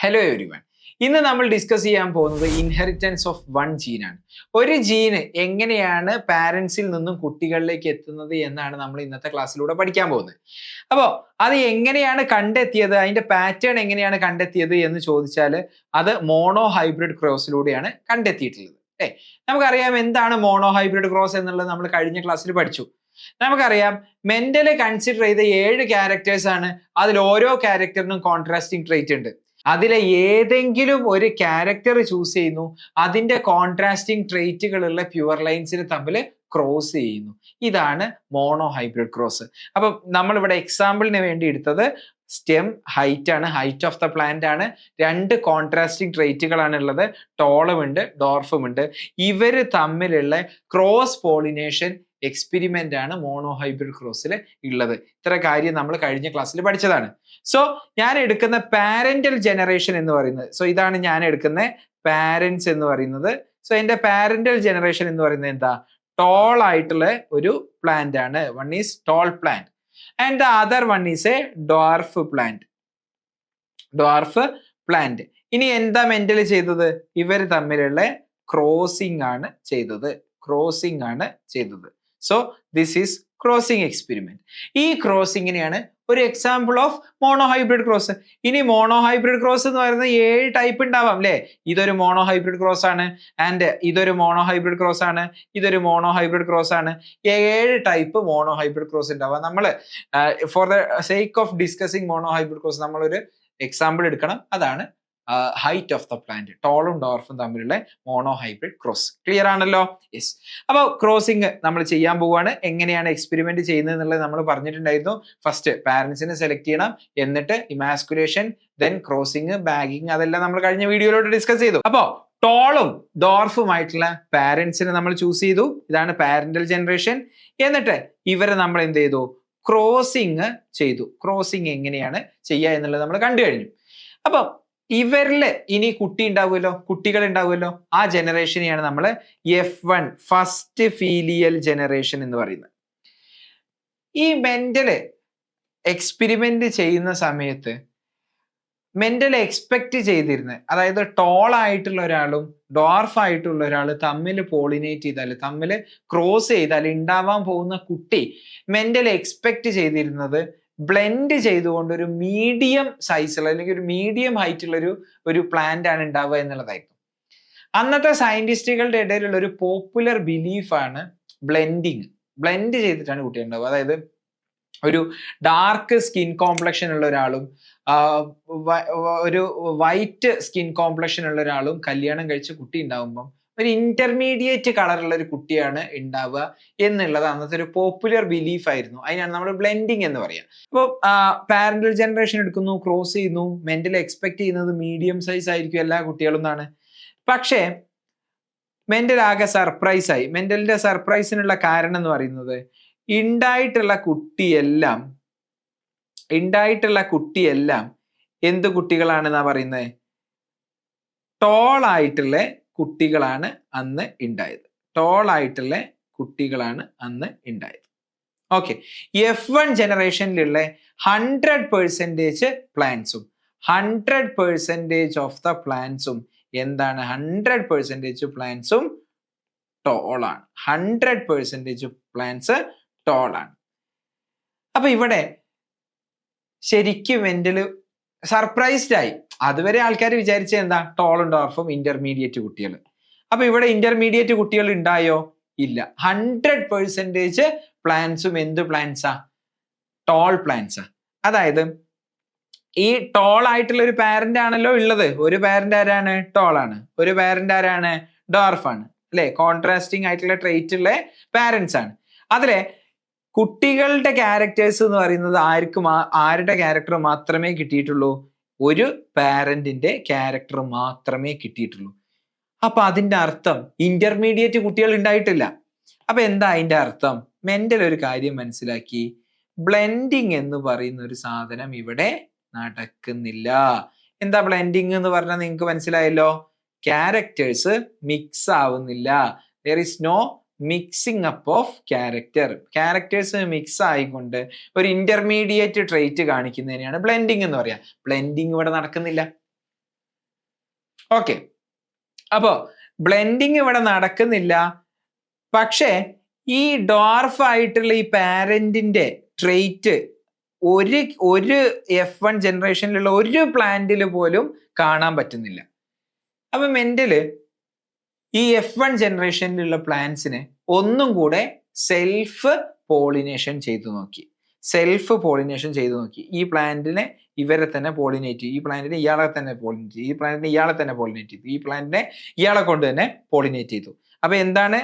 Hello everyone. ഇന്ന് നമ്മൾ discuss ചെയ്യാൻ പോകുന്നത് ഇൻഹെറിറ്റൻസ് ഓഫ് വൺ ജീനാണ്. ഒരു ജീന് എങ്ങനെയാണ് പാരൻസിൽ നിന്നും കുട്ടികളിലേക്ക് എത്തുന്നത് എന്നാണ് നമ്മൾ ഇന്നത്തെ ക്ലാസ്സിലൂടെ പഠിക്കാൻ പോകുന്നത്. അപ്പോൾ അത് എങ്ങനെയാണ് കണ്ടെത്തിയത്, അതിന്റെ പാറ്റേൺ എങ്ങനെയാണ് കണ്ടെത്തിയത് എന്ന് ചോദിച്ചാൽ അത് മോണോ ഹൈബ്രിഡ് ക്രോസിലൂടെയാണ് കണ്ടെത്തിയിട്ടുള്ളത്. അല്ലേ? നമുക്കറിയാം എന്താണ് മോണോ ഹൈബ്രിഡ് ക്രോസ് എന്നുള്ളത് നമ്മൾ കഴിഞ്ഞ ക്ലാസ്സിൽ പഠിച്ചു. നമുക്കറിയാം മെന്റല് കൺസിഡർ ചെയ്ത 7 ക്യാരക്ടേഴ്സ് ആണ്. അതിൽ ഓരോ ക്യാരക്ടറിനും കോൺട്രാസ്റ്റിംഗ് ട്രേറ്റ് ഉണ്ട്. അതിലെ ഏതെങ്കിലും ഒരു ക്യാരക്ടർ ചൂസ് ചെയ്യുന്നു, അതിന്റെ കോൺട്രാസ്റ്റിംഗ് ട്രേറ്റുകളുള്ള പ്യുവർ ലൈൻസിന് തമ്മിൽ ക്രോസ് ചെയ്യുന്നു. ഇതാണ് മോണോ ഹൈബ്രിഡ് ക്രോസ്. അപ്പം നമ്മൾ ഇവിടെ എക്സാമ്പിളിന് വേണ്ടി എടുത്തത് സ്റ്റെം ഹൈറ്റ് ആണ്, ഹൈറ്റ് ഓഫ് ദ പ്ലാന്റ് ആണ്. 2 കോൺട്രാസ്റ്റിംഗ് ട്രേറ്റുകളാണ് ഉള്ളത്, ടോളും ഉണ്ട് ഡോർഫും ഉണ്ട്. ഇവര് തമ്മിലുള്ള ക്രോസ് പോളിനേഷൻ എക്സ്പെരിമെന്റ് ആണ് മോണോ ഹൈബ്രിഡ് ക്രോസിൽ ഉള്ളത്. ഇത്ര കാര്യം നമ്മൾ കഴിഞ്ഞ ക്ലാസ്സിൽ പഠിച്ചതാണ്. സോ ഞാൻ എടുക്കുന്ന പാരന്റൽ ജനറേഷൻ എന്ന് പറയുന്നത്, സോ ഇതാണ് ഞാൻ എടുക്കുന്ന പാരന്റ്സ് എന്ന് പറയുന്നത്. സോ എന്റെ പാരന്റൽ ജനറേഷൻ എന്ന് പറയുന്നത് എന്താ, ടോൾ ആയിട്ടുള്ള ഒരു പ്ലാന്റ് ആണ്. One is toll plant and the other one is A dwarf plant. Dwarf plant. ഇനി എന്താ മെന്റൽ ചെയ്തത്, ഇവർ തമ്മിലുള്ള ക്രോസിംഗ് ആണ് ചെയ്തത്. ക്രോസിംഗ് ആണ് ചെയ്തത്. So this is crossing experiment. ഈ ക്രോസിങ്ങിനെയാണ് ഒരു example of mono hybrid cross. ഇനി മോണോ ഹൈബ്രിഡ് ക്രോസ് എന്ന് പറയുന്നത് 7 ടൈപ്പ് ഉണ്ടാവാം അല്ലേ? ഇതൊരു മോണോ ഹൈബ്രിഡ് ക്രോസ് ആണ്, ആൻഡ് ഇതൊരു മോണോ ഹൈബ്രിഡ് ക്രോസ് ആണ്, ഇതൊരു മോണോ ഹൈബ്രിഡ് ക്രോസ് ആണ്. 7 ടൈപ്പ് മോണോ ഹൈബ്രിഡ് ക്രോസ് ഉണ്ടാവാം. നമ്മൾ for the sake of discussing mono hybrid cross നമ്മളൊരു എക്സാമ്പിൾ എടുക്കണം. അതാണ് ഹൈറ്റ് ഓഫ് ദ പ്ലാന്റ്, ടോളും ഡോർഫും തമ്മിലുള്ള മോണോ ഹൈബ്രിഡ് ക്രോസ്. ക്ലിയർ ആണല്ലോ? യെസ്. അപ്പോൾ ക്രോസിംഗ് നമ്മൾ ചെയ്യാൻ പോവുകയാണ്. എങ്ങനെയാണ് എക്സ്പെരിമെന്റ് ചെയ്യുന്നത് എന്നുള്ളത് നമ്മൾ പറഞ്ഞിട്ടുണ്ടായിരുന്നു. ഫസ്റ്റ് പാരന്റ്സിനെ സെലക്ട് ചെയ്യണം, എന്നിട്ട് ഇമാസ്കുലേഷൻ, ദെൻ ക്രോസിംഗ്, ബാഗിങ്, അതെല്ലാം നമ്മൾ കഴിഞ്ഞ വീഡിയോയിലോട്ട് ഡിസ്കസ് ചെയ്തു. അപ്പോൾ ടോളും ഡോർഫുമായിട്ടുള്ള പാരന്റ്സിനെ നമ്മൾ ചൂസ് ചെയ്തു. ഇതാണ് പാരന്റൽ ജനറേഷൻ. എന്നിട്ട് ഇവരെ നമ്മൾ എന്ത് ചെയ്തു, ക്രോസിംഗ് ചെയ്തു. ക്രോസിംഗ് എങ്ങനെയാണ് ചെയ്യുക എന്നുള്ളത് നമ്മൾ കണ്ടു കഴിഞ്ഞു. അപ്പം ഇവരില് ഇനി കുട്ടി ഉണ്ടാവുമല്ലോ, കുട്ടികൾ ഉണ്ടാവുമല്ലോ. ആ ജനറേഷനെയാണ് നമ്മൾ F1 ഫസ്റ്റ് ഫീലിയൽ ജനറേഷൻ എന്ന് പറയുന്നത്. ഈ മെന്റല് എക്സ്പെരിമെന്റ് ചെയ്യുന്ന സമയത്ത് മെന്റൽ എക്സ്പെക്ട് ചെയ്തിരുന്നത്, അതായത് ടോൾ ആയിട്ടുള്ള ഒരാളും ഡോർഫ് ആയിട്ടുള്ള ഒരാൾ തമ്മിൽ പോളിനേറ്റ് ചെയ്താൽ, തമ്മിൽ ക്രോസ് ചെയ്താൽ ഉണ്ടാവാൻ പോകുന്ന കുട്ടി മെന്റൽ എക്സ്പെക്ട് ചെയ്തിരുന്നത് ബ്ലെൻഡ് ചെയ്തുകൊണ്ട് ഒരു മീഡിയം സൈസുള്ള അല്ലെങ്കിൽ ഒരു മീഡിയം ഹൈറ്റുള്ള ഒരു പ്ലാന്റ് ആണ് ഉണ്ടാവുക എന്നുള്ളതായിരുന്നു. അന്നത്തെ സയന്റിസ്റ്റുകളുടെ ഇടയിലുള്ള ഒരു പോപ്പുലർ ബിലീഫാണ് ബ്ലെൻഡിങ്. ബ്ലെൻഡ് ചെയ്തിട്ടാണ് കുട്ടി ഉണ്ടാവുക. അതായത് ഒരു ഡാർക്ക് സ്കിൻ കോംപ്ലക്ഷൻ ഉള്ള ഒരാളും ഒരു വൈറ്റ് സ്കിൻ കോംപ്ലക്ഷൻ ഉള്ള ഒരാളും കല്യാണം കഴിച്ച് കുട്ടി ഉണ്ടാവുമ്പം ഒരു ഇന്റർമീഡിയറ്റ് കളറുള്ള ഒരു കുട്ടിയാണ് ഉണ്ടാവുക എന്നുള്ളത് അന്നത്തെ ഒരു പോപ്പുലർ ബിലീഫ് ആയിരുന്നു. അതിനാണ് നമ്മൾ ബ്ലെൻഡിങ് എന്ന് പറയുക. അപ്പോൾ പാരന്റൽ ജനറേഷൻ എടുക്കുന്നു, ക്രോസ് ചെയ്യുന്നു, മെന്റൽ എക്സ്പെക്ട് ചെയ്യുന്നത് മീഡിയം സൈസ് ആയിരിക്കും എല്ലാ കുട്ടികളും എന്നാണ്. പക്ഷേ മെന്റൽ ആകെ സർപ്രൈസ് ആയി. മെന്റലിന്റെ സർപ്രൈസിനുള്ള കാരണം എന്ന് പറയുന്നത് ഉണ്ടായിട്ടുള്ള കുട്ടിയെല്ലാം എന്ത് കുട്ടികളാണെന്നാ പറയുന്നത്, ടോൾ ആയിട്ടുള്ള കുട്ടികളാണ് അന്ന് ഉണ്ടായത്. ടോൾ ആയിട്ടുള്ള കുട്ടികളാണ് അന്ന് ഉണ്ടായത്. ഓക്കെ. F1 ജനറേഷനിലുള്ള 100% പ്ലാന്റ്സും 100% ഓഫ് ദ പ്ലാന്റ്സും എന്താണ്, 100% പ്ലാന്റ്സും ടോളാണ്. 100% പ്ലാന്റ്സ് ടോളാണ്. അപ്പൊ ഇവിടെ ശരിക്കും മെന്റല് സർപ്രൈസ്ഡ് ആയി. അതുവരെ ആൾക്കാർ വിചാരിച്ചത് എന്താ, ടോളും ഡോർഫും ഇന്റർമീഡിയറ്റ് കുട്ടികൾ. അപ്പൊ ഇവിടെ ഇന്റർമീഡിയറ്റ് കുട്ടികൾ ഉണ്ടായോ? ഇല്ല. 100% പ്ലാന്റ്സും എന്ത് പ്ലാന്റ്സാ, ടോൾ പ്ലാന്റ്സാ. അതായത് ഈ ടോൾ ആയിട്ടുള്ള ഒരു പാരന്റ് ആണല്ലോ ഉള്ളത്. ഒരു പാരന്റ് ആരാണ്, ടോളാണ്. ഒരു പാരന്റ് ആരാണ്, ഡോർഫാണ്. അല്ലെ? കോൺട്രാസ്റ്റിംഗ് ആയിട്ടുള്ള ട്രേറ്റ് ഉള്ള പാരന്റ്സ് ആണ്. അതിലെ കുട്ടികളുടെ ക്യാരക്ടേഴ്സ് എന്ന് പറയുന്നത് ആരുടെ ക്യാരക്ടർ മാത്രമേ കിട്ടിയിട്ടുള്ളൂ, ഒരു പാരന്റിന്റെ ക്യാരക്ടർ മാത്രമേ കിട്ടിയിട്ടുള്ളൂ. അപ്പൊ അതിന്റെ അർത്ഥം ഇന്റർമീഡിയറ്റ് കുട്ടികൾ ഉണ്ടായിട്ടില്ല. അപ്പൊ എന്താ അതിന്റെ അർത്ഥം? മെന്റൽ ഒരു കാര്യം മനസ്സിലാക്കി, ബ്ലെൻഡിങ് എന്ന് പറയുന്ന ഒരു സാധനം ഇവിടെ നടക്കുന്നില്ല. എന്താ ബ്ലെൻഡിങ് എന്ന് പറഞ്ഞാൽ നിങ്ങൾക്ക് മനസ്സിലായല്ലോ, ക്യാരക്ടേഴ്സ് മിക്സ് ആവുന്നില്ല. there is no mixing up of characters mix ആയിക്കൊണ്ട് ഒരു ഇന്റർമീഡിയറ്റ് ട്രേറ്റ് കാണിക്കുന്നതിനെയാണ് ബ്ലെൻഡിങ് എന്ന് പറയാ. ബ്ലെൻഡിങ് ഇവിടെ നടക്കുന്നില്ല. ഓക്കെ, അപ്പോ ബ്ലെൻഡിങ് ഇവിടെ നടക്കുന്നില്ല. പക്ഷേ ഈ ഡോർഫ് ആയിട്ടുള്ള ഈ പാരന്റിന്റെ ട്രെയ്റ്റ് ഒരു F1 ജനറേഷനിലുള്ള ഒരു പ്ലാന്റിൽ പോലും കാണാൻ പറ്റുന്നില്ല. അപ്പൊ മെന്റല് ഈ F1 ജനറേഷനിലുള്ള പ്ലാന്റ്സിനെ ഒന്നും കൂടെ സെൽഫ് പോളിനേഷൻ ചെയ്തു നോക്കി. ഈ പ്ലാന്റിനെ ഇവരെ തന്നെ പോളിനേറ്റ് ചെയ്യും, ഈ പ്ലാന്റിനെ ഇയാളെ തന്നെ പോളിനേറ്റ് ചെയ്യും, ഈ പ്ലാന്റിനെ ഇയാളെ തന്നെ പോളിനേറ്റ് ചെയ്തു, ഈ പ്ലാന്റിനെ ഇയാളെ കൊണ്ട് തന്നെ പോളിനേറ്റ് ചെയ്തു. അപ്പൊ എന്താണ്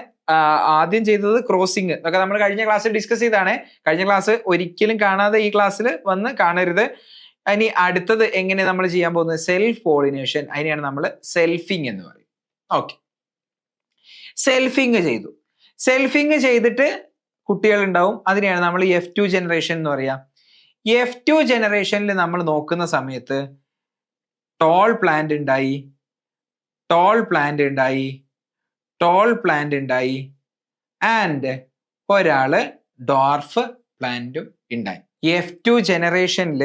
ആദ്യം ചെയ്തത്? ക്രോസിങ്. അതൊക്കെ നമ്മൾ കഴിഞ്ഞ ക്ലാസ്സിൽ ഡിസ്കസ് ചെയ്താണ്. കഴിഞ്ഞ ക്ലാസ് ഒരിക്കലും കാണാതെ ഈ ക്ലാസ്സിൽ വന്ന് കാണരുത്. ഇനി അടുത്തത് എങ്ങനെ നമ്മൾ ചെയ്യാൻ പോകുന്നത്? Self pollination. അതിനെയാണ് നമ്മൾ സെൽഫിങ് എന്ന് പറയും. ഓക്കെ, സെൽഫിങ് ചെയ്തിട്ട് കുട്ടികൾ ഉണ്ടാവും. അതിനെയാണ് നമ്മൾ F2 ജനറേഷൻ എന്ന് പറയാ. F2 ജനറേഷനിൽ നമ്മൾ നോക്കുന്ന സമയത്ത് ടോൾ പ്ലാന്റ് ഉണ്ടായി ആൻഡ് ഒരാള് ഡോർഫ് പ്ലാന്റും ഉണ്ടായി. F2 ജനറേഷനിൽ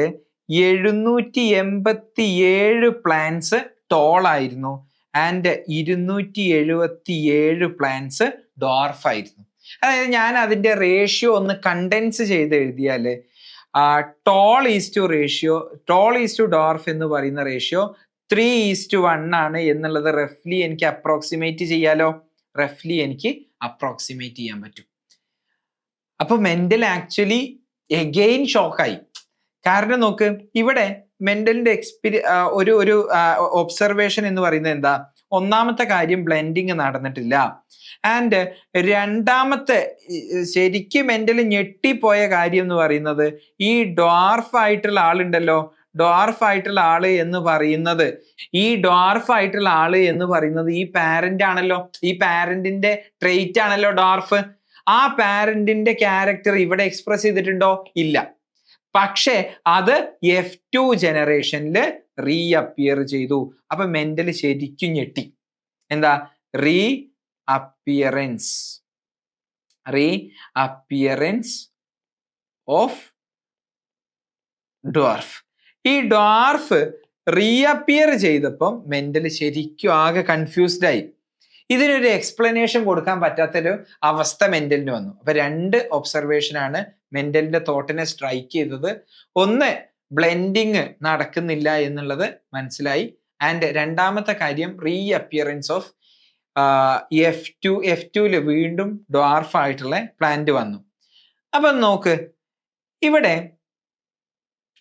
787 പ്ലാന്റ്സ് ടോൾ ആയിരുന്നു ആൻഡ് 277 പ്ലാന്റ്സ് ഡോർഫ് ആയിരുന്നു. അതായത് ഞാൻ അതിന്റെ റേഷ്യോ ഒന്ന് കണ്ടൻസ് ചെയ്ത് എഴുതിയാല് ടോൾ ഈസ് ടു ഡോർഫ് എന്ന് പറയുന്ന റേഷ്യോ 3:1 ആണ് എന്നുള്ളത് റഫ്ലി എനിക്ക് അപ്രോക്സിമേറ്റ് ചെയ്യാൻ പറ്റും. അപ്പൊ മെന്റൽ ആക്ച്വലി എഗെയിൻ ഷോക്കായി. കാരണം നോക്ക്, ഇവിടെ മെന്റലിന്റെ ഒരു ഒബ്സർവേഷൻ എന്ന് പറയുന്നത് എന്താ? ഒന്നാമത്തെ കാര്യം ബ്ലെൻഡിങ് നടന്നിട്ടില്ല. ആൻഡ് രണ്ടാമത്തെ ശരിക്കും മെന്റൽ ഞെട്ടിപ്പോയ കാര്യം എന്ന് പറയുന്നത് ഈ ഡോർഫ് ആയിട്ടുള്ള ആള് എന്ന് പറയുന്നത് ഈ പാരന്റ് ആണല്ലോ. ഈ പാരന്റിന്റെ ട്രെയ്റ്റ് ആണല്ലോ ഡോർഫ്. ആ പാരന്റിന്റെ ക്യാരക്ടർ ഇവിടെ എക്സ്പ്രസ് ചെയ്തിട്ടുണ്ടോ? ഇല്ല. പക്ഷെ അത് F2 ജനറേഷനിൽ റീഅപ്പിയർ ചെയ്തു. അപ്പൊ മെന്റൽ ശരിക്കും ഞെട്ടി. എന്താ? Reappearance of dwarf. ഈ ഡ്വാർഫ് റീഅപ്പിയർ ചെയ്തപ്പം മെന്റൽ ശരിക്കും ആകെ കൺഫ്യൂസ്ഡ് ആയി. ഇതിനൊരു എക്സ്പ്ലനേഷൻ കൊടുക്കാൻ പറ്റാത്തൊരു അവസ്ഥ മെന്റലിന് വന്നു. അപ്പൊ രണ്ട് ഒബ്സർവേഷൻ ആണ് മെന്റലിന്റെ തോട്ടിനെ സ്ട്രൈക്ക് ചെയ്തത്. ഒന്ന്, ബ്ലെൻഡിങ് നടക്കുന്നില്ല എന്നുള്ളത് മനസ്സിലായി. ആൻഡ് രണ്ടാമത്തെ കാര്യം റീഅപ്പിയറൻസ് ഓഫ് F2 വീണ്ടും ഡ്വാർഫ് ആയിട്ടുള്ള പ്ലാന്റ് വന്നു. അപ്പൊ നോക്ക്, ഇവിടെ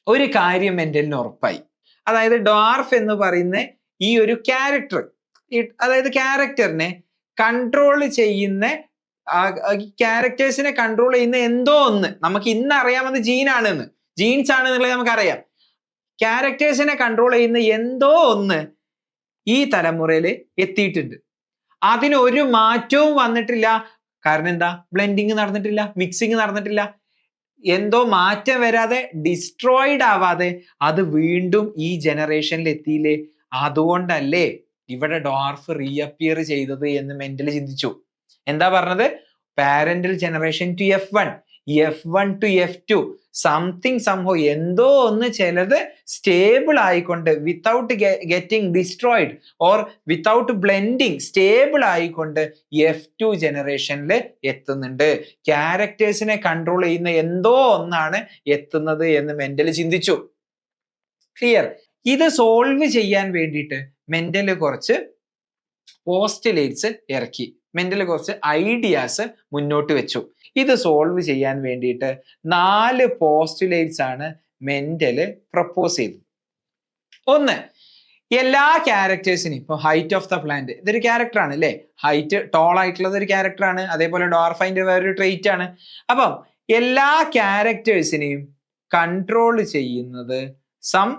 ഒരു കാര്യം മെന്റലിന് ഉറപ്പായി. അതായത് ഡ്വാർഫ് എന്ന് പറയുന്ന ഈ ഒരു ക്യാരക്ടർ, അതായത് ക്യാരക്ടറിനെ കൺട്രോൾ ചെയ്യുന്ന ക്യാരക്ടേഴ്സിനെ കൺട്രോൾ ചെയ്യുന്ന എന്തോ ഒന്ന്, നമുക്ക് ഇന്ന് അറിയാമെന്ന് ജീൻസ് ആണെന്നുള്ളത് നമുക്കറിയാം. ക്യാരക്ടേഴ്സിനെ കൺട്രോൾ ചെയ്യുന്ന എന്തോ ഒന്ന് ഈ തലമുറയിൽ എത്തിയിട്ടുണ്ട്. അതിനൊരു മാറ്റവും വന്നിട്ടില്ല. കാരണം എന്താ? ബ്ലെൻഡിങ് നടന്നിട്ടില്ല, മിക്സിങ് നടന്നിട്ടില്ല. എന്തോ മാറ്റം വരാതെ, ഡിസ്ട്രോയിഡ് ആവാതെ അത് വീണ്ടും ഈ ജനറേഷനിൽ എത്തിയില്ലേ? അതുകൊണ്ടല്ലേ ഇവിടെ ഡോർഫ് റീഅപ്പിയർ ചെയ്തത് എന്ന് മെന്റലി ചിന്തിച്ചു. എന്താ പറഞ്ഞത്? Parental generation to F1 to F2 somehow എന്തോ ഒന്ന് ചിലത് സ്റ്റേബിൾ ആയിക്കൊണ്ട് without getting destroyed or without blending stable ആയിക്കൊണ്ട് F2 ജനറേഷനിൽ എത്തുന്നുണ്ട്. ക്യാരക്ടേഴ്സിനെ കൺട്രോൾ ചെയ്യുന്ന എന്തോ ഒന്നാണ് എത്തുന്നത് എന്ന് മെന്റലി ചിന്തിച്ചു. ക്ലിയർ? ഇത് സോൾവ് ചെയ്യാൻ വേണ്ടിയിട്ട് മെന്റല് കുറച്ച് പോസ്റ്റുലേറ്റ്സ് ഇറക്കി, മെന്റല് കുറച്ച് ഐഡിയാസ് മുന്നോട്ട് വെച്ചു. ഇത് സോൾവ് ചെയ്യാൻ വേണ്ടിയിട്ട് 4 പോസ്റ്റുലേറ്റ്സ് ആണ് മെന്റല് പ്രപ്പോസ് ചെയ്തത്. ഒന്ന്, എല്ലാ ക്യാരക്ടേഴ്സിനും, ഇപ്പൊ ഹൈറ്റ് ഓഫ് ദ പ്ലാന്റ് ഇതൊരു ക്യാരക്ടർ ആണ് അല്ലേ? ഹൈറ്റ് ടോൾ ആയിട്ടുള്ളത് ഒരു ക്യാരക്ടർ ആണ്. അതേപോലെ ഡോർഫൈൻ്റെ വേറൊരു ട്രെയ്റ്റ് ആണ്. അപ്പം എല്ലാ ക്യാരക്ടേഴ്സിനെയും കൺട്രോൾ ചെയ്യുന്നത് സം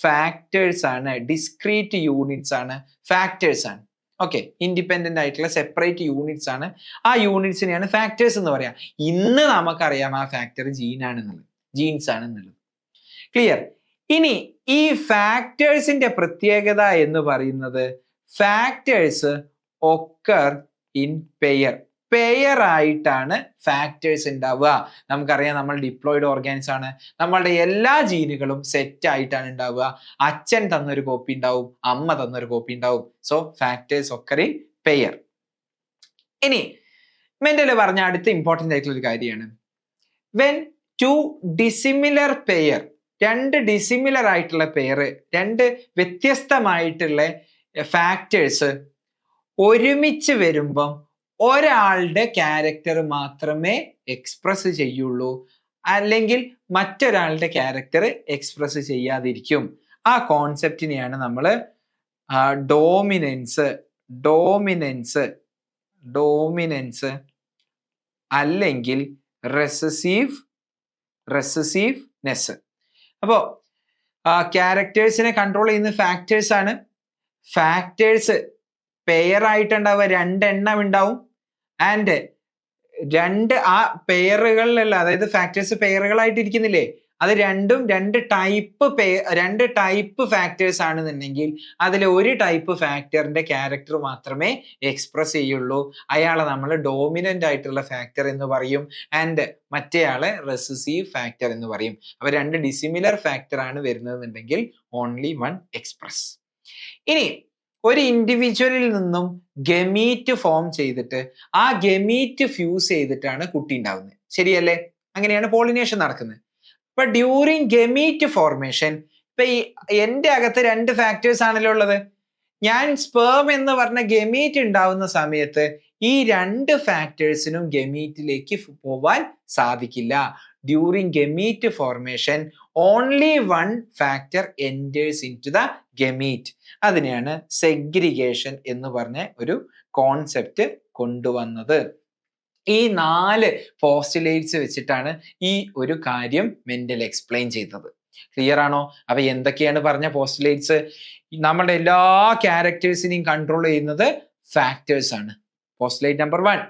ഫാക്ടേഴ്സ് ആണ്, ഡിസ്ക്രീറ്റ് യൂണിറ്റ്സ് ആണ്, ഫാക്ടേഴ്സ് ആണ്. ഓക്കെ, ഇൻഡിപെൻഡന്റ് ആയിട്ടുള്ള സെപ്പറേറ്റ് യൂണിറ്റ്സ് ആണ്. ആ യൂണിറ്റ്സിനെയാണ് ഫാക്ടേഴ്സ് എന്ന് പറയാം. ഇന്ന് നമുക്കറിയാം ആ ഫാക്ടർ ജീൻസ് ആണെന്നുള്ളത്. ക്ലിയർ? ഇനി ഈ ഫാക്ടേഴ്സിന്റെ പ്രത്യേകത എന്ന് പറയുന്നത് factors occur in pair. Pair ആയിട്ടാണ് ഫാക്ടേഴ്സ് ഉണ്ടാവുക. നമുക്കറിയാം നമ്മൾ ഡിപ്ലോയിഡ് ഓർഗാനിസം ആണ്. നമ്മളുടെ എല്ലാ ജീനുകളും സെറ്റ് ആയിട്ടാണ് ഉണ്ടാവുക. അച്ഛൻ തന്നൊരു കോപ്പി ഉണ്ടാവും, അമ്മ തന്നൊരു കോപ്പി ഉണ്ടാവും. So factors occur in pair. ഇനി മെൻഡൽ പറഞ്ഞ അടുത്ത ഇമ്പോർട്ടൻ്റ് ആയിട്ടുള്ള ഒരു കാര്യമാണ്, വെൻ ടു ഡിസിമിലർ പെയർ, രണ്ട് ഡിസിമിലർ ആയിട്ടുള്ള പെയർ, രണ്ട് വ്യത്യസ്തമായിട്ടുള്ള ഫാക്ടേഴ്സ് ഒരുമിച്ച് വരുമ്പം ഒരാളുടെ ക്യാരക്ടർ മാത്രമേ എക്സ്പ്രസ് ചെയ്യുള്ളൂ, അല്ലെങ്കിൽ മറ്റൊരാളുടെ ക്യാരക്ടർ എക്സ്പ്രസ് ചെയ്യാതിരിക്കും. ആ കോൺസെപ്റ്റിനെയാണ് നമ്മൾ ഡോമിനൻസ് അല്ലെങ്കിൽ റെസസീവ്നെസ്. അപ്പോ ക്യാരക്ടേഴ്സിനെ കൺട്രോൾ ചെയ്യുന്ന ഫാക്ടേഴ്സ് ആണ്. ഫാക്ടേഴ്സ് പെയർ ആയിട്ടുണ്ടാവുക, രണ്ടെണ്ണം ഉണ്ടാവും. ആൻഡ് ആ പെയറുകളിലല്ല, അതായത് ഫാക്ടേഴ്സ് പെയറുകളായിട്ട് ഇരിക്കുന്നില്ലേ, അത് രണ്ട് ടൈപ്പ് ഫാക്ടേഴ്സ് ആണെന്നുണ്ടെങ്കിൽ അതിൽ ഒരു ടൈപ്പ് ഫാക്ടറിന്റെ ക്യാരക്ടർ മാത്രമേ എക്സ്പ്രസ് ചെയ്യുള്ളൂ. അയാളെ നമ്മൾ ഡോമിനന്റ് ആയിട്ടുള്ള ഫാക്ടർ എന്ന് പറയും. ആൻഡ് മറ്റേയാളെ റെസസീവ് ഫാക്ടർ എന്ന് പറയും. അപ്പൊ രണ്ട് ഡിസിമിലർ ഫാക്ടർ ആണ് വരുന്നതെന്നുണ്ടെങ്കിൽ ഓൺലി വൺ എക്സ്പ്രസ്. ഇനി ഒരു ഇൻഡിവിജ്വലിൽ നിന്നും ഗമീറ്റ് ഫോം ചെയ്തിട്ട് ആ ഗമീറ്റ് ഫ്യൂസ് ചെയ്തിട്ടാണ് കുട്ടി ഉണ്ടാവുന്നത്. ശരിയല്ലേ? അങ്ങനെയാണ് പോളിനേഷൻ നടക്കുന്നത്. ഇപ്പൊ ഡ്യൂറിങ് ഗമീറ്റ് ഫോർമേഷൻ, ഇപ്പൊ എന്റെ അകത്ത് രണ്ട് ഫാക്ടേഴ്സ് ആണല്ലോ ഉള്ളത്. ഞാൻ സ്പേം എന്ന് പറഞ്ഞ ഗമീറ്റ് ഉണ്ടാവുന്ന സമയത്ത് ഈ രണ്ട് ഫാക്ടേഴ്സിനും ഗമീറ്റിലേക്ക് പോവാൻ സാധിക്കില്ല. During gamete formation only one factor enters into the gamete. അതിനെയാണ് സെഗ്രിഗേഷൻ എന്ന് പറഞ്ഞ ഒരു കോൺസെപ്റ്റ് കൊണ്ടുവന്നത്. ഈ 4 പോസ്റ്റുലേറ്റ്സ് വെച്ചിട്ടാണ് ഈ ഒരു കാര്യം മെൻഡൽ എക്സ്പ്ലെയിൻ ചെയ്തത്. ക്ലിയർ ആണോ? അപ്പൊ എന്തൊക്കെയാണ് പറഞ്ഞ പോസ്റ്റുലേറ്റ്സ്? നമ്മുടെ എല്ലാ ക്യാരക്ടേഴ്സിനെയും കൺട്രോൾ ചെയ്യുന്നത് ഫാക്ടേഴ്സ് ആണ്. Postulate number 1,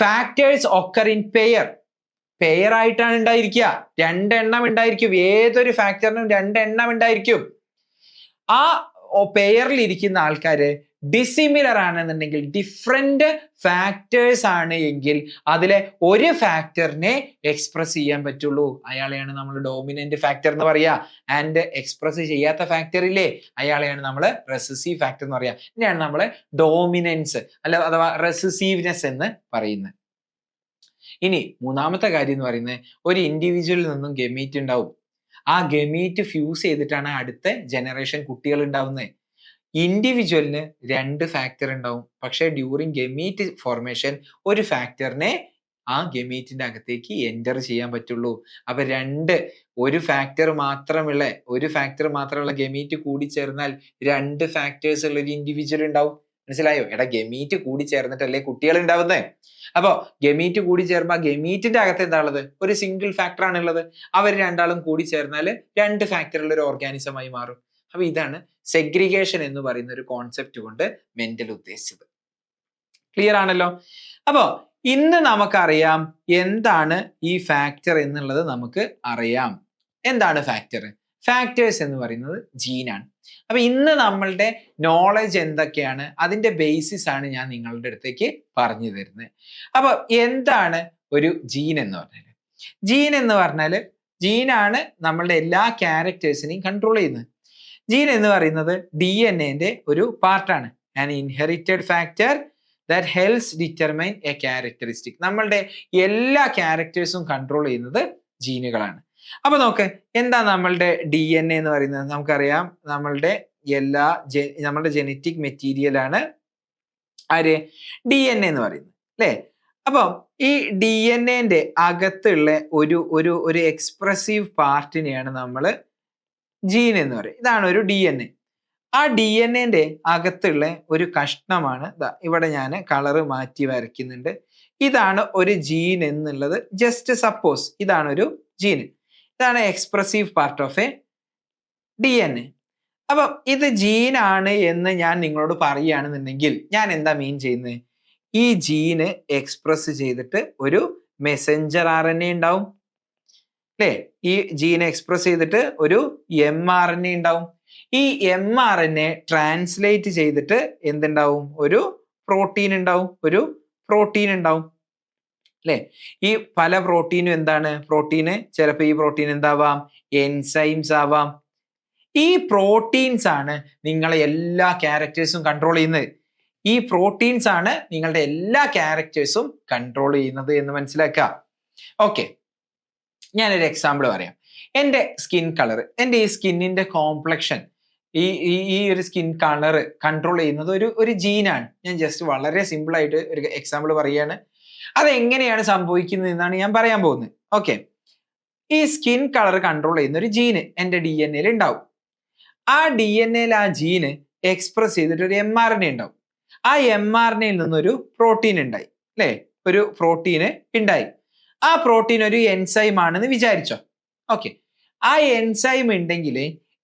factors occur in pair. Pair ആയിട്ടാണ് ഉണ്ടായിരിക്കുക, രണ്ടെണ്ണം ഉണ്ടായിരിക്കും. ഏതൊരു ഫാക്ടറിനും രണ്ടെണ്ണം ഉണ്ടായിരിക്കും. ആ പെയറിൽ ഇരിക്കുന്ന ആൾക്കാര് ഡിസിമിലർ ആണെന്നുണ്ടെങ്കിൽ, ഡിഫറെന്റ് ഫാക്ടേഴ്സ് ആണ് എങ്കിൽ അതിലെ ഒരു ഫാക്ടറിനെ എക്സ്പ്രസ് ചെയ്യാൻ പറ്റുള്ളൂ. അയാളെയാണ് നമ്മൾ ഡോമിനന്റ് ഫാക്ടർ എന്ന് പറയാ. ആൻഡ് എക്സ്പ്രസ് ചെയ്യാത്ത ഫാക്ടർ ഇല്ലേ, അയാളെയാണ് നമ്മൾ റെസസീവ് ഫാക്ടർ എന്ന് പറയാ. ഇതിനെയാണ് നമ്മൾ ഡോമിനൻസ് അഥവാ റെസസീവ്നെസ് എന്ന് പറയുന്നത്. ഇനി മൂന്നാമത്തെ കാര്യം എന്ന് പറയുന്നത്, ഒരു ഇൻഡിവിജ്വലിൽ നിന്നും ഗമീറ്റ് ഉണ്ടാവും. ആ ഗമീറ്റ് ഫ്യൂസ് ചെയ്തിട്ടാണ് അടുത്ത ജനറേഷൻ കുട്ടികൾ ഉണ്ടാവുന്നത്. ഇൻഡിവിജ്വലിന് 2 ഫാക്ടർ ഉണ്ടാവും. പക്ഷെ ഡ്യൂറിങ് ഗമീറ്റ് ഫോർമേഷൻ ഒരു ഫാക്ടറിനെ ആ ഗമീറ്റിന്റെ അകത്തേക്ക് എൻറ്റർ ചെയ്യാൻ പറ്റുള്ളൂ. അപ്പൊ ഒരു ഫാക്ടർ മാത്രമുള്ള ഗമീറ്റ് കൂടി ചേർന്നാൽ 2 ഫാക്ടേഴ്സ് ഉള്ള ഒരു ഇൻഡിവിജ്വൽ ഉണ്ടാവും. മനസ്സിലായോ? ഗമീറ്റ് കൂടി ചേർന്നിട്ടല്ലേ കുട്ടികൾ ഉണ്ടാവുന്നത്. അപ്പൊ ഗമീറ്റ് കൂടി ചേർമ്പോൾ ഗമീറ്റിന്റെ അകത്ത് എന്താ ഉള്ളത്? ഒരു സിംഗിൾ ഫാക്ടർ ആണുള്ളത്. അവർ രണ്ടാളും കൂടി ചേർന്നാൽ 2 ഫാക്ടർ ഉള്ള ഒരു ഓർഗാനിസമായി മാറും. അപ്പൊ ഇതാണ് സെഗ്രിഗേഷൻ എന്ന് പറയുന്ന ഒരു കോൺസെപ്റ്റ് കൊണ്ട് മെന്റൽ ഉദ്ദേശിച്ചത്. ക്ലിയർ ആണല്ലോ? അപ്പോ ഇന്ന് നമുക്കറിയാം എന്താണ് ഈ ഫാക്ടർ എന്നുള്ളത്. നമുക്ക് അറിയാം എന്താണ് ഫാക്ടർ. ഫാക്ടേഴ്സ് എന്ന് പറയുന്നത് ജീനാണ്. അപ്പൊ ഇന്ന് നമ്മളുടെ നോളജ് എന്തൊക്കെയാണ്, അതിന്റെ ബേസിസ് ആണ് ഞാൻ നിങ്ങളുടെ അടുത്തേക്ക് പറഞ്ഞു തരുന്നത്. അപ്പൊ എന്താണ് ഒരു ജീൻ എന്ന് പറഞ്ഞാൽ? ജീൻ എന്ന് പറഞ്ഞാൽ ജീനാണ് നമ്മളുടെ എല്ലാ ക്യാരക്ടേഴ്സിനെയും കൺട്രോൾ ചെയ്യുന്നത്. ജീൻ എന്ന് പറയുന്നത് DNA ഒരു പാർട്ടാണ്. An inherited factor that helps determine a characteristic. നമ്മളുടെ എല്ലാ ക്യാരക്ടേഴ്സും കൺട്രോൾ ചെയ്യുന്നത് ജീനുകളാണ്. അപ്പൊ നോക്ക്, എന്താ നമ്മളുടെ DNA എന്ന് പറയുന്നത്? നമുക്കറിയാം നമ്മളുടെ നമ്മളുടെ ജനറ്റിക് മെറ്റീരിയൽ ആണ് ആര്? DNA എന്ന് പറയുന്നത്, അല്ലേ? അപ്പം ഈ DNA അകത്തുള്ള ഒരു എക്സ്പ്രസീവ് പാർട്ടിനെയാണ് നമ്മൾ ജീൻ എന്ന് പറയും. ഇതാണ് ഒരു DNA. ആ DNA അകത്തുള്ള ഒരു കഷ്ണമാണ് ഇവിടെ ഞാൻ കളറ് മാറ്റി വരയ്ക്കുന്നുണ്ട്. ഇതാണ് ഒരു ജീൻ എന്നുള്ളത്. ജസ്റ്റ് സപ്പോസ് ഇതാണ് ഒരു ജീൻ. ഇതാണ് expressive part of A DNA. അപ്പം ഇത് ജീനാണ് എന്ന് ഞാൻ നിങ്ങളോട് പറയുകയാണെന്നുണ്ടെങ്കിൽ ഞാൻ എന്താ മീൻ ചെയ്യുന്നത്? ഈ ജീന് എക്സ്പ്രസ് ചെയ്തിട്ട് ഒരു മെസ്സഞ്ചർ RNA ഉണ്ടാവും, അല്ലേ? ഈ ജീനെ എക്സ്പ്രസ് ചെയ്തിട്ട് ഒരു mRNA ഉണ്ടാവും. ഈ mRNA ട്രാൻസ്ലേറ്റ് ചെയ്തിട്ട് എന്തുണ്ടാവും? ഒരു പ്രോട്ടീൻ ഉണ്ടാവും, ഒരു പ്രോട്ടീൻ ഉണ്ടാവും അല്ലെ? ഈ പല പ്രോട്ടീനും എന്താണ്? പ്രോട്ടീന് ചിലപ്പോൾ ഈ പ്രോട്ടീൻ എന്താവാം? എൻസൈംസ് ആവാം. ഈ പ്രോട്ടീൻസ് ആണ് നിങ്ങളെ എല്ലാ ക്യാരക്ടേഴ്സും കൺട്രോൾ ചെയ്യുന്നത്. ഈ പ്രോട്ടീൻസ് ആണ് നിങ്ങളുടെ എല്ലാ ക്യാരക്ടേഴ്സും കൺട്രോൾ ചെയ്യുന്നത് എന്ന് മനസ്സിലാക്കുക. ഓക്കെ, ഞാനൊരു എക്സാമ്പിൾ പറയാം. എൻ്റെ സ്കിൻ കളർ, എൻ്റെ ഈ സ്കിന്നിന്റെ കോംപ്ലക്ഷൻ, ഈ ഈ ഒരു സ്കിൻ കളർ കൺട്രോൾ ചെയ്യുന്നത് ഒരു ജീനാണ്. ഞാൻ ജസ്റ്റ് വളരെ സിമ്പിൾ ആയിട്ട് ഒരു എക്സാമ്പിൾ പറയുകയാണ്. അതെങ്ങനെയാണ് സംഭവിക്കുന്നത് എന്നാണ് ഞാൻ പറയാൻ പോകുന്നത്. ഓക്കെ, ഈ സ്കിൻ കളർ കൺട്രോൾ ചെയ്യുന്ന ഒരു ജീന് എൻ്റെ DNA ഉണ്ടാവും. ആ DNA ആ ജീന് എക്സ്പ്രസ് ചെയ്തിട്ട് ഒരു mRNA ഉണ്ടാവും. ആ mRNAയിൽ നിന്നൊരു പ്രോട്ടീൻ ഉണ്ടായി അല്ലേ? ഒരു പ്രോട്ടീന് ഉണ്ടായി. ആ പ്രോട്ടീൻ ഒരു എൻസൈം ആണെന്ന് വിചാരിച്ചോ. ഓക്കെ, ആ എൻസൈം ഉണ്ടെങ്കിൽ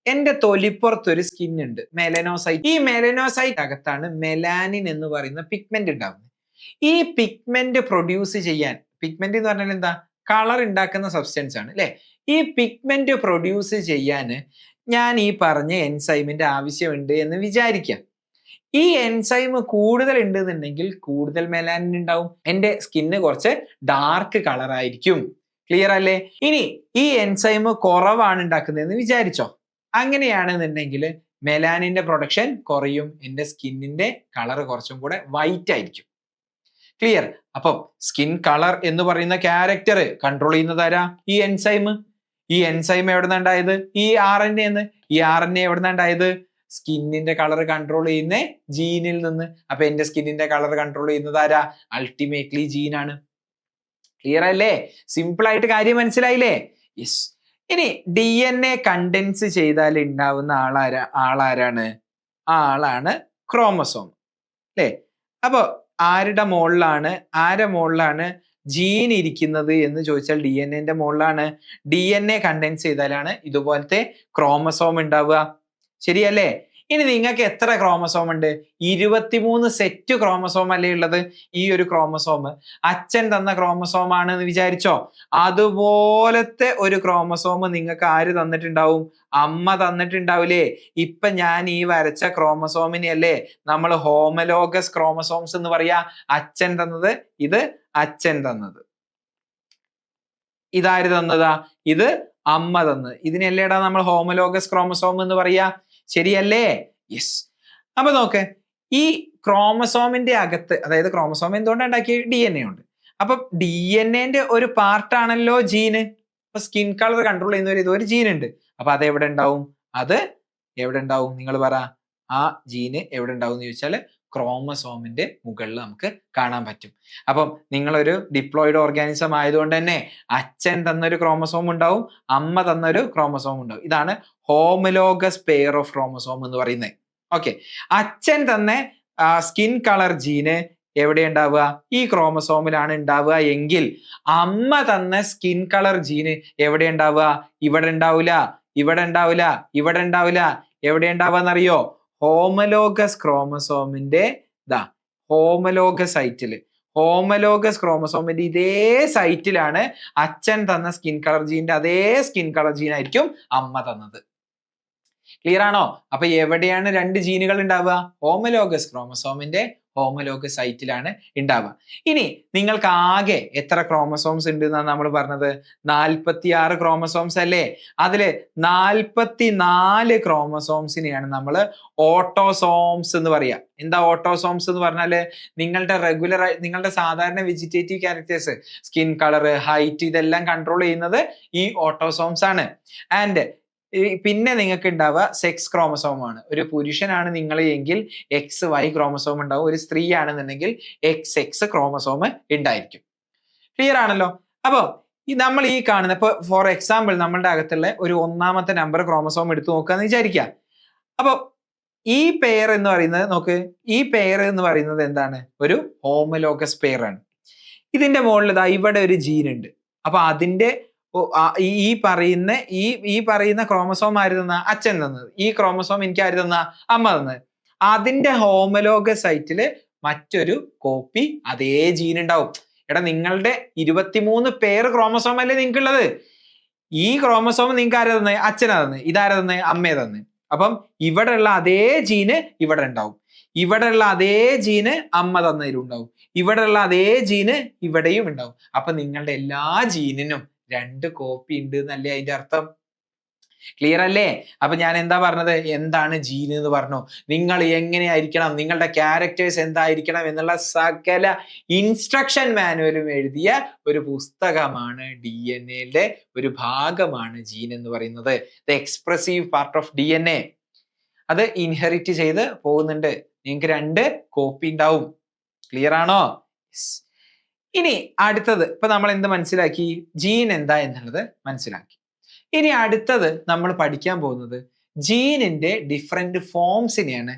എൻ്റെ തൊലിപ്പുറത്ത് ഒരു സ്കിൻ ഉണ്ട്, മെലനോസൈറ്റ്. ഈ മെലനോസൈറ്റ് അകത്താണ് മെലാനിൻ എന്ന് പറയുന്ന പിഗ്മെന്റ് ഉണ്ടാവുന്നത്. ഈ പിഗ്മെന്റ് പ്രൊഡ്യൂസ് ചെയ്യാൻ, പിഗ്മെന്റ് എന്ന് പറഞ്ഞാൽ എന്താ? കളർ ഉണ്ടാക്കുന്ന സബ്സ്റ്റൻസ് ആണ് അല്ലെ? ഈ പിഗ്മെന്റ് പ്രൊഡ്യൂസ് ചെയ്യാൻ ഞാൻ ഈ പറഞ്ഞ എൻസൈമിന്റെ ആവശ്യമുണ്ട് എന്ന് വിചാരിക്കാം. ഈ എൻസൈം കൂടുതൽ ഉണ്ടെന്നുണ്ടെങ്കിൽ കൂടുതൽ മെലാനിൻ ഉണ്ടാവും, എൻ്റെ സ്കിന്ന് കുറച്ച് ഡാർക്ക് കളർ ആയിരിക്കും. ക്ലിയർ അല്ലേ? ഇനി ഈ എൻസൈം കുറവാണ് ഉണ്ടാക്കുന്നതെന്ന് വിചാരിച്ചോ. അങ്ങനെയാണെന്നുണ്ടെങ്കിൽ മെലാനിന്റെ പ്രൊഡക്ഷൻ കുറയും, എൻ്റെ സ്കിന്നിന്റെ കളർ കുറച്ചും കൂടെ വൈറ്റ് ആയിരിക്കും. ക്ലിയർ? അപ്പം സ്കിൻ കളർ എന്ന് പറയുന്ന ക്യാരക്ടർ കൺട്രോൾ ചെയ്യുന്നത് ആരാ? ഈ എൻസൈം. ഈ എൻസൈം എവിടെ നിന്നുണ്ടായത്? ഈ RNA എന്ന്. ഈ RNA എവിടെ നിന്നുണ്ടായത്? സ്കിന്നിന്റെ കളർ കൺട്രോൾ ചെയ്യുന്ന ജീനിൽ നിന്ന്. അപ്പൊ എന്റെ സ്കിന്നിന്റെ കളർ കൺട്രോൾ ചെയ്യുന്നത് ആരാ? അൾട്ടിമേറ്റ്ലി ജീനാണ്. ക്ലിയർ അല്ലേ? സിമ്പിൾ ആയിട്ട് കാര്യം മനസ്സിലായില്ലേ? യെസ്. ഇനി DNA കണ്ടൻസ് ചെയ്താൽ ഉണ്ടാവുന്ന ആളാരാണ്? ആ ആളാണ് ക്രോമസോം അല്ലേ? അപ്പൊ ആരുടെ മുകളിലാണ് ജീൻ ഇരിക്കുന്നത് എന്ന് ചോദിച്ചാൽ DNA മുകളിലാണ്. DNA കണ്ടൻസ് ചെയ്താലാണ് ഇതുപോലത്തെ ക്രോമസോം ഉണ്ടാവുക. ശരിയല്ലേ? ഇനി നിങ്ങൾക്ക് എത്ര ക്രോമസോം ഉണ്ട്? 23 സെറ്റ് ക്രോമസോം അല്ലേ ഉള്ളത്? ഈ ഒരു ക്രോമസോം അച്ഛൻ തന്ന ക്രോമസോം ആണ് എന്ന് വിചാരിച്ചോ. അതുപോലത്തെ ഒരു ക്രോമസോം നിങ്ങൾക്ക് ആര് തന്നിട്ടുണ്ടാവും? അമ്മ തന്നിട്ടുണ്ടാവില്ലേ? ഇപ്പൊ ഞാൻ ഈ വരച്ച ക്രോമസോമിനെ അല്ലേ നമ്മൾ ഹോമലോഗസ് ക്രോമസോംസ് എന്ന് പറയാ. അച്ഛൻ തന്നത്, ഇത് അച്ഛൻ തന്നത്, ഇതാര് തന്നതാ? ഇത് അമ്മ തന്നത്. ഇതിനെല്ലേടാ നമ്മൾ ഹോമലോഗസ് ക്രോമസോം എന്ന് പറയാ. ശരിയല്ലേ? യെസ്. അപ്പൊ നോക്ക്, ഈ ക്രോമസോമിന്റെ അകത്ത്, അതായത് ക്രോമസോം എന്തുകൊണ്ടാണ് ഉണ്ടാക്കിയ? DNA ഉണ്ട്. അപ്പൊ DNA ഒരു പാർട്ടാണല്ലോ ജീന്. അപ്പൊ സ്കിൻ കളർ കൺട്രോൾ ചെയ്യുന്ന ഇതൊരു ജീൻ ഉണ്ട്. അപ്പൊ അത് എവിടെ ഉണ്ടാവും? അത് എവിടെ ഉണ്ടാവും? നിങ്ങൾ പറ. ആ ജീന് എവിടെ ഉണ്ടാവും എന്ന് ചോദിച്ചാല് ക്രോമസോമിന്റെ മുകളിൽ നമുക്ക് കാണാൻ പറ്റും. അപ്പം നിങ്ങളൊരു ഡിപ്ലോയിഡ് ഓർഗാനിസം ആയതുകൊണ്ട് തന്നെ അച്ഛൻ തന്നൊരു ക്രോമസോം ഉണ്ടാവും, അമ്മ തന്നൊരു ക്രോമസോം ഉണ്ടാവും. ഇതാണ് ഹോമലോഗസ് പെയർ ഓഫ് ക്രോമസോം എന്ന് പറയുന്നത്. ഓക്കെ, അച്ഛൻ തന്ന സ്കിൻ കളർ ജീന് എവിടെ ഉണ്ടാവുക? ഈ ക്രോമസോമിലാണ് ഉണ്ടാവുക എങ്കിൽ അമ്മ തന്ന സ്കിൻ കളർ ജീന് എവിടെ ഉണ്ടാവുക? ഇവിടെ ഉണ്ടാവില്ല, ഇവിടെ ഉണ്ടാവില്ല, ഇവിടെ ഉണ്ടാവില്ല. എവിടെ ഉണ്ടാവുകയെന്നറിയോ? ഹോമലോഗസ് ക്രോമസോമിന്റെ ഹോമലോഗസ് സൈറ്റില്, ഹോമലോഗസ് ക്രോമസോമിന്റെ ഇതേ സൈറ്റിലാണ് അച്ഛൻ തന്ന സ്കിൻ കളർ ജീന്റെ അതേ സ്കിൻ കളർ ജീൻ ആയിരിക്കും അമ്മ തന്നത്. ക്ലിയർ ആണോ? അപ്പൊ എവിടെയാണ് രണ്ട് ജീനുകൾ ഉണ്ടാവുക? ഹോമലോഗസ് ക്രോമസോമിന്റെ ഹോമലോഗസ് സൈറ്റിലാണ് ഉണ്ടാവുക. ഇനി നിങ്ങൾക്ക് ആകെ എത്ര ക്രോമസോംസ് ഉണ്ട് എന്നാണ് നമ്മൾ പറഞ്ഞത്? 46 ക്രോമസോംസ് അല്ലേ? അതില് 44 ക്രോമസോംസിനെയാണ് നമ്മൾ ഓട്ടോസോംസ് എന്ന് പറയാ. എന്താ ഓട്ടോസോംസ് എന്ന് പറഞ്ഞാല്? നിങ്ങളുടെ സാധാരണ vegetative characters, skin colour, height, ഇതെല്ലാം കൺട്രോൾ ചെയ്യുന്നത് ഈ ഓട്ടോസോംസ് ആണ്. ആൻഡ് പിന്നെ നിങ്ങൾക്ക് ഉണ്ടാവുക സെക്സ് ക്രോമസോം ആണ്. ഒരു പുരുഷനാണ് നിങ്ങൾ എങ്കിൽ XY ക്രോമസോം ഉണ്ടാവും, ഒരു സ്ത്രീ ആണെന്നുണ്ടെങ്കിൽ XX ക്രോമസോം ഉണ്ടായിരിക്കും. ക്ലിയർ ആണല്ലോ? അപ്പൊ നമ്മൾ ഈ കാണുന്ന, ഇപ്പൊ ഫോർ എക്സാമ്പിൾ നമ്മളുടെ അകത്തുള്ള ഒരു 1ാമത്തെ നമ്പർ ക്രോമസോം എടുത്തു നോക്കാന്ന് വിചാരിക്കുക. അപ്പൊ ഈ പെയർ എന്ന് പറയുന്നത് നോക്ക്, ഈ പെയർ എന്ന് പറയുന്നത് എന്താണ്? ഒരു ഹോമലോഗസ് പെയർ ആണ്. ഇതിന്റെ മുകളിൽ ഇവിടെ ഒരു ജീൻ ഉണ്ട്. അപ്പൊ അതിന്റെ ഈ പറയുന്ന ക്രോമസോം ആര് തന്ന? അച്ഛൻ തന്നത്. ഈ ക്രോമസോം എനിക്ക് ആര് തന്ന? അമ്മ തന്നത്. അതിന്റെ ഹോമലോഗസ് സൈറ്റില് മറ്റൊരു കോപ്പി അതേ ജീൻ ഉണ്ടാവും. എടാ, നിങ്ങളുടെ 23 പെയർ ക്രോമസോം അല്ലേ നിങ്ങൾക്കുള്ളത്? ഈ ക്രോമസോം നിങ്ങൾക്ക് ആരാ തന്നെ? അച്ഛനാ തന്നെ. ഇതാരാ തന്നെ? അമ്മയെ തന്നെ. അപ്പം ഇവിടെ ഉള്ള അതേ ജീന് ഇവിടെ ഉണ്ടാവും. ഇവിടെയുള്ള അതേ ജീന് അമ്മ തന്നതിലും ഉണ്ടാവും, ഇവിടെയുള്ള അതേ ജീന് ഇവിടെയും ഉണ്ടാവും. അപ്പൊ നിങ്ങളുടെ എല്ലാ ജീനിനും 2 കോപ്പി ഉണ്ട് എന്നല്ലേ അതിന്റെ അർത്ഥം. ക്ലിയർ അല്ലേ? അപ്പൊ ഞാൻ എന്താ പറഞ്ഞത്, എന്താണ് ജീൻ എന്ന് പറഞ്ഞു, നിങ്ങൾ എങ്ങനെയായിരിക്കണം, നിങ്ങളുടെ ക്യാരക്ടേഴ്സ് എന്തായിരിക്കണം എന്നുള്ള സകല ഇൻസ്ട്രക്ഷൻ മാനുവലും എഴുതിയ ഒരു പുസ്തകമാണ് DNA ഒരു ഭാഗമാണ് ജീൻ എന്ന് പറയുന്നത്. The expressive part of DNA. അത് ഇൻഹെറിറ്റ് ചെയ്ത് പോകുന്നുണ്ട്. നിങ്ങൾക്ക് 2 കോപ്പി ഉണ്ടാവും. ക്ലിയർ ആണോ? ഇനി അടുത്തത്, ഇപ്പൊ നമ്മൾ എന്ത് മനസ്സിലാക്കി, ജീൻ എന്താ എന്നുള്ളത് മനസ്സിലാക്കി. ഇനി അടുത്തത് നമ്മൾ പഠിക്കാൻ പോകുന്നത് ജീനിന്റെ ഡിഫറെന്റ് ഫോംസിനെയാണ്.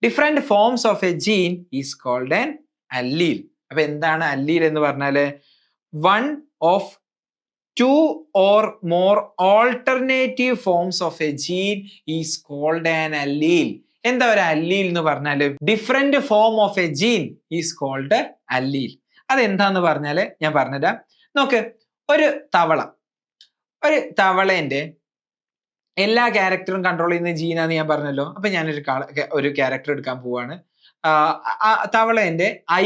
Different forms of a gene is called an allele. അപ്പൊ എന്താണ് അല്ലീൽ എന്ന് പറഞ്ഞാല്, 1 of 2 or more alternative forms of a gene is called an allele. എന്താ ഒരു അല്ലീൽ എന്ന് പറഞ്ഞാല്, different form of a gene is called allele. അതെന്താന്ന് പറഞ്ഞാല് ഞാൻ പറഞ്ഞുതരാം. നോക്ക്, ഒരു തവളേന്റെ എല്ലാ ക്യാരക്ടറും കൺട്രോൾ ചെയ്യുന്ന ജീനാന്ന് ഞാൻ പറഞ്ഞല്ലോ. അപ്പൊ ഞാനൊരു ക്യാരക്ടർ എടുക്കാൻ പോവാണ്. തവളേന്റെ ഐ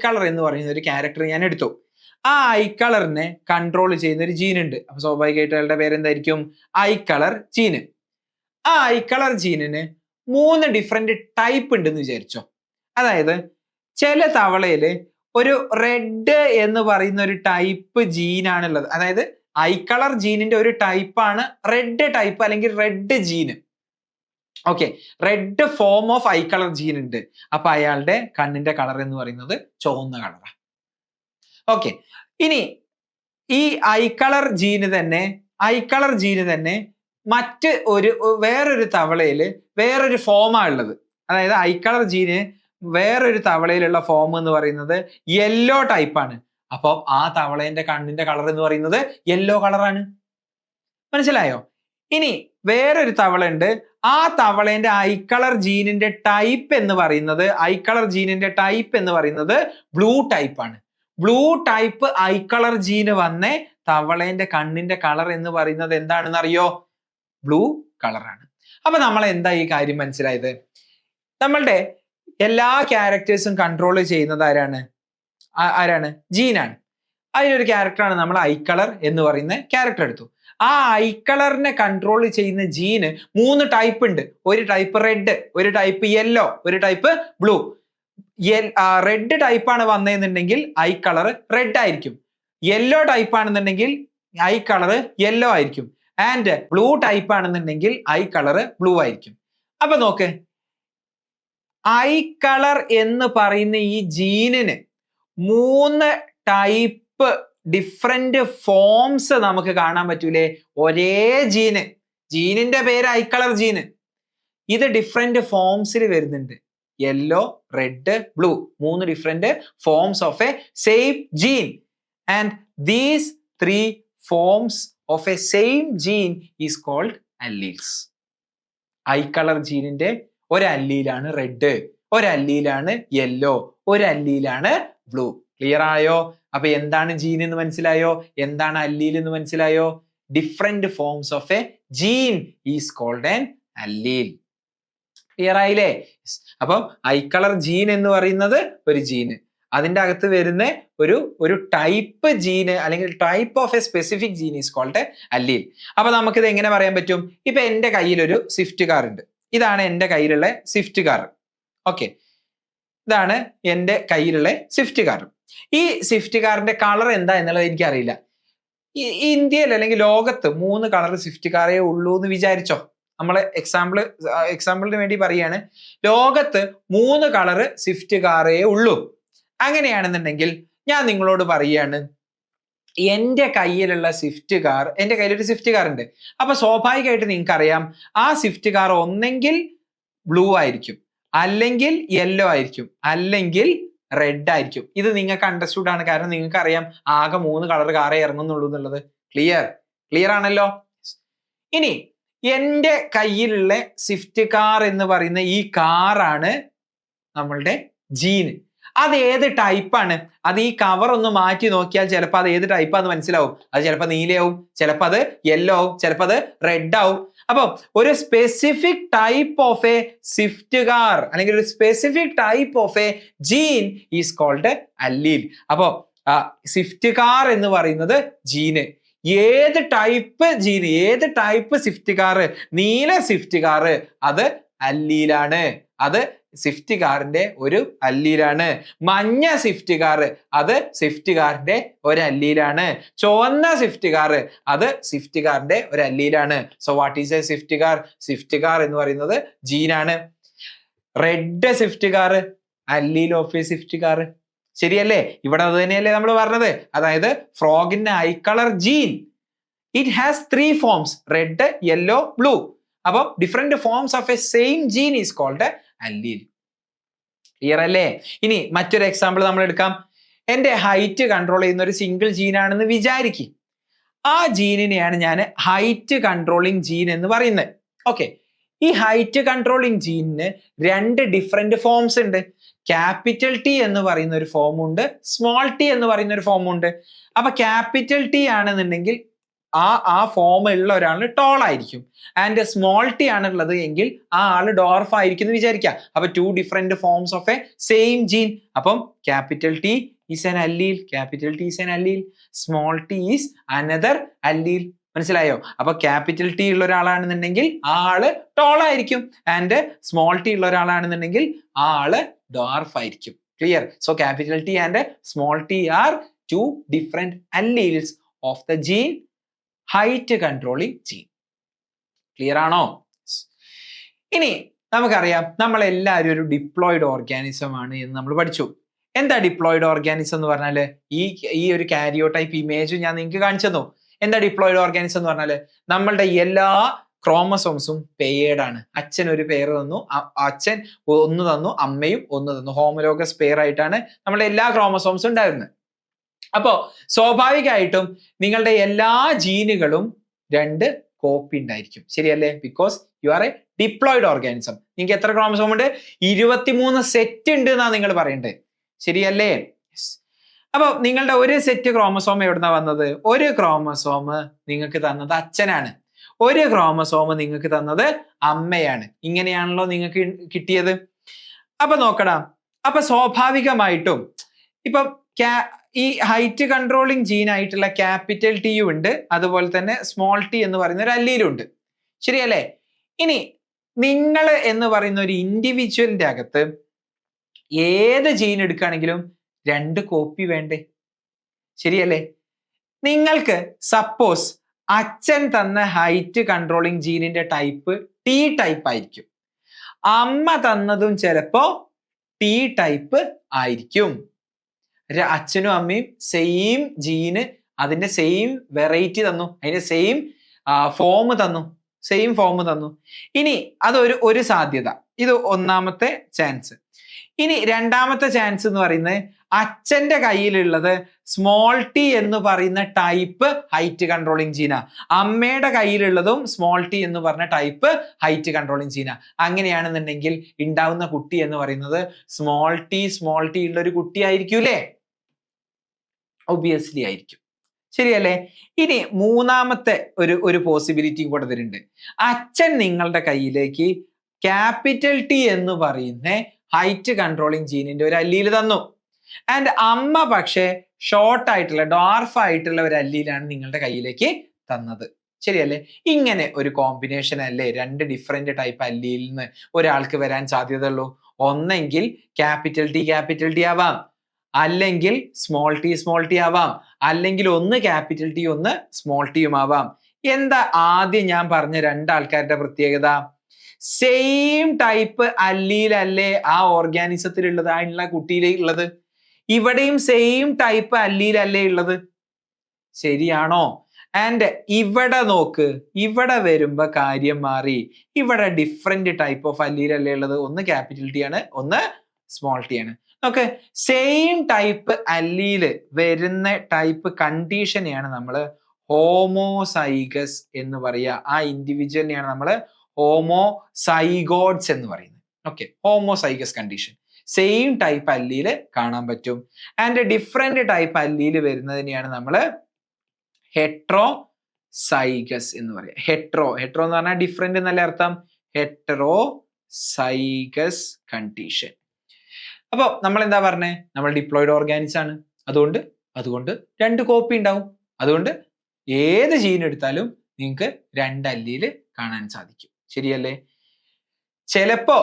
കളർ എന്ന് പറയുന്ന ഒരു ക്യാരക്ടർ ഞാൻ എടുത്തു. ആ ഐ കളറിനെ കൺട്രോൾ ചെയ്യുന്ന ഒരു ജീൻ ഉണ്ട്. അപ്പൊ സ്വാഭാവികമായിട്ട് അയാളുടെ പേരെന്തായിരിക്കും, ഐ കളർ ജീന്. ആ ഐ കളർ ജീനിന് 3 ഡിഫറെന്റ് ടൈപ്പ് ഉണ്ടെന്ന് വിചാരിച്ചോ. അതായത് ചില തവളയില് ഒരു റെഡ് എന്ന് പറയുന്ന ഒരു ടൈപ്പ് ജീനാണുള്ളത്. അതായത് ഐ കളർ ജീനിന്റെ ഒരു ടൈപ്പാണ് റെഡ് ടൈപ്പ് അല്ലെങ്കിൽ red gene. Okay, red form of eye colour gene ഉണ്ട്. അപ്പൊ അയാളുടെ കണ്ണിന്റെ കളർ എന്ന് പറയുന്നത് ചുവന്ന കളറാണ്. ഓക്കെ, ഇനി ഈ ഐ കളർ ജീന് തന്നെ വേറൊരു തവളയില് വേറൊരു ഫോമാ ഉള്ളത്. അതായത് ഐ കളർ ജീന് വേറൊരു തവളയിലുള്ള ഫോം എന്ന് പറയുന്നത് യെല്ലോ ടൈപ്പാണ്. അപ്പൊ ആ തവളേന്റെ കണ്ണിന്റെ കളർ എന്ന് പറയുന്നത് യെല്ലോ കളറാണ്. മനസ്സിലായോ? ഇനി വേറൊരു തവള ഉണ്ട്. ആ തവളേന്റെ ഐ കളർ ജീനിന്റെ ടൈപ്പ് എന്ന് പറയുന്നത് ബ്ലൂ ടൈപ്പാണ്. ബ്ലൂ ടൈപ്പ് ഐ കളർ ജീന് വന്നേ തവളേന്റെ കണ്ണിന്റെ കളർ എന്ന് പറയുന്നത് എന്താണെന്ന് അറിയോ? ബ്ലൂ കളറാണ്. അപ്പൊ നമ്മൾ എന്താ ഈ കാര്യം മനസ്സിലായത്? നമ്മളുടെ എല്ലാ ക്യാരക്ടേഴ്സും കൺട്രോൾ ചെയ്യുന്നത് ആരാണ്? ജീനാണ്. അതിലൊരു ക്യാരക്ടറാണ് നമ്മൾ ഐ കളർ എന്ന് പറയുന്ന ക്യാരക്ടർ എടുത്തു. ആ ഐ കളറിനെ കൺട്രോൾ ചെയ്യുന്ന ജീന് 3 ടൈപ്പ് ഉണ്ട്. ഒരു ടൈപ്പ് റെഡ്, ഒരു ടൈപ്പ് യെല്ലോ, ഒരു ടൈപ്പ് ബ്ലൂ. റെഡ് ടൈപ്പാണ് വന്നതെന്നുണ്ടെങ്കിൽ ഐ കളർ റെഡ് ആയിരിക്കും. യെല്ലോ ടൈപ്പ് ആണെന്നുണ്ടെങ്കിൽ ഐ കളർ യെല്ലോ ആയിരിക്കും. ആൻഡ് ബ്ലൂ ടൈപ്പ് ആണെന്നുണ്ടെങ്കിൽ ഐ കളർ ബ്ലൂ ആയിരിക്കും. അപ്പൊ നോക്ക്, ഐ കളർ എന്ന് പറയുന്ന ഈ ജീനിന് 3 ടൈപ്പ് ഡിഫറെന്റ് ഫോംസ് നമുക്ക് കാണാൻ പറ്റൂലേ? ഒരേ ജീനിന്റെ പേര് ഐ കളർ ജീന്. ഇത് ഡിഫറെന്റ് ഫോംസിൽ വരുന്നുണ്ട്. Yellow, red, blue, 3 different forms of a same gene. And these 3 forms of a same gene is called alleles. Eye colour ജീനിന്റെ ഒരു അല്ലീലാണ് റെഡ്, ഒരു അല്ലീലാണ് യെല്ലോ, ഒരു അല്ലീലാണ് ബ്ലൂ. ക്ലിയർ ആയോ? അപ്പൊ എന്താണ് ജീൻ എന്ന് മനസ്സിലായോ? എന്താണ് അല്ലീൽ എന്ന് മനസ്സിലായോ? Different forms of a gene is called an allele. Clear ആയില്ലേ? അപ്പം ഐ കളർ ജീൻ എന്ന് പറയുന്നത് ഒരു ജീന്, അതിന്റെ അകത്ത് വരുന്ന ഒരു ടൈപ്പ് ജീന് അല്ലെങ്കിൽ type of a specific gene is called allele. അപ്പൊ നമുക്കിത് എങ്ങനെ പറയാൻ പറ്റും? ഇപ്പൊ എന്റെ കയ്യിലൊരു സ്വിഫ്റ്റ് കാർ ഉണ്ട്. ഇതാണ് എന്റെ കയ്യിലുള്ള സ്വിഫ്റ്റ് കാർ. ഓക്കെ, ഇതാണ് എന്റെ കയ്യിലുള്ള സ്വിഫ്റ്റ് കാർ. ഈ സ്വിഫ്റ്റ് കാറിന്റെ കളർ എന്താ എന്നുള്ളത് എനിക്കറിയില്ല. ഇന്ത്യയിൽ അല്ലെങ്കിൽ ലോകത്ത് 3 കളർ സ്വിഫ്റ്റ് കാറേ ഉള്ളൂ എന്ന് വിചാരിച്ചോ. നമ്മളെ എക്സാമ്പിളിന് വേണ്ടി പറയാണ്, ലോകത്ത് 3 കളർ സ്വിഫ്റ്റ് കാറേ ഉള്ളൂ. അങ്ങനെയാണെന്നുണ്ടെങ്കിൽ ഞാൻ നിങ്ങളോട് പറയാണ്, എന്റെ കയ്യിലൊരു സ്വിഫ്റ്റ് കാർ ഉണ്ട്. അപ്പൊ സ്വാഭാവികമായിട്ട് നിങ്ങൾക്ക് അറിയാം, ആ സ്വിഫ്റ്റ് കാർ ഒന്നെങ്കിൽ ബ്ലൂ ആയിരിക്കും, അല്ലെങ്കിൽ യെല്ലോ ആയിരിക്കും, അല്ലെങ്കിൽ റെഡ് ആയിരിക്കും. ഇത് നിങ്ങൾക്ക് അണ്ടർസ്റ്റുഡ് ആണ്, കാരണം നിങ്ങൾക്ക് അറിയാം ആകെ 3 കളർ കാറേ ഇറങ്ങുന്നുള്ളൂ എന്നുള്ളത്. ക്ലിയർ ആണല്ലോ? ഇനി എന്റെ കയ്യിലുള്ള സ്വിഫ്റ്റ് കാർ എന്ന് പറയുന്ന ഈ കാറാണ് നമ്മളുടെ ജീന്. അത് ഏത് ടൈപ്പാണ്? അത് ഈ കവർ ഒന്ന് മാറ്റി നോക്കിയാൽ ചിലപ്പോൾ അത് ഏത് ടൈപ്പാന്ന് മനസ്സിലാവും. അത് ചിലപ്പോൾ നീലയാവും, ചിലപ്പോൾ അത് യെല്ലോ ആവും, ചിലപ്പോൾ അത് റെഡ് ആവും. അപ്പൊ ഒരു specific type of a Swift car അല്ലെങ്കിൽ ഒരു specific type of a gene is called allele. അപ്പോ സ്വിഫ്റ്റ് കാർ എന്ന് പറയുന്നത് ജീന്. ഏത് ടൈപ്പ് ജീന്, ഏത് ടൈപ്പ് സ്വിഫ്റ്റ് കാർ, നീല സ്വിഫ്റ്റ് കാർ അത് അല്ലീലാണ്. അത് സ്വിഫ്റ്റ് കാറിന്റെ ഒരു അല്ലീലാണ്. മഞ്ഞ സ്വിഫ്റ്റ് കാർ അത് സ്വിഫ്റ്റ് കാറിന്റെ ഒരു അല്ലീലാണ്. ചുവന്ന സ്വിഫ്റ്റ് കാർ അത് സ്വിഫ്റ്റ് കാറിന്റെ ഒരു അല്ലീലാണ്. So what is a Swift car? Swift car എന്ന് പറയുന്നത് ജീനാണ്. Red Swift car allele of a Swift car. ശരിയല്ലേ? ഇവിടെ അത് തന്നെയല്ലേ നമ്മൾ പറഞ്ഞത്. അതായത് ഫ്രോഗിന്റെ eye colour gene, it has 3 forms, red, yellow, blue. അപ്പൊ different forms of a same gene is called allele. Clear അല്ലേ? ഇനി മറ്റൊരു എക്സാമ്പിൾ നമ്മൾ എടുക്കാം. എന്റെ ഹൈറ്റ് കൺട്രോൾ ചെയ്യുന്ന ഒരു സിംഗിൾ ജീൻ ആണെന്ന് വിചാരിക്കും. ആ ജീനിനെയാണ് ഞാൻ ഹൈറ്റ് കൺട്രോളിങ് ജീൻ എന്ന് പറയുന്നത്. ഓക്കെ, ഈ ഹൈറ്റ് കൺട്രോളിങ് ജീനിന് 2 ഡിഫറെന്റ് ഫോംസ് ഉണ്ട്. ക്യാപിറ്റൽ ടി എന്ന് പറയുന്ന ഒരു ഫോം ഉണ്ട്, സ്മോൾ ടി എന്ന് പറയുന്ന ഒരു ഫോം ഉണ്ട്. അപ്പൊ ക്യാപിറ്റൽ ടി ആണെന്നുണ്ടെങ്കിൽ ആ ഫോം ഉള്ള ഒരാൾ ടോൾ ആയിരിക്കും. ആൻഡ് സ്മോൾ ടി ആണുള്ളത് എങ്കിൽ ആ ആള് ഡോർഫ് ആയിരിക്കും എന്ന് വിചാരിക്കാം. അപ്പൊ 2 different forms of a same gene. അപ്പം capital T is an allele, capital T is an allele, small T is another allele. മനസ്സിലായോ? അപ്പൊ ക്യാപിറ്റൽ ടി ഉള്ള ഒരാളാണെന്നുണ്ടെങ്കിൽ ആ ആള് ടോൾ ആയിരിക്കും. ആൻഡ് സ്മോൾ ടി ഉള്ള ഒരാളാണെന്നുണ്ടെങ്കിൽ ആ ആള് ഡോർഫ് ആയിരിക്കും. Clear? So capital T and small T are 2 different alleles of the gene height controlling gene. Clear ആണോ? ഇനി നമുക്കറിയാം നമ്മൾ എല്ലാവരും ഒരു ഡിപ്ലോയിഡ് ഓർഗാനിസം ആണ് എന്ന് നമ്മൾ പഠിച്ചു. എന്താ ഡിപ്ലോയിഡ് ഓർഗാനിസം എന്ന് പറഞ്ഞാല്? ഈ ഒരു കാരിയോടൈപ്പ് ഇമേജ് ഞാൻ നിങ്ങൾക്ക് കാണിച്ചു തന്നു. എന്താ ഡിപ്ലോയിഡ് ഓർഗാനിസം എന്ന് പറഞ്ഞാല് നമ്മളുടെ എല്ലാ ക്രോമസോംസും പെയർഡ് ആണ്. അച്ഛൻ ഒരു പെയർ തന്നു, അച്ഛൻ 1 തന്നു, അമ്മയും 1 തന്നു. ഹോമോലോഗസ് പെയർ ആയിട്ടാണ് നമ്മുടെ എല്ലാ ക്രോമസോംസും ഉണ്ടായിരുന്നത്. അപ്പോ സ്വാഭാവികമായിട്ടും നിങ്ങളുടെ എല്ലാ ജീനുകളും 2 കോപ്പി ഉണ്ടായിരിക്കും. ശരിയല്ലേ? Because you are A diploid organism. നിങ്ങൾക്ക് എത്ര ക്രോമസോം ഉണ്ട്? 23 സെറ്റ് ഉണ്ട് എന്നാ നിങ്ങൾ പറയണ്ടേ. ശരിയല്ലേ? അപ്പൊ നിങ്ങളുടെ ഒരു സെറ്റ് ക്രോമസോം എവിടുന്നാ വന്നത്? ഒരു ക്രോമസോം നിങ്ങൾക്ക് തന്നത് അച്ഛനാണ്, ഒരു ക്രോമസോം നിങ്ങൾക്ക് തന്നത് അമ്മയാണ്. ഇങ്ങനെയാണല്ലോ നിങ്ങൾക്ക് കിട്ടിയത്. അപ്പൊ നോക്കടാ, അപ്പൊ സ്വാഭാവികമായിട്ടും ഇപ്പം ഈ ഹൈറ്റ് കൺട്രോളിങ് ജീൻ ആയിട്ടുള്ള ക്യാപിറ്റൽ ടിയും ഉണ്ട്, അതുപോലെ തന്നെ സ്മോൾ ടി എന്ന് പറയുന്ന ഒരു അല്ലീലും ഉണ്ട്. ശരിയല്ലേ? ഇനി നിങ്ങൾ എന്ന് പറയുന്ന ഒരു ഇൻഡിവിജ്വലിന്റെ അകത്ത് ഏത് ജീൻ എടുക്കുകയാണെങ്കിലും 2 കോപ്പി വേണ്ടേ? ശരിയല്ലേ? നിങ്ങൾക്ക് സപ്പോസ് അച്ഛൻ തന്ന ഹൈറ്റ് കൺട്രോളിങ് ജീനിന്റെ ടൈപ്പ് ടി ടൈപ്പ് ആയിരിക്കും, അമ്മ തന്നതും ചിലപ്പോ ടി ടൈപ്പ് ആയിരിക്കും. അച്ഛനും അമ്മയും സെയിം ജീന്, അതിന്റെ സെയിം വെറൈറ്റി തന്നു, അതിന്റെ സെയിം ഫോം തന്നു. ഇനി അതൊരു സാധ്യത. ഇത് ഒന്നാമത്തെ ചാൻസ്. ഇനി രണ്ടാമത്തെ ചാൻസ് എന്ന് പറയുന്നത് അച്ഛന്റെ കയ്യിലുള്ളത് സ്മോൾ ടി എന്ന് പറയുന്ന ടൈപ്പ് ഹൈറ്റ് കൺട്രോളിങ് ജീനാ, അമ്മയുടെ കയ്യിലുള്ളതും സ്മോൾ ടി എന്ന് പറഞ്ഞ ടൈപ്പ് ഹൈറ്റ് കൺട്രോളിങ് ജീനാ. അങ്ങനെയാണെന്നുണ്ടെങ്കിൽ ഉണ്ടാവുന്ന കുട്ടി എന്ന് പറയുന്നത് സ്മോൾ ടി ഉള്ള ഒരു കുട്ടി ആയിരിക്കൂലേ? ഒബിയസ്ലി ആയിരിക്കും. ശരിയല്ലേ? ഇനി മൂന്നാമത്തെ ഒരു പോസിബിലിറ്റിയും കൂടെ തരുന്നുണ്ട്. അച്ഛൻ നിങ്ങളുടെ കയ്യിലേക്ക് ക്യാപിറ്റൽ ടി എന്ന് പറയുന്ന ഹൈറ്റ് കൺട്രോളിങ് ജീനിന്റെ ഒരു അല്ലീൽ തന്നു. ആൻഡ് അമ്മ പക്ഷേ ഷോർട്ട് ആയിട്ടുള്ള ഡോർഫ് ആയിട്ടുള്ള ഒരു അല്ലീലാണ് നിങ്ങളുടെ കയ്യിലേക്ക് തന്നത്. ശരിയല്ലേ? ഇങ്ങനെ ഒരു കോമ്പിനേഷൻ അല്ലേ 2 ഡിഫറെന്റ് ടൈപ്പ് അല്ലീൽ നിന്ന് ഒരാൾക്ക് വരാൻ സാധ്യതയുള്ളൂ. ഒന്നെങ്കിൽ ക്യാപിറ്റൽ ടി ആവാം, അല്ലെങ്കിൽ സ്മോൾ ടി ആവാം, അല്ലെങ്കിൽ ഒന്ന് ക്യാപിറ്റൽ ടി ഒന്ന് സ്മോൾ ടിയും ആവാം. എന്താ ആദ്യം ഞാൻ പറഞ്ഞ 2 ആൾക്കാരുടെ പ്രത്യേകത? സെയിം ടൈപ്പ് അല്ലീൽ അല്ലേ ആ ഓർഗാനിസത്തിൽ ഉള്ളത്, അതിനുള്ള കുട്ടിയിലുള്ളത്? ഇവിടെയും സെയിം ടൈപ്പ് അല്ലീൽ അല്ലേ ഉള്ളത്? ശരിയാണോ? ആൻഡ് ഇവിടെ നോക്ക്, ഇവിടെ വരുമ്പോ കാര്യം മാറി. ഇവിടെ ഡിഫറെന്റ് ടൈപ്പ് ഓഫ് അല്ലീൽ അല്ലേ ഉള്ളത്? ഒന്ന് ക്യാപിറ്റൽ ടി ആണ്, ഒന്ന് സ്മോൾ ടി ആണ്. ഓക്കെ, സെയിം ടൈപ്പ് അല്ലീല് വരുന്ന ടൈപ്പ് കണ്ടീഷനെയാണ് നമ്മൾ ഹോമോസൈഗസ് എന്ന് പറയുക. ആ ഇൻഡിവിജ്വലിനെയാണ് നമ്മൾ ഹോമോസൈഗോട്സ് എന്ന് പറയുന്നത്. Okay, homozygous condition. Same type allele കാണാൻ പറ്റും. ആൻഡ് ഡിഫറെന്റ് ടൈപ്പ് അല്ലീല് വരുന്നതിനെയാണ് നമ്മൾ ഹെട്രോസൈഗസ് എന്ന് പറയാം. ഹെട്രോ എന്ന് പറഞ്ഞാൽ ഡിഫറെന്റ് എന്നല്ല അർത്ഥം. Heterozygous condition. അപ്പൊ നമ്മൾ എന്താ പറഞ്ഞേ, നമ്മൾ ഡിപ്ലോയിഡ് ഓർഗാനിസ് ആണ്. അതുകൊണ്ട് 2 കോപ്പി ഉണ്ടാവും. അതുകൊണ്ട് ഏത് ജീൻ എടുത്താലും നിങ്ങൾക്ക് 2 അല്ലീല് കാണാൻ സാധിക്കും. ശരിയല്ലേ? ചിലപ്പോ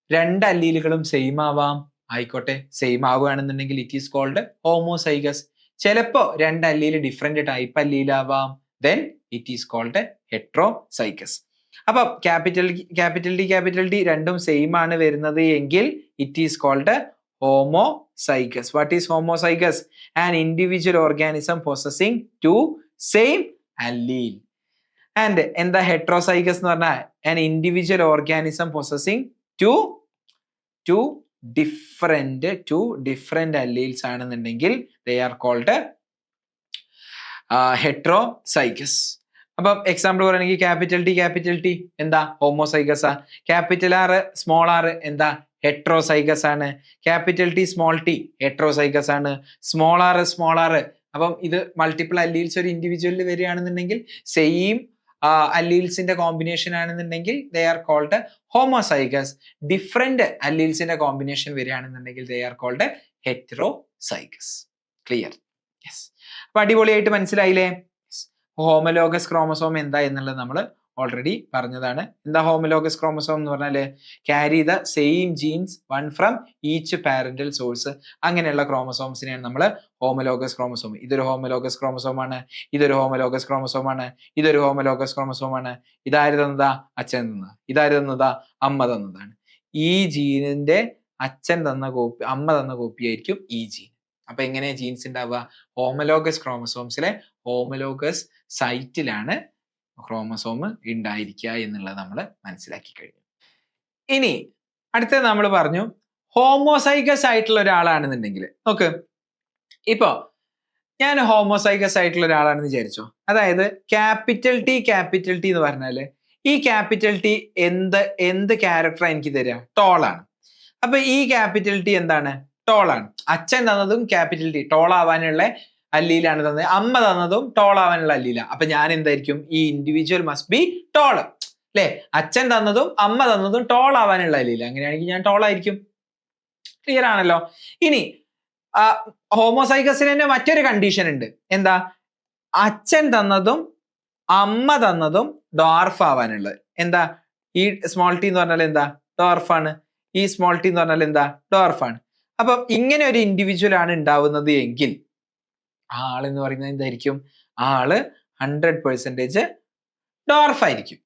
2 അല്ലീലുകളും സെയിം ആവാം. ആയിക്കോട്ടെ, സെയിം ആവുകയാണെന്നുണ്ടെങ്കിൽ ഇറ്റ് ഈസ് കോൾഡ് ഹോമോസൈഗസ്. ചിലപ്പോ 2 അല്ലീല് ഡിഫറെന്റ് ടൈപ്പ് അല്ലീലാവാം. Then it is called heterozygous. അപ്പൊ ക്യാപിറ്റൽ ഡി രണ്ടും സെയിം ആണ് വരുന്നത് എങ്കിൽ it is called homozygous. What is homozygous? An individual organism possessing 2 same allele. And എന്താ heterozygous എന്ന് പറഞ്ഞാൽ an individual organism possessing two different alleles ആണെന്നുണ്ടെങ്കിൽ they are called heterozygous. അപ്പം എക്സാമ്പിൾ പറയുകയാണെങ്കിൽ ക്യാപിറ്റൽ ടി എന്താ ഹോമോസൈഗസ് ആ. ക്യാപിറ്റൽ ആർ സ്മോൾ ആർ എന്താ heterozygous ആണ്. Capital T small T heterozygous ആണ്. സ്മോൾ ആർ അപ്പം ഇത് മൾട്ടിപ്പിൾ അല്ലീൽസ് ഒരു ഇൻഡിവിജ്വലിൽ വരികയാണെന്നുണ്ടെങ്കിൽ സെയിം അല്ലീൽസിന്റെ കോമ്പിനേഷൻ ആണെന്നുണ്ടെങ്കിൽ they are called homozygous. Different അല്ലീൽസിന്റെ കോമ്പിനേഷൻ വരികയാണെന്നുണ്ടെങ്കിൽ they are called heterozygous. Clear? Yes. അപ്പൊ അടിപൊളിയായിട്ട് മനസ്സിലായില്ലേ? ഹോമലോഗസ് ക്രോമസോം എന്താ എന്നുള്ളത് നമ്മൾ ഓൾറെഡി പറഞ്ഞതാണ്. എന്താ ഹോമലോഗസ് ക്രോമസോം എന്ന് പറഞ്ഞാല് carry the same genes one from each parental source. അങ്ങനെയുള്ള ക്രോമസോംസിനെയാണ് നമ്മൾ ഹോമലോഗസ് ക്രോമസോം. ഇതൊരു ഹോമലോഗസ് ക്രോമസോമാണ്, ഇതൊരു ഹോമലോഗസ് ക്രോമസോമാണ്, ഇതൊരു ഹോമലോഗസ് ക്രോമസോമാണ്. ഇതാര് തന്നതാ? അച്ഛൻ തന്നതാ. ഇതാര് തന്നതാ? അമ്മ തന്നതാണ്. ഈ ജീനിന്റെ അച്ഛൻ തന്ന കോപ്പി, അമ്മ തന്ന കോപ്പി ആയിരിക്കും ഈ ജീൻ. അപ്പൊ എങ്ങനെയാ ജീൻസ് ഉണ്ടാവുക? ഹോമലോഗസ് ക്രോമസോംസിലെ ഹോമലോഗസ് സൈറ്റിലാണ് ക്രോമസോം ഉണ്ടായിരിക്കുക എന്നുള്ളത് നമ്മൾ മനസ്സിലാക്കി കഴിഞ്ഞു. ഇനി അടുത്തത് നമ്മൾ പറഞ്ഞു ഹോമോസൈഗസ് ആയിട്ടുള്ള ഒരാളാണെന്നുണ്ടെങ്കിൽ നോക്ക്, ഇപ്പോ ഞാൻ ഹോമോസൈഗസ് ആയിട്ടുള്ള ഒരാളാണെന്ന് വിചാരിച്ചോ. അതായത് ക്യാപിറ്റൽ ടി എന്ന് പറഞ്ഞാല് ഈ ക്യാപിറ്റൽ ടി എന്ത് ക്യാരക്ടറാണ് എനിക്ക് തരിക? ടോളാണ്. അപ്പൊ ഈ ക്യാപിറ്റൽ ടി എന്താണ്? ടോളാണ്. അച്ഛൻ തന്നതും ക്യാപിറ്റൽ ടി ടോൾ ആവാനുള്ള അല്ലീലാണ് തന്നത്. അമ്മ തന്നതും ടോൾ ആവാനുള്ള അല്ലീല. അപ്പൊ ഞാൻ എന്തായിരിക്കും? ഈ ഇൻഡിവിജ്വൽ മസ്റ്റ് ബി ടോൾ അല്ലെ? അച്ഛൻ തന്നതും അമ്മ തന്നതും ടോൾ ആവാനുള്ള അല്ലീല. അങ്ങനെയാണെങ്കിൽ ഞാൻ ടോൾ ആയിരിക്കും. ക്ലിയർ ആണല്ലോ? ഇനി ഹോമോസൈഗസിന് തന്നെ മറ്റൊരു കണ്ടീഷൻ ഉണ്ട്. എന്താ? അച്ഛൻ തന്നതും അമ്മ തന്നതും ഡോർഫ് ആവാനുള്ളത്. എന്താ? ഈ സ്മോൾ ടി എന്ന് പറഞ്ഞാൽ എന്താ? ഡോർഫാണ്. ഈ സ്മോൾ ടി എന്ന് പറഞ്ഞാൽ എന്താ? ഡോർഫാണ്. അപ്പൊ ഇങ്ങനെ ഒരു ഇൻഡിവിജ്വൽ ആണ് ഉണ്ടാവുന്നത് എങ്കിൽ ആ ആളെന്ന് പറയുന്നത് എന്തായിരിക്കും? ആള് 100% ഡോർഫ് ആയിരിക്കും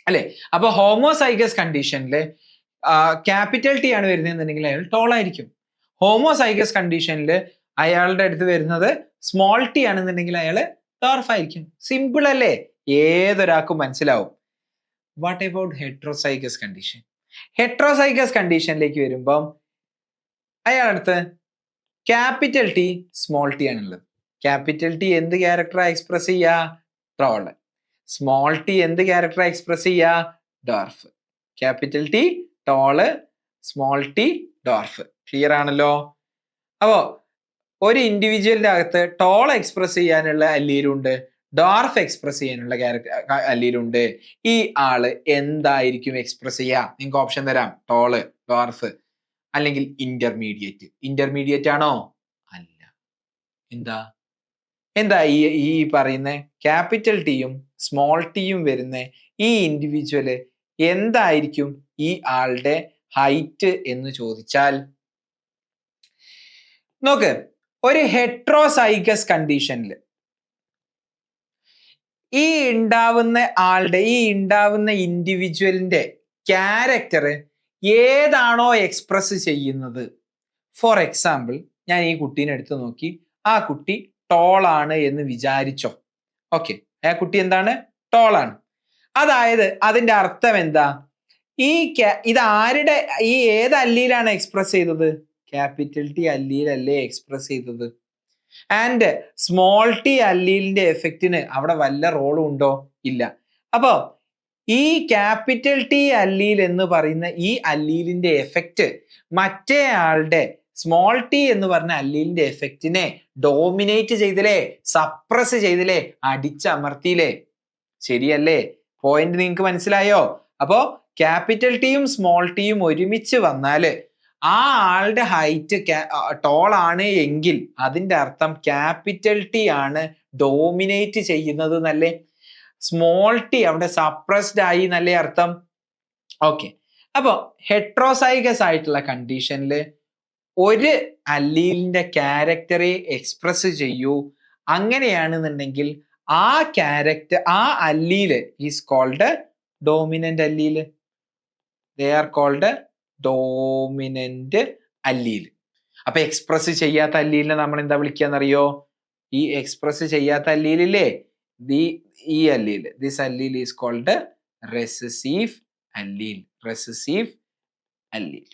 അല്ലെ? അപ്പൊ ഹോമോസൈഗസ് കണ്ടീഷനില് ക്യാപിറ്റൽ ടി ആണ് വരുന്നതെന്നുണ്ടെങ്കിൽ അയാൾ ടോൾ ആയിരിക്കും. ഹോമോസൈഗസ് കണ്ടീഷനിൽ അയാളുടെ അടുത്ത് വരുന്നത് സ്മോൾ ടി ആണെന്നുണ്ടെങ്കിൽ അയാൾ ഡോർഫ് ആയിരിക്കും. സിമ്പിൾ അല്ലേ? ഏതൊരാൾക്കും മനസ്സിലാവും. What about heterozygous condition? Heterozygous കണ്ടീഷനിലേക്ക് വരുമ്പം അയാളടുത്ത് ക്യാപിറ്റൽ ടി സ്മോൾ ടി ആണുള്ളത്. ക്യാപിറ്റൽ ടി എന്ത് ക്യാരക്ടറാ എക്സ്പ്രസ് ചെയ്യുക? ടോള്. സ്മോൾ ടി എന്ത് ക്യാരക്ടറാ എക്സ്പ്രസ് ചെയ്യുക? Dwarf. Capital T tall, small T dwarf. Clear ആണല്ലോ? അപ്പോ ഒരു ഇൻഡിവിജ്വലിന്റെ അകത്ത് ടോൾ എക്സ്പ്രസ് ചെയ്യാനുള്ള അല്ലീലുണ്ട്, ഡോർഫ് എക്സ്പ്രസ് ചെയ്യാനുള്ള അല്ലീലുണ്ട്. ഈ ആള് എന്തായിരിക്കും എക്സ്പ്രസ് ചെയ്യുക? നിങ്ങൾക്ക് ഓപ്ഷൻ തരാം. ടോള്, ഡോർഫ് അല്ലെങ്കിൽ ഇന്റർമീഡിയറ്റ്. ഇന്റർമീഡിയറ്റ് ആണോ? അല്ല. എന്താ ഈ പറയുന്ന ക്യാപിറ്റൽ ടിയും സ്മോൾ ടിയും വരുന്ന ഈ ഇൻഡിവിജ്വല് എന്തായിരിക്കും ഈ ആളുടെ ഹൈറ്റ് എന്ന് ചോദിച്ചാൽ നോക്ക്, ഒരു ഹെട്രോസൈഗസ് കണ്ടീഷനിൽ ഈ ഉണ്ടാവുന്ന ഇൻഡിവിജ്വലിന്റെ ക്യാരക്ടർ ഏതാണോ എക്സ്പ്രസ് ചെയ്യുന്നത്. ഫോർ എക്സാമ്പിൾ, ഞാൻ ഈ കുട്ടീനെ എടുത്ത് നോക്കി, ആ കുട്ടി ടോൾ ആണ് എന്ന് വിചാരിച്ചോ. ഓക്കെ, ആ കുട്ടി എന്താണ്? ടോൾ ആണ്. അതായത് അതിന്റെ അർത്ഥം എന്താ? ഇത് ആരുടെ ഏത് അല്ലീലാണ് എക്സ്പ്രസ് ചെയ്തത്? ക്യാപിറ്റൽ ടി അല്ലീലല്ലേ എക്സ്പ്രസ് ചെയ്തത്. ആൻഡ് സ്മോൾ ടി അല്ലീലിന്റെ എഫക്റ്റിന് അവിടെ വല്ല റോളും ഉണ്ടോ? ഇല്ല. അപ്പൊ ഈ ക്യാപിറ്റൽ ടി അല്ലീൽ എന്ന് പറയുന്ന ഈ അല്ലീലിന്റെ എഫക്റ്റ് മറ്റേ ആളുടെ സ്മോൾ ടി എന്ന് പറഞ്ഞ അല്ലീലിന്റെ എഫക്റ്റിനെ ഡോമിനേറ്റ് ചെയ്തില്ലേ, സപ്രസ് ചെയ്തില്ലേ, അടിച്ചമർത്തിയില്ലേ? ശരിയല്ലേ? പോയിന്റ് നിങ്ങൾക്ക് മനസ്സിലായോ? അപ്പോ ക്യാപിറ്റൽ ടിയും സ്മോൾ ടിയും ഒരുമിച്ച് വന്നാല് ആ ആളുടെ ഹൈറ്റ് ടോൾ ആണ് എങ്കിൽ അതിന്റെ അർത്ഥം ക്യാപിറ്റൽ ടി ആണ് ഡോമിനേറ്റ് ചെയ്യുന്നത് എന്നല്ലേ? സ്മോൾ ടി അവിടെ സപ്രസ്ഡ് ആയി എന്നല്ലേ അർത്ഥം? ഓക്കെ. അപ്പോ ഹെട്രോസൈഗസ് ആയിട്ടുള്ള കണ്ടീഷനിൽ ഒരു അല്ലീലിന്റെ ക്യാരക്ടറെ എക്സ്പ്രസ് ചെയ്യൂ. അങ്ങനെയാണെന്നുണ്ടെങ്കിൽ ആ ക്യാരക്ടർ, ആ allele is called dominant allele. They are called dominant allele. അപ്പൊ എക്സ്പ്രസ് ചെയ്യാത്ത അല്ലീലിനെ നമ്മൾ എന്താ വിളിക്കാന്നറിയോ? ഈ എക്സ്പ്രസ് ചെയ്യാത്ത അല്ലീലില്ലേ, ഈ allele, this allele is called recessive allele. Recessive allele.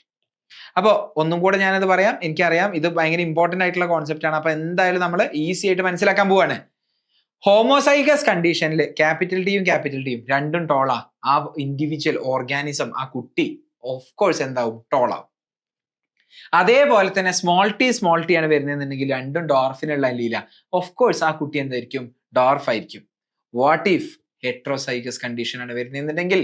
അപ്പൊ ഒന്നും കൂടെ ഞാനത് പറയാം. എനിക്കറിയാം ഇത് ഭയങ്കര ഇമ്പോർട്ടന്റ് ആയിട്ടുള്ള കോൺസെപ്റ്റ് ആണ്. അപ്പൊ എന്തായാലും നമ്മൾ ഈസി ആയിട്ട് മനസ്സിലാക്കാൻ പോവാണ്. ഹോമോസൈഗസ് കണ്ടീഷനിൽ ക്യാപിറ്റൽ ടിയും രണ്ടും ടോളാ. ആ ഇൻഡിവിജ്വൽ ഓർഗാനിസം, ആ കുട്ടി ഓഫ് കോഴ്സ് എന്താവും? ടോളാവും. അതേപോലെ തന്നെ സ്മോൾ ടി ആണ് വരുന്നതെന്നുണ്ടെങ്കിൽ രണ്ടും ഡോർഫിനുള്ള അല്ലീല. ഓഫ് കോഴ്സ് ആ കുട്ടി എന്തായിരിക്കും? ഡോർഫ് ആയിരിക്കും. വാട്ട് ഇഫ് ഹെട്രോസൈഗസ് കണ്ടീഷൻ ആണ് വരുന്നതെന്നുണ്ടെങ്കിൽ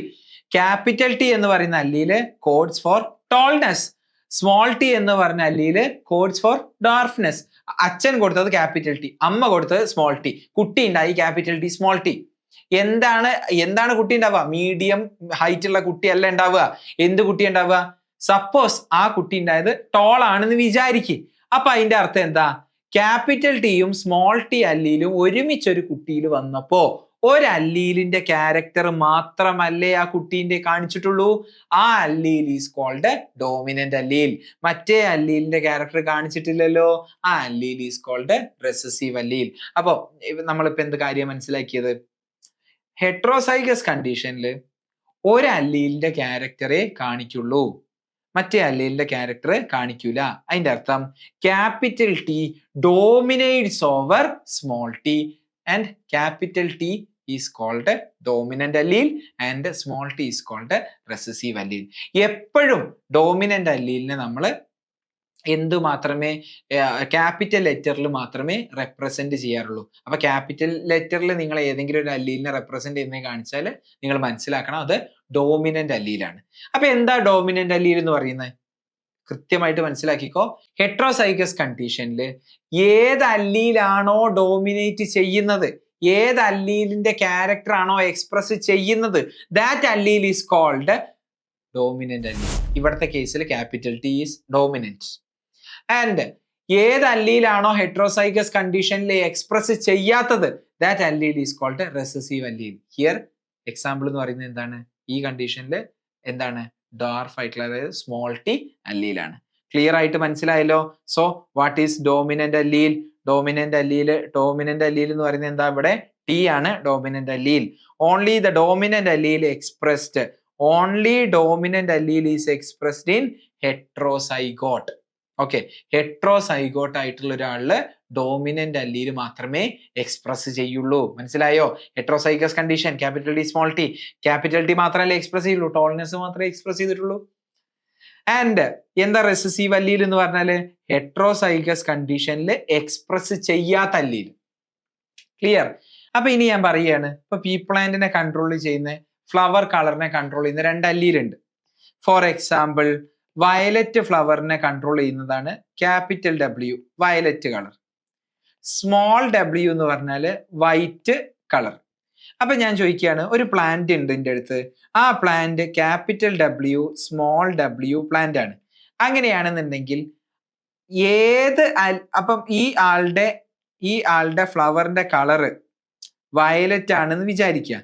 ക്യാപിറ്റൽ ടി എന്ന് പറയുന്ന allele codes for tallness, small T എന്ന് പറഞ്ഞ അല്ലീല് കോഡ്സ് ഫോർ ഡോർഫ്നെസ്. അച്ഛൻ കൊടുത്തത് ക്യാപിറ്റൽ ടി, അമ്മ കൊടുത്തത് സ്മോൾ ടി, കുട്ടി ഉണ്ടായി ക്യാപിറ്റൽ ടി സ്മോൾ ടി. എന്താണ് കുട്ടി ഉണ്ടാവുക? മീഡിയം ഹൈറ്റ് ഉള്ള കുട്ടിയല്ല ഉണ്ടാവുക. എന്ത് കുട്ടി ഉണ്ടാവുക? സപ്പോസ് ആ കുട്ടി ഉണ്ടായത് ടോൾ ആണെന്ന് വിചാരിക്ക്. അപ്പൊ അതിന്റെ അർത്ഥം എന്താ? ക്യാപിറ്റൽ ടിയും സ്മോൾ ടി അല്ലീലും ഒരുമിച്ചൊരു കുട്ടിയിൽ വന്നപ്പോ ഒരു അല്ലീലിന്റെ ക്യാരക്ടർ മാത്രമല്ലേ ആ കുട്ടീന്റെ കാണിച്ചിട്ടുള്ളൂ. ആ allele is called dominant allele. മറ്റേ അല്ലീലിന്റെ ക്യാരക്ടർ കാണിച്ചിട്ടില്ലല്ലോ. ആ allele is called recessive allele. അപ്പൊ നമ്മളിപ്പോ എന്ത് കാര്യം മനസ്സിലാക്കിയത്? ഹെട്രോസൈഗസ് കണ്ടീഷനിൽ ഒരു അല്ലീലിന്റെ ക്യാരക്ടറെ കാണിക്കുള്ളൂ, മറ്റേ അല്ലീലിന്റെ ക്യാരക്ടർ കാണിക്കൂല. അതിന്റെ അർത്ഥം capital T dominates over small T and capital T is called dominant allele and small T is called recessive allele. എപ്പോഴും ഡോമിനന്റ് അല്ലീലിനെ നമ്മൾ എന്ത് മാത്രമേ ക്യാപിറ്റൽ ലെറ്ററിൽ മാത്രമേ റെപ്രസെന്റ് ചെയ്യാറുള്ളൂ. അപ്പൊ ക്യാപിറ്റൽ ലെറ്ററിൽ നിങ്ങൾ ഏതെങ്കിലും ഒരു അല്ലീലിനെ റെപ്രസെന്റ് ചെയ്യുന്നത് കാണിച്ചാൽ നിങ്ങൾ മനസ്സിലാക്കണം അത് ഡോമിനന്റ് അല്ലീലാണ്. അപ്പൊ എന്താ ഡോമിനന്റ് അല്ലീൽ എന്ന് പറയുന്നത്? കൃത്യമായിട്ട് മനസ്സിലാക്കിക്കോ. ഹെട്രോസൈഗസ് കണ്ടീഷനിൽ ഏത് അല്ലീലാണോ ഡോമിനേറ്റ് ചെയ്യുന്നത്, ഏത് അല്ലീലിന്റെ ക്യാരക്ടർ ആണോ എക്സ്പ്രസ് ചെയ്യുന്നത്, that allele is called dominant allele. ഇവിടുത്തെ കേസിൽ capital T is dominant. And ഏത് അല്ലീലാണോ ഹെട്രോസൈഗസ് കണ്ടീഷനിൽ എക്സ്പ്രസ് ചെയ്യാത്തത്, that allele is called recessive allele. Here example എന്ന് പറയുന്നത് എന്താണ്? ഈ കണ്ടീഷനിൽ എന്താണ്? ഡോർഫ് ആയിട്ടുള്ള, അതായത് സ്മോൾ ടി അല്ലീലാണ്. ക്ലിയർ ആയിട്ട് മനസ്സിലായല്ലോ? So what is dominant allele? Dominant allele എന്ന് പറയുന്നത് എന്താ? ഇവിടെ ടി ആണ് dominant allele. Only the dominant allele expressed, only dominant allele is expressed in heterozygote. Okay, heterozygote ആയിട്ടുള്ള ഒരാളില് ഡോമിനന്റ് അല്ലീൽ മാത്രമേ എക്സ്പ്രസ് ചെയ്യുള്ളൂ. മനസ്സിലായോ? Heterozygous condition capital T small T, capital T മാത്രമല്ലേ എക്സ്പ്രസ് ചെയ്യുള്ളൂ, ടോൾനെസ് മാത്രമേ എക്സ്പ്രസ് ചെയ്തിട്ടുള്ളൂ. ആൻഡ് എന്താ റെസസീവ് അല്ലീൽ എന്ന് പറഞ്ഞാല്? ഹെട്രോസൈഗസ് കണ്ടീഷനിൽ എക്സ്പ്രസ് ചെയ്യാത്ത അല്ലീൽ. ക്ലിയർ? അപ്പൊ ഇനി ഞാൻ പറയുകയാണ്, ഇപ്പൊ പീ പ്ലാന്റിനെ കൺട്രോൾ ചെയ്യുന്ന, ഫ്ലവർ കളറിനെ കൺട്രോൾ ചെയ്യുന്ന രണ്ട് അല്ലീലുണ്ട്. ഫോർ എക്സാമ്പിൾ വയലറ്റ് ഫ്ലവറിനെ കൺട്രോൾ ചെയ്യുന്നതാണ് capital W, violet colour. Small W എന്ന് പറഞ്ഞാല് വൈറ്റ് കളർ. അപ്പൊ ഞാൻ ചോദിക്കുകയാണ്, ഒരു പ്ലാന്റ് ഉണ്ട് എൻ്റെ അടുത്ത്, ആ plant capital W small W plant ആണ്. അങ്ങനെയാണെന്നുണ്ടെങ്കിൽ അപ്പം ഈ ആളുടെ ഫ്ലവറിന്റെ കളറ് വയലറ്റ് ആണെന്ന് വിചാരിക്കുക.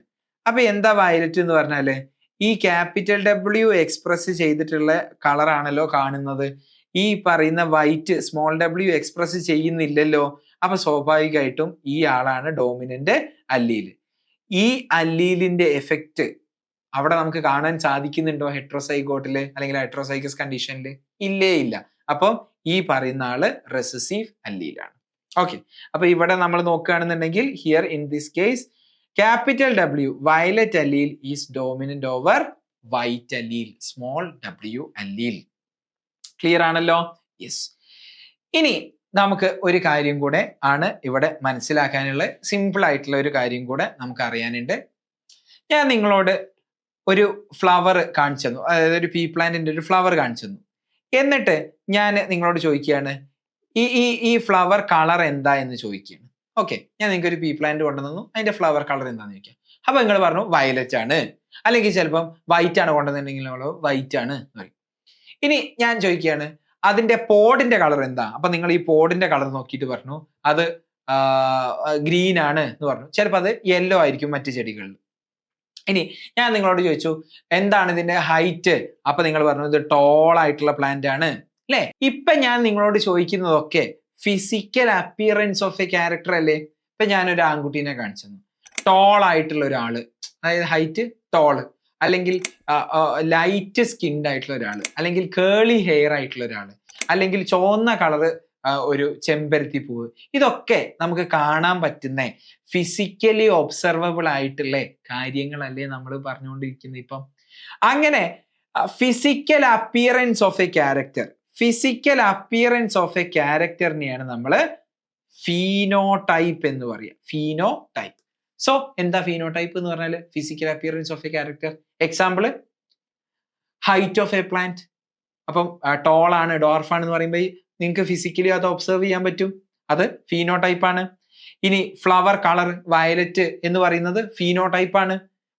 അപ്പൊ എന്താ വയലറ്റ് എന്ന് പറഞ്ഞാല്? ഈ ക്യാപിറ്റൽ ഡബ്ല്യു എക്സ്പ്രസ് ചെയ്തിട്ടുള്ള കളർ ആണല്ലോ കാണുന്നത്. ഈ പറയുന്ന വൈറ്റ് സ്മോൾ ഡബ്ല്യു എക്സ്പ്രസ് ചെയ്യുന്നില്ലല്ലോ. അപ്പൊ സ്വാഭാവികമായിട്ടും ഈ ആളാണ് ഡോമിനന്റ് അല്ലീൽ. ഈ അല്ലീലിന്റെ എഫക്റ്റ് അവിടെ നമുക്ക് കാണാൻ സാധിക്കുന്നുണ്ടോ ഹെട്രോസൈഗോട്ടില് അല്ലെങ്കിൽ ഹെട്രോസൈഗസ് കണ്ടീഷനിൽ? ഇല്ലേ ഇല്ല. അപ്പൊ ഈ പറയുന്ന ആള് റെസസീവ് അല്ലീലാണ്. ഓക്കെ, അപ്പൊ ഇവിടെ നമ്മൾ നോക്കുകയാണെന്നുണ്ടെങ്കിൽ here in this case capital W violet allele is dominant over white allele, small W allele. Clear ആണല്ലോ? യെസ്. ഇനി നമുക്ക് ഒരു കാര്യം കൂടെ ആണ് ഇവിടെ മനസ്സിലാക്കാനുള്ള, സിമ്പിൾ ആയിട്ടുള്ള ഒരു കാര്യം കൂടെ നമുക്ക് അറിയാനുണ്ട്. ഞാൻ നിങ്ങളോട് ഒരു ഫ്ലവർ കാണിച്ചു തന്നു, അതായത് ഒരു പീ പ്ലാന്റിന്റെ ഒരു ഫ്ലവർ കാണിച്ചു തന്നു. എന്നിട്ട് ഞാൻ നിങ്ങളോട് ചോദിക്കുകയാണ് ഈ ഫ്ലവർ കളർ എന്താ എന്ന് ചോദിക്കുകയാണ്. ഓക്കെ, ഞാൻ നിങ്ങൾക്ക് ഒരു പീ പ്ലാന്റ് കൊണ്ടുവന്നു, അതിന്റെ ഫ്ലവർ കളർ എന്താന്ന് ചോദിക്കാം. അപ്പൊ നിങ്ങൾ പറഞ്ഞു വയലറ്റ് ആണ്, അല്ലെങ്കിൽ ചിലപ്പം വൈറ്റ് ആണ് കൊണ്ടുവന്നിട്ടുണ്ടെങ്കിൽ വൈറ്റ് ആണ് പറയും. ഇനി ഞാൻ ചോദിക്കുകയാണ് അതിന്റെ പോഡിന്റെ കളർ എന്താ? അപ്പൊ നിങ്ങൾ ഈ പോഡിന്റെ കളർ നോക്കിയിട്ട് പറഞ്ഞു അത് ഗ്രീൻ ആണ് എന്ന് പറഞ്ഞു. ചിലപ്പോൾ അത് യെല്ലോ ആയിരിക്കും മറ്റു ചെടികളിൽ. ഇനി ഞാൻ നിങ്ങളോട് ചോദിച്ചു എന്താണ് ഇതിന്റെ ഹൈറ്റ്? അപ്പൊ നിങ്ങൾ പറഞ്ഞു ഇത് ടോൾ ആയിട്ടുള്ള പ്ലാന്റ് ആണ്, അല്ലെ? ഇപ്പൊ ഞാൻ നിങ്ങളോട് ചോദിക്കുന്നതൊക്കെ physical appearance of a character അല്ലേ? ഇപ്പൊ ഞാനൊരു ആൺകുട്ടീനെ കാണിച്ചു, ടോൾ ആയിട്ടുള്ള ഒരാള്, അതായത് ഹൈറ്റ് ടോള്, അല്ലെങ്കിൽ ലൈറ്റ് സ്കിൻഡ് ആയിട്ടുള്ള ഒരാള്, അല്ലെങ്കിൽ കേളി ഹെയർ ആയിട്ടുള്ള ഒരാള്, അല്ലെങ്കിൽ ചുവന്ന കളറ് ഒരു ചെമ്പരത്തി പൂവ്. ഇതൊക്കെ നമുക്ക് കാണാൻ പറ്റുന്ന ഫിസിക്കലി ഒബ്സർവബിൾ ആയിട്ടുള്ള കാര്യങ്ങളല്ലേ നമ്മൾ പറഞ്ഞുകൊണ്ടിരിക്കുന്നത് ഇപ്പം. അങ്ങനെ physical appearance of a character, physical appearance of a ക്യാരക്ടറിനെയാണ് നമ്മൾ ഫീനോടൈപ്പ് എന്ന് പറയുക. ഫീനോടൈപ്പ്. സോ എന്താ ഫീനോടൈപ്പ് എന്ന് പറഞ്ഞാൽ? Physical appearance of a character. Example, height of A plant. അപ്പം ടോൾ ആണ്, ഡോർഫ് ആണ് എന്ന് പറയുമ്പോൾ നിങ്ങൾക്ക് ഫിസിക്കലി അത് ഒബ്സർവ് ചെയ്യാൻ പറ്റും, അത് ഫീനോടൈപ്പ് ആണ്. ഇനി ഫ്ലവർ കളർ വയലറ്റ് എന്ന് പറയുന്നത് ഫീനോടൈപ്പ് ആണ്,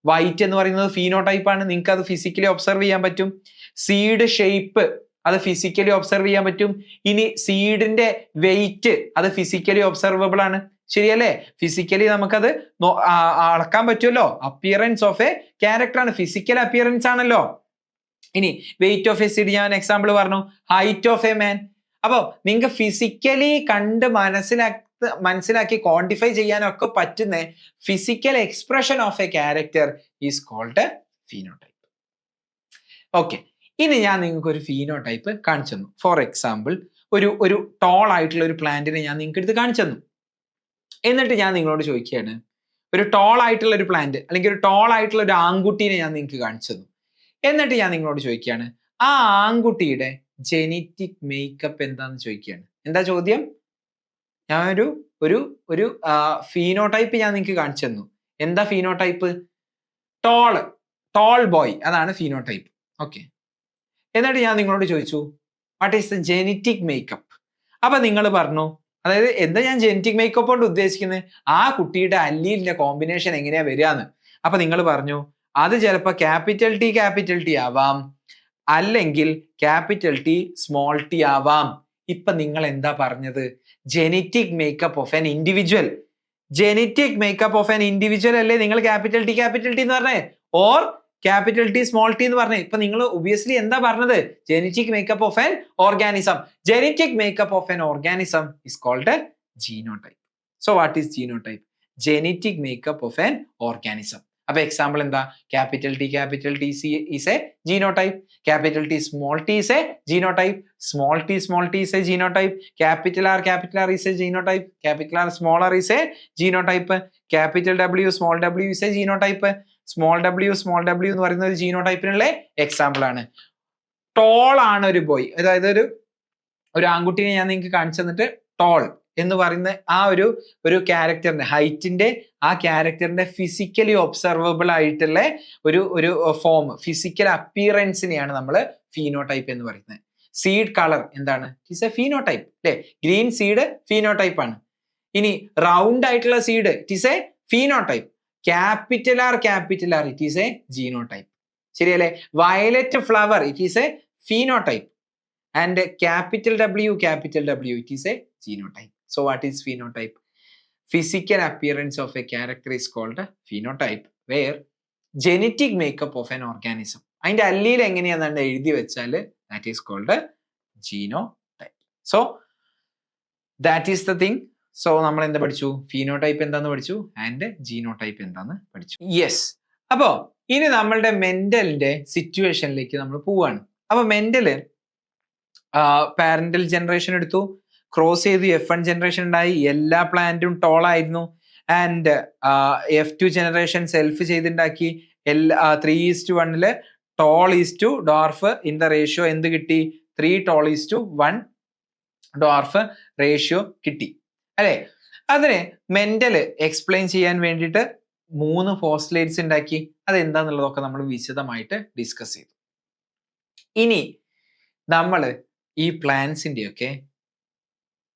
വൈറ്റ് എന്ന് പറയുന്നത് ഫീനോടൈപ്പ് ആണ്, നിങ്ങൾക്ക് അത് ഫിസിക്കലി ഒബ്സർവ് ചെയ്യാൻ പറ്റും. സീഡ് ഷേപ്പ് അത് ഫിസിക്കലി ഒബ്സർവ് ചെയ്യാൻ പറ്റും. ഇനി സീഡിന്റെ വെയിറ്റ് അത് ഫിസിക്കലി ഒബ്സർവബിൾ ആണ്, ശരിയല്ലേ? ഫിസിക്കലി നമുക്കത് അളക്കാൻ പറ്റുമല്ലോ. അപ്പിയറൻസ് ഓഫ് എ ക്യാരക്ടർ ആണ്, ഫിസിക്കൽ അപ്പിയറൻസ് ആണല്ലോ. ഇനി വെയിറ്റ് ഓഫ് എ സീഡ് ഞാൻ എക്സാമ്പിൾ പറഞ്ഞു, ഹൈറ്റ് ഓഫ് എ മാൻ. അപ്പൊ നിങ്ങൾക്ക് ഫിസിക്കലി കണ്ട് മനസ്സിലാക്കി ക്വാണ്ടിഫൈ ചെയ്യാനൊക്കെ പറ്റുന്ന physical expression of a character is called phenotype. Okay, ഇനി ഞാൻ നിങ്ങൾക്ക് ഒരു ഫീനോടൈപ്പ് കാണിച്ചു തന്നു. ഫോർ എക്സാമ്പിൾ, ഒരു ടോൾ ആയിട്ടുള്ള ഒരു പ്ലാന്റിനെ ഞാൻ നിങ്ങൾക്ക് എടുത്ത് കാണിച്ചു തന്നു. എന്നിട്ട് ഞാൻ നിങ്ങളോട് ചോദിക്കുകയാണ് ഒരു ടോൾ ആയിട്ടുള്ള ഒരു പ്ലാന്റ്, അല്ലെങ്കിൽ ഒരു ടോൾ ആയിട്ടുള്ള ഒരു ആൺകുട്ടീനെ ഞാൻ നിങ്ങൾക്ക് കാണിച്ചു തന്നു. എന്നിട്ട് ഞാൻ നിങ്ങളോട് ചോദിക്കുകയാണ് ആ ആൺകുട്ടിയുടെ ജെനറ്റിക് മേക്കപ്പ് എന്താന്ന് ചോദിക്കുകയാണ്. എന്താ ചോദ്യം? ഞാൻ ഒരു ഫീനോടൈപ്പ് ഞാൻ നിങ്ങൾക്ക് കാണിച്ചു തന്നു. എന്താ ഫീനോടൈപ്പ്? ടോൾ ബോയ്, അതാണ് ഫീനോടൈപ്പ്. ഓക്കെ, എന്നിട്ട് ഞാൻ നിങ്ങളോട് ചോദിച്ചു what is the genetic makeup? അപ്പൊ നിങ്ങൾ പറഞ്ഞു, അതായത് എന്താ ഞാൻ ജെനറ്റിക് മേക്കപ്പ് കൊണ്ട് ഉദ്ദേശിക്കുന്നത്? ആ കുട്ടിയുടെ അല്ലീലിന്റെ കോമ്പിനേഷൻ എങ്ങനെയാ വരികയെന്ന്. അപ്പൊ നിങ്ങൾ പറഞ്ഞു അത് ചിലപ്പോൾ ക്യാപിറ്റൽ ടി ആവാം, അല്ലെങ്കിൽ ക്യാപിറ്റൽ ടി സ്മോൾ ടി ആവാം. ഇപ്പൊ നിങ്ങൾ എന്താ പറഞ്ഞത്? Genetic makeup of an individual. Genetic makeup of an individual അല്ലേ നിങ്ങൾ ക്യാപിറ്റൽ ടി എന്ന് പറഞ്ഞേ, or capital T small T എന്ന് പറഞ്ഞേ. ഇപ്പൊ നിങ്ങൾ ഒബിയസ്ലി എന്താ പറഞ്ഞത്? Genetic makeup of an organism. Genetic makeup of an organism is called genotype. So what is genotype? Genetic makeup of an organism. അപ്പൊ എക്സാമ്പിൾ എന്താ? Capital T is a genotype, capital T is a genotype, small T is a genotype, capital R is a genotype, capital R small R is a genotype, capital W small W is a genotype. Small W എന്ന് പറയുന്ന ഒരു ജീനോടൈപ്പിനുള്ള example ആണ്. Toll ആണ് ഒരു boy, അതായത് ഒരു ആൺകുട്ടിനെ ഞാൻ നിങ്ങൾക്ക് കാണിച്ചു തന്നിട്ട് ടോൾ എന്ന് പറയുന്ന ആ ഒരു ക്യാരക്ടറിന്റെ ഹൈറ്റിന്റെ ആ ക്യാരക്ടറിന്റെ ഫിസിക്കലി ഒബ്സർവബിൾ ആയിട്ടുള്ള ഒരു ഫോം, ഫിസിക്കൽ അപ്പിയറൻസിനെയാണ് നമ്മൾ ഫീനോടൈപ്പ് എന്ന് പറയുന്നത്. സീഡ് കളർ എന്താണ്? ഇറ്റ്സ് എ ഫീനോടൈപ്പ്, അല്ലെ? ഗ്രീൻ സീഡ് ഫീനോടൈപ്പ് ആണ്. ഇനി റൗണ്ട് ആയിട്ടുള്ള seed it is a phenotype. Capital R it is a genotype, ശരിയല്ലേ? Violet flower it is a phenotype, and capital W it is a genotype. So what is phenotype? Physical appearance of a character is called a phenotype, where genetic makeup of an organism and allele എങ്ങനെയാണെന്ന് എഴുതി വെച്ചാൽ that is called a genotype. So that is the thing. So നമ്മൾ എന്താ പഠിച്ചു? Phenotype എന്താന്ന് പഠിച്ചു and genotype എന്താന്ന് പഠിച്ചു. യെസ്. അപ്പോ ഇനി നമ്മളുടെ മെന്റലിന്റെ സിറ്റുവേഷനിലേക്ക് നമ്മൾ പോവാണ്. അപ്പൊ മെന്റല് പാരന്റൽ ജനറേഷൻ എടുത്തു, ക്രോസ് ചെയ്തു, F1 ജനറേഷൻ ഉണ്ടായി, എല്ലാ പ്ലാന്റും ടോൾ ആയിരുന്നു. ആൻഡ് F2 ജനറേഷൻ സെൽഫ് ചെയ്തുണ്ടാക്കി. 3:1 tall is to dwarf in the ratio എന്ത് കിട്ടി? 3 tall is to 1 dwarf ratio കിട്ടി അല്ലെ? അതിനെ മെന്റൽ എക്സ്പ്ലെയിൻ ചെയ്യാൻ വേണ്ടിയിട്ട് 3 പോസ്റ്റ്ലേറ്റ്സ് ഉണ്ടാക്കി. അതെന്താന്നുള്ളതൊക്കെ നമ്മൾ വിശദമായിട്ട് ഡിസ്കസ് ചെയ്തു. ഇനി നമ്മൾ ഈ പ്ലാന്റ്സിന്റെ ഒക്കെ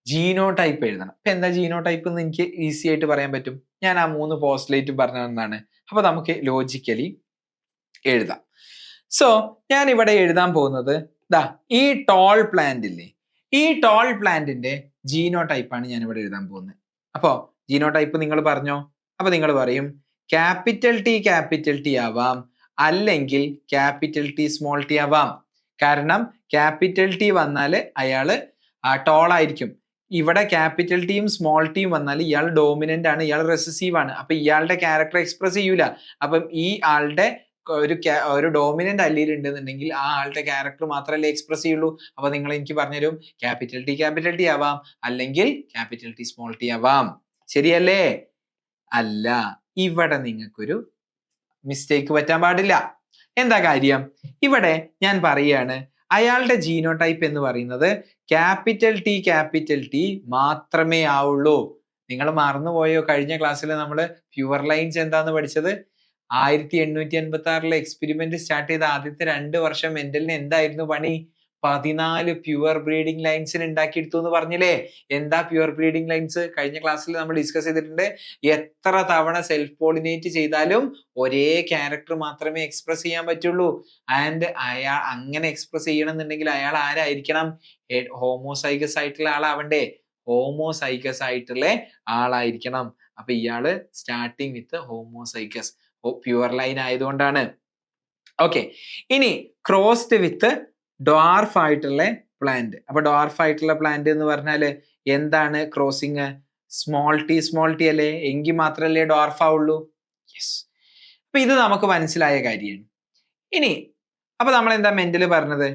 ജീനോടൈപ്പ് എഴുതണം. അപ്പൊ എന്താ ജീനോടൈപ്പ് എന്ന് എനിക്ക് ഈസി ആയിട്ട് പറയാൻ പറ്റും. ഞാൻ ആ 3 പോസ്റ്റ്ലേറ്റ് പറഞ്ഞതാണ്. അപ്പൊ നമുക്ക് ലോജിക്കലി എഴുതാം. സോ ഞാൻ ഇവിടെ എഴുതാൻ പോകുന്നത് ഈ ടോൾ പ്ലാന്റ് ഇല്ലേ, ഈ ടോൾ പ്ലാന്റിന്റെ ജീനോടൈപ്പ് ആണ് ഞാൻ ഇവിടെ എഴുതാൻ പോകുന്നത്. അപ്പോ ജീനോടൈപ്പ് നിങ്ങൾ പറഞ്ഞോ? അപ്പൊ നിങ്ങൾ പറയും ക്യാപിറ്റൽ ടി ആവാം, അല്ലെങ്കിൽ ക്യാപിറ്റൽ ടി സ്മോൾ ടി ആവാം. കാരണം ക്യാപിറ്റൽ ടി വന്നാൽ അയാള് ടോൾ ആയിരിക്കും. ഇവിടെ ക്യാപിറ്റൽ ടിയും സ്മോൾ ടിയും വന്നാൽ ഇയാൾ ഡോമിനന്റ് ആണ്, ഇയാൾ റെസസീവ് ആണ്. അപ്പൊ ഇയാളുടെ ക്യാരക്ടർ എക്സ്പ്രസ് ചെയ്യൂല. അപ്പം ഈ ആളുടെ ഒരു ഡോമിനന്റ് അല്ലീൽ ഉണ്ടെന്നുണ്ടെങ്കിൽ ആ ആളുടെ ക്യാരക്ടർ മാത്രമല്ലേ എക്സ്പ്രസ് ചെയ്യുള്ളൂ. അപ്പൊ നിങ്ങൾ എനിക്ക് പറഞ്ഞുതരും ക്യാപിറ്റൽ ടി ആവാം, അല്ലെങ്കിൽ ക്യാപിറ്റൽ ടി സ്മോൾ ടി ആവാം. ശരിയല്ലേ? അല്ല, ഇവിടെ നിങ്ങൾക്കൊരു മിസ്റ്റേക്ക് പറ്റാൻ പാടില്ല. എന്താ കാര്യം? ഇവിടെ ഞാൻ പറയാണ് അയാളുടെ ജീനോടൈപ്പ് എന്ന് പറയുന്നത് ക്യാപിറ്റൽ ടി മാത്രമേ ആവുള്ളൂ. നിങ്ങൾ മറന്നുപോയോ? കഴിഞ്ഞ ക്ലാസ്സിൽ നമ്മൾ പ്യുവർ ലൈൻസ് എന്താന്ന് പഠിച്ചത്? 1886 എക്സ്പെരിമെന്റ് സ്റ്റാർട്ട് ചെയ്ത ആദ്യത്തെ 2 വർഷം മെന്റലിന് എന്തായിരുന്നു പണി? 14 പ്യുവർ ബ്രീഡിംഗ് ലൈൻസിന് ഉണ്ടാക്കിയെടുത്തു എന്ന് പറഞ്ഞില്ലേ? എന്താ പ്യുവർ ബ്രീഡിംഗ് ലൈൻസ്? കഴിഞ്ഞ ക്ലാസ്സിൽ നമ്മൾ ഡിസ്കസ് ചെയ്തിട്ടുണ്ട്. എത്ര തവണ സെൽഫ് പോളിനേറ്റ് ചെയ്താലും ഒരേ ക്യാരക്ടർ മാത്രമേ എക്സ്പ്രസ് ചെയ്യാൻ പറ്റുള്ളൂ. ആൻഡ് അയാൾ അങ്ങനെ എക്സ്പ്രസ് ചെയ്യണമെന്നുണ്ടെങ്കിൽ അയാൾ ആരായിരിക്കണം? ഹോമോസൈഗസ് ആയിട്ടുള്ള ആളാവണ്ടേ? ഹോമോസൈഗസ് ആയിട്ടുള്ള ആളായിരിക്കണം. അപ്പൊ ഇയാള് starting with homozygous, pure line ആയതുകൊണ്ടാണ്. ഓക്കെ, ഇനി ക്രോസ്ഡ് വിത്ത് ഡ്വാർഫ് ആയിട്ടുള്ള പ്ലാന്റ്. അപ്പൊ ഡ്വാർഫ് ആയിട്ടുള്ള പ്ലാന്റ് എന്ന് പറഞ്ഞാല് എന്താണ് ക്രോസിങ്? സ്മോൾ ടി അല്ലേ? എങ്കിൽ മാത്രല്ലേ ഡ്വാർഫ് ആവുള്ളൂ. യെസ്, അപ്പൊ ഇത് നമുക്ക് മനസ്സിലായ കാര്യമാണ്. ഇനി അപ്പൊ നമ്മൾ എന്താ മെന്റൽ പറഞ്ഞത്?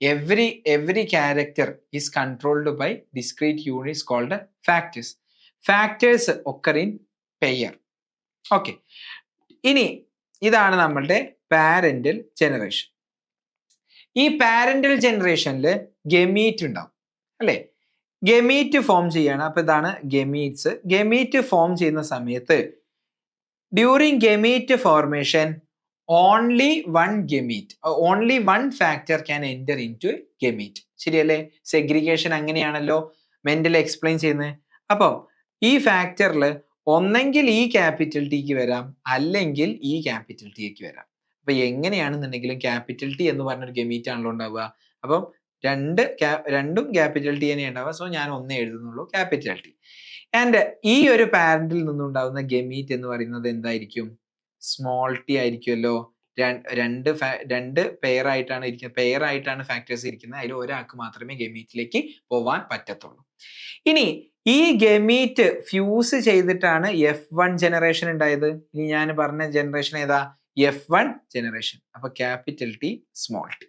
every character is controlled by discrete units called factors. Factors occur in pair. Okay, ഇനി ഇതാണ് നമ്മളുടെ പാരന്റൽ ജനറേഷൻ. ഈ പാരന്റൽ ജനറേഷനിൽ ഗമീറ്റ് ഉണ്ടാവും അല്ലെ? ഗമീറ്റ് ഫോം ചെയ്യാണ്. അപ്പൊ ഇതാണ് ഗമീറ്റ്സ്. ഗമീറ്റ് ഫോം ചെയ്യുന്ന സമയത്ത് during gamete formation only one factor can enter into a gamete. ശരിയല്ലേ? സെഗ്രിഗേഷൻ അങ്ങനെയാണല്ലോ മെന്റൽ എക്സ്പ്ലെയിൻ ചെയ്യുന്നത്. അപ്പൊ ഈ ഫാക്ടറിൽ ഒന്നെങ്കിൽ ഈ ക്യാപിറ്റൽ ടിക്ക് വരാം, അല്ലെങ്കിൽ ഈ ക്യാപിറ്റൽ ടിക്ക് വരാം. അപ്പൊ എങ്ങനെയാണെന്നുണ്ടെങ്കിലും ക്യാപിറ്റൽ ടി എന്ന് പറഞ്ഞൊരു ഗമീറ്റ് ആണല്ലോ ഉണ്ടാവുക. അപ്പം രണ്ടും ക്യാപിറ്റൽ ടി തന്നെ ഉണ്ടാവുക. സോ ഞാൻ ഒന്നേ എഴുതുന്നുള്ളൂ, ക്യാപിറ്റൽ ടി. ആൻഡ് ഈ ഒരു പാരന്റിൽ നിന്നുണ്ടാവുന്ന ഗമീറ്റ് എന്ന് പറയുന്നത് എന്തായിരിക്കും? സ്മോൾ ടി ആയിരിക്കുമല്ലോ. രണ്ട് പെയർ ആയിട്ടാണ് ഫാക്ടേഴ്സ് ഇരിക്കുന്നത്. അതിൽ ഒരാൾക്ക് മാത്രമേ ഗമീറ്റിലേക്ക് പോവാൻ പറ്റത്തുള്ളൂ. ഇനി ഈ ഗമീറ്റ് ഫ്യൂസ് ചെയ്തിട്ടാണ് F1 ജനറേഷൻ ഉണ്ടായത്. ഇനി ഞാൻ പറഞ്ഞ ജനറേഷൻ ഏതാ? F1 generation. അപ്പൊ capital T small T.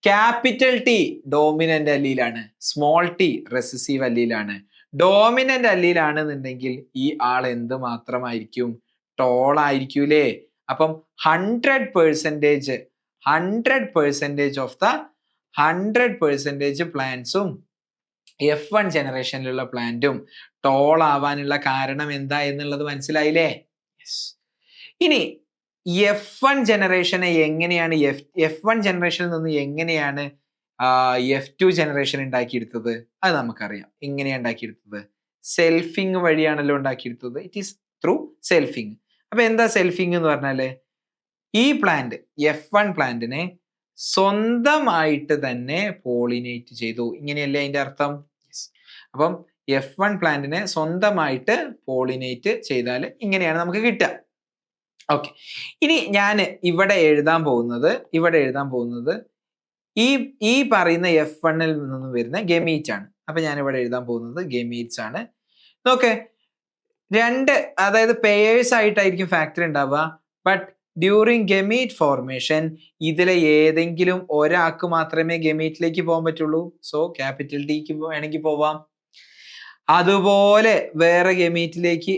Capital T dominant അല്ലീലാണ്, സ്മോൾ ടി റെസസീവ് അല്ലീലാണ്. ഡോമിനന്റ് അല്ലീലാണെന്നുണ്ടെങ്കിൽ ഈ ആൾ എന്ത് മാത്രമായിരിക്കും? ടോൾ ആയിരിക്കൂലേ? അപ്പം 100% ഓഫ് ദ 100% പ്ലാന്റ്സും F1 ജനറേഷനിലുള്ള പ്ലാന്റും ടോൾ ആവാനുള്ള കാരണം എന്താ എന്നുള്ളത് മനസ്സിലായില്ലേ? ഇനി F1 ജനറേഷനെ എങ്ങനെയാണ് F1 ജനറേഷനിൽ നിന്ന് എങ്ങനെയാണ് F2 ജനറേഷൻ ഉണ്ടാക്കിയെടുത്തത്? അത് നമുക്കറിയാം. എങ്ങനെയാണ് ഉണ്ടാക്കിയെടുത്തത്? സെൽഫിങ് വഴിയാണല്ലോ ഉണ്ടാക്കിയെടുത്തത്. It is through selfing. അപ്പൊ എന്താ സെൽഫിങ് എന്ന് പറഞ്ഞാല് ഈ പ്ലാന്റ് F1 പ്ലാന്റിനെ സ്വന്തമായിട്ട് തന്നെ പോളിനേറ്റ് ചെയ്തു. ഇങ്ങനെയല്ലേ അതിന്റെ അർത്ഥം? അപ്പം F1 പ്ലാന്റിനെ സ്വന്തമായിട്ട് പോളിനേറ്റ് ചെയ്താൽ ഇങ്ങനെയാണ് നമുക്ക് കിട്ടുക. ഓക്കെ, ഇനി ഞാൻ ഇവിടെ എഴുതാൻ പോകുന്നത് ഈ പറയുന്ന F1-ൽ നിന്നും വരുന്ന ഗമീറ്റ് ആണ്. അപ്പൊ ഞാൻ ഇവിടെ എഴുതാൻ പോകുന്നത് ഗമീറ്റ്സ് ആണ്. നോക്കെ, അതായത് പെയേഴ്സ് ആയിട്ടായിരിക്കും ഫാക്ടർ ഉണ്ടാവുക. ബട്ട് ഡ്യൂറിങ് ഗമീറ്റ് ഫോർമേഷൻ ഇതിലെ ഏതെങ്കിലും ഒരാൾക്ക് മാത്രമേ ഗമീറ്റിലേക്ക് പോകാൻ പറ്റുള്ളൂ. സോ ക്യാപിറ്റൽ ടിക്ക് വേണമെങ്കിൽ പോവാം. അതുപോലെ വേറെ ഗമീറ്റിലേക്ക്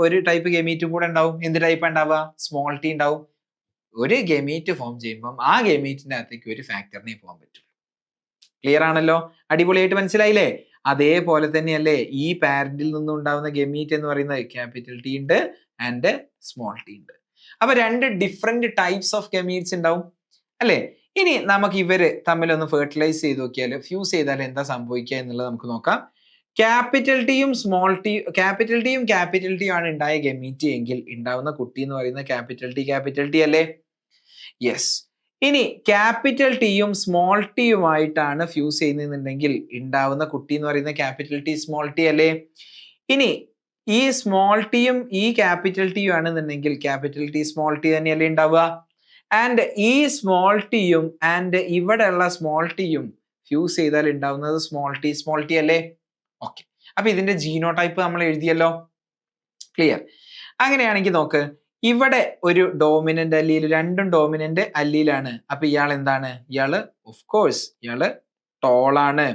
ഒരു ടൈപ്പ് ഗമീറ്റും കൂടെ ഉണ്ടാവും. എന്ത് ടൈപ്പ് ഉണ്ടാവുക? സ്മോൾ ടി ഉണ്ടാവും. ഒരു ഗമീറ്റ് ഫോം ചെയ്യുമ്പം ആ ഗമീറ്റിന്റെ അകത്തേക്ക് ഒരു ഫാക്ടറിനെ പോകാൻ പറ്റും. ക്ലിയർ ആണല്ലോ? അടിപൊളിയായിട്ട് മനസ്സിലായില്ലേ? അതേപോലെ തന്നെയല്ലേ ഈ പാരന്റിൽ നിന്നും ഉണ്ടാവുന്ന ഗമീറ്റ് എന്ന് പറയുന്നത് ക്യാപിറ്റൽ ടി ഉണ്ട് ആൻഡ് സ്മോൾ ടി ഉണ്ട്. അപ്പൊ രണ്ട് ഡിഫറെന്റ് ടൈപ്സ് ഓഫ് ഗമീറ്റ്സ് ഉണ്ടാവും അല്ലേ? ഇനി നമുക്ക് ഇവര് തമ്മിലൊന്ന് ഫെർട്ടിലൈസ് ചെയ്ത് നോക്കിയാൽ, ഫ്യൂസ് ചെയ്താൽ എന്താ സംഭവിക്കുക എന്നുള്ളത് നമുക്ക് നോക്കാം. ക്യാപിറ്റൽ ടിയും ക്യാപിറ്റൽ ടിയും ആണ് ഉണ്ടായ ഗമീറ്റ് എങ്കിൽ ഉണ്ടാവുന്ന കുട്ടി എന്ന് പറയുന്നത് ക്യാപിറ്റൽ ടി അല്ലേ? യെസ്. ഇനി ക്യാപിറ്റൽ ടിയും സ്മോൾ ടിയുമായിട്ടാണ് ഫ്യൂസ് ചെയ്യുന്നുണ്ടെങ്കിൽ ഉണ്ടാവുന്ന കുട്ടി എന്ന് പറയുന്നത് ക്യാപിറ്റൽ ടി സ്മോൾ ടി അല്ലേ? ഇനി ഈ സ്മോൾ ടിയും ഈ ക്യാപിറ്റൽ ടിയും ആണെന്നുണ്ടെങ്കിൽ ക്യാപിറ്റൽ ടി സ്മോൾ ടി തന്നെയല്ലേ ഉണ്ടാവുക? ആൻഡ് ഈ സ്മോൾ ടിയും ആൻഡ് ഇവിടെയുള്ള സ്മോൾ ടിയും ഫ്യൂസ് ചെയ്താൽ ഉണ്ടാവുന്നത് സ്മോൾ ടി അല്ലേ? ഓക്കെ. അപ്പൊ ഇതിന്റെ ജീനോടൈപ്പ് നമ്മൾ എഴുതിയല്ലോ. ക്ലിയർ? അങ്ങനെയാണെങ്കിൽ നോക്ക്, ഇവിടെ ഒരു ഡോമിനന്റ് അല്ലീൽ, രണ്ടും ഡോമിനന്റ് അല്ലീലാണ്. അപ്പൊ ഇയാൾ എന്താണ്? ഇയാള് ഓഫ് കോഴ്സ് ഇയാള് ടോളാണ്.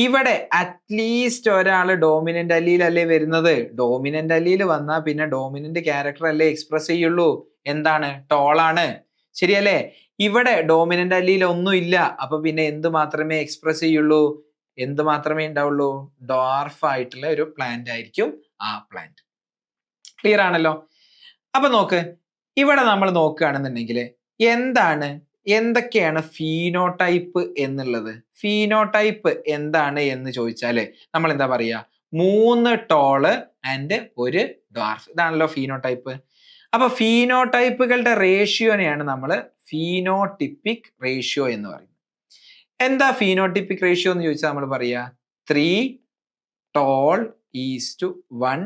ഇവിടെ അറ്റ്ലീസ്റ്റ് ഒരാള് ഡോമിനന്റ് അല്ലീൽ അല്ലേ വരുന്നത്. ഡോമിനന്റ് അല്ലീൽ വന്നാൽ പിന്നെ ഡോമിനന്റ് ക്യാരക്ടർ അല്ലേ എക്സ്പ്രസ് ചെയ്യുള്ളൂ. എന്താണ്? ടോളാണ്. ശരിയല്ലേ? ഇവിടെ ഡോമിനന്റ് അല്ലീൽ ഒന്നും ഇല്ല. അപ്പൊ പിന്നെ എന്ത് മാത്രമേ എക്സ്പ്രസ് ചെയ്യുള്ളൂ? എന്ത് മാത്രമേ ഉണ്ടാവുള്ളൂ? ഡോർഫ് ആയിട്ടുള്ള ഒരു പ്ലാന്റ് ആയിരിക്കും ആ പ്ലാന്റ്. ക്ലിയർ ആണല്ലോ? അപ്പൊ നോക്ക്, ഇവിടെ നമ്മൾ നോക്കുകയാണെന്നുണ്ടെങ്കിൽ എന്തൊക്കെയാണ് ഫീനോടൈപ്പ് എന്നുള്ളത്. ഫീനോടൈപ്പ് എന്താണ് എന്ന് ചോദിച്ചാല് നമ്മൾ എന്താ പറയാ? 3 ടോള് ആൻഡ് 1 ഡ്വാർഫ്. ഇതാണല്ലോ ഫീനോടൈപ്പ്. അപ്പൊ ഫീനോടൈപ്പുകളുടെ റേഷ്യോനെയാണ് നമ്മൾ ഫീനോടിപ്പിക് റേഷ്യോ എന്ന് പറയുന്നത്. എന്താ ഫീനോടിപ്പിക് റേഷ്യോ എന്ന് ചോദിച്ചാൽ നമ്മൾ പറയാ 3 tall is to 1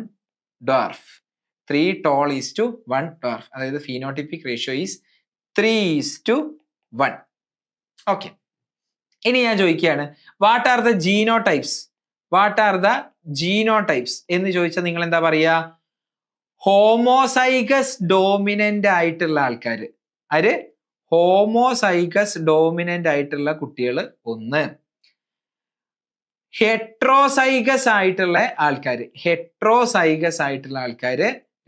dwarf. 3 tall is to 1 dwarf. അതായത് phenotypic ratio is 3:1. ഓക്കെ. ഇനി ഞാൻ ചോദിക്കുകയാണ്, വാട്ട് ആർ ദ ജീനോടൈപ്സ് എന്ന് ചോദിച്ചാൽ നിങ്ങൾ എന്താ പറയാ? ഹോമോസൈഗസ് ഡോമിനന്റ് ആയിട്ടുള്ള ആൾക്കാർ. ആര്? ഹോമോസൈഗസ് ഡോമിനന്റ് ആയിട്ടുള്ള കുട്ടികൾ 1. ഹെട്രോസൈഗസ് ആയിട്ടുള്ള ആൾക്കാർ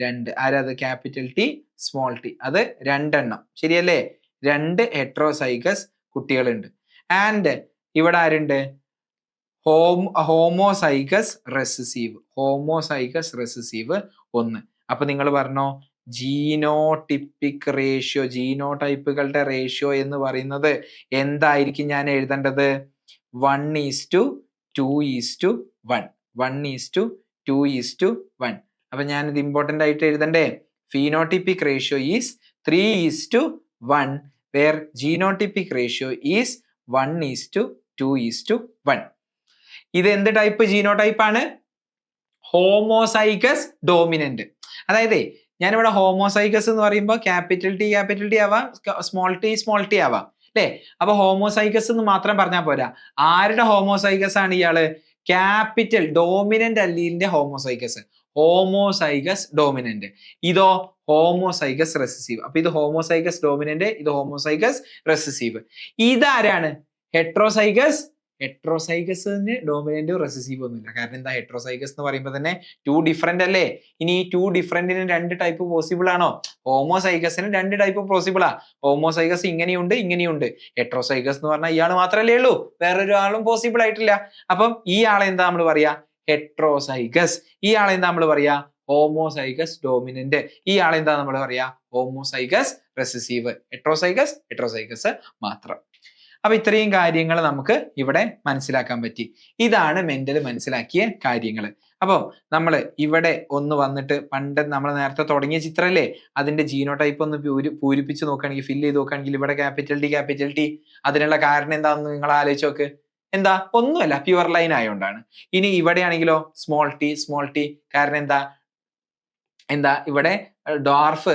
2. ആരത്? Capital T small T. അത് 2 എണ്ണം. ശരിയല്ലേ? 2 ഹെട്രോസൈഗസ് കുട്ടികളുണ്ട്. ആൻഡ് ഇവിടെ ആരുണ്ട്? Homozygous recessive 1. അപ്പൊ നിങ്ങൾ പറഞ്ഞോ, ജീനോടിപ്പിക് റേഷ്യോ, ജീനോടൈപ്പുകളുടെ റേഷ്യോ എന്ന് പറയുന്നത് എന്തായിരിക്കും ഞാൻ എഴുതേണ്ടത്? 1:2:1. 1:2:1. അപ്പൊ ഞാൻ ഇത് ഇമ്പോർട്ടന്റ് ആയിട്ട് എഴുതണ്ടേ? Phenotypic ratio is 3:1, where genotypic ratio is 1:2:1. ഇത് എന്ത് ടൈപ്പ് ജീനോടൈപ്പ് ആണ്? Homozygous dominant. അതായത് ഞാനിവിടെ ഹോമോസൈഗസ് എന്ന് പറയുമ്പോൾ ക്യാപിറ്റൽ ടി ആവാം, സ്മോൾ ടി ആവാം അല്ലേ? അപ്പൊ ഹോമോസൈഗസ് എന്ന് മാത്രം പറഞ്ഞാൽ പോരാ. ആരുടെ ഹോമോസൈഗസ് ആണ് ഇയാള്? ക്യാപിറ്റൽ ഡോമിനന്റ് അല്ലീലിന്റെ ഹോമോസൈഗസ് ഡോമിനന്റ്. ഇതോ ഹോമോസൈഗസ് റെസസീവ്. അപ്പൊ ഇത് ഹോമോസൈഗസ് ഡോമിനന്റ്, ഇത് ഹോമോസൈഗസ് റെസസീവ്. ഇതാരാണ്? ഹെട്രോസൈഗസിന് ഡോമിനന്റും റെസസീവ് ഒന്നുമില്ല. കാരണം എന്താ? ഹെട്രോസൈഗസ് എന്ന് പറയുമ്പോൾ തന്നെ 2 ഡിഫറെന്റ് അല്ലേ? ഇനി ഈ 2 ഡിഫറെന്റിന് 2 ടൈപ്പ് പോസിബിൾ ആണോ? ഹോമോസൈഗസിന് 2 ടൈപ്പ് പോസിബിൾ ആ. ഹോമോസൈഗസ് ഇങ്ങനെയുണ്ട്. ഹെട്രോസൈഗസ് എന്ന് പറഞ്ഞാൽ ഇയാൾ മാത്രമല്ലേ ഉള്ളൂ, വേറൊരു ആളും പോസിബിൾ ആയിട്ടില്ല. അപ്പം ഈ ആളെ എന്താ നമ്മൾ പറയാ? ഹെട്രോസൈഗസ്. ഈ ആളെ എന്താ നമ്മൾ പറയാ? Homozygous dominant. ഈ ആളെ എന്താ നമ്മൾ പറയാ? Homozygous recessive. ഹെട്രോസൈഗസ് മാത്രം. അപ്പൊ ഇത്രയും കാര്യങ്ങൾ നമുക്ക് ഇവിടെ മനസ്സിലാക്കാൻ പറ്റി. ഇതാണ് മെന്റൽ മനസ്സിലാക്കിയ കാര്യങ്ങൾ. അപ്പം നമ്മൾ ഇവിടെ ഒന്ന് വന്നിട്ട് പണ്ട് നമ്മൾ നേരത്തെ തുടങ്ങിയ ചിത്രമല്ലേ, അതിന്റെ ജീനോടൈപ്പ് ഒന്ന് പൂരിപ്പിച്ച് നോക്കുകയാണെങ്കിൽ, ഫില്ല് ചെയ്ത് നോക്കുകയാണെങ്കിൽ ഇവിടെ ക്യാപിറ്റൽ ടി. അതിനുള്ള കാരണം എന്താണെന്ന് നിങ്ങൾ ആലോചിച്ച് നോക്ക്. എന്താ? ഒന്നുമല്ല, പ്യുവർ ലൈൻ ആയതുകൊണ്ടാണ്. ഇനി ഇവിടെയാണെങ്കിലോ സ്മോൾ ടി. കാരണം എന്താ? ഇവിടെ ഡോർഫ്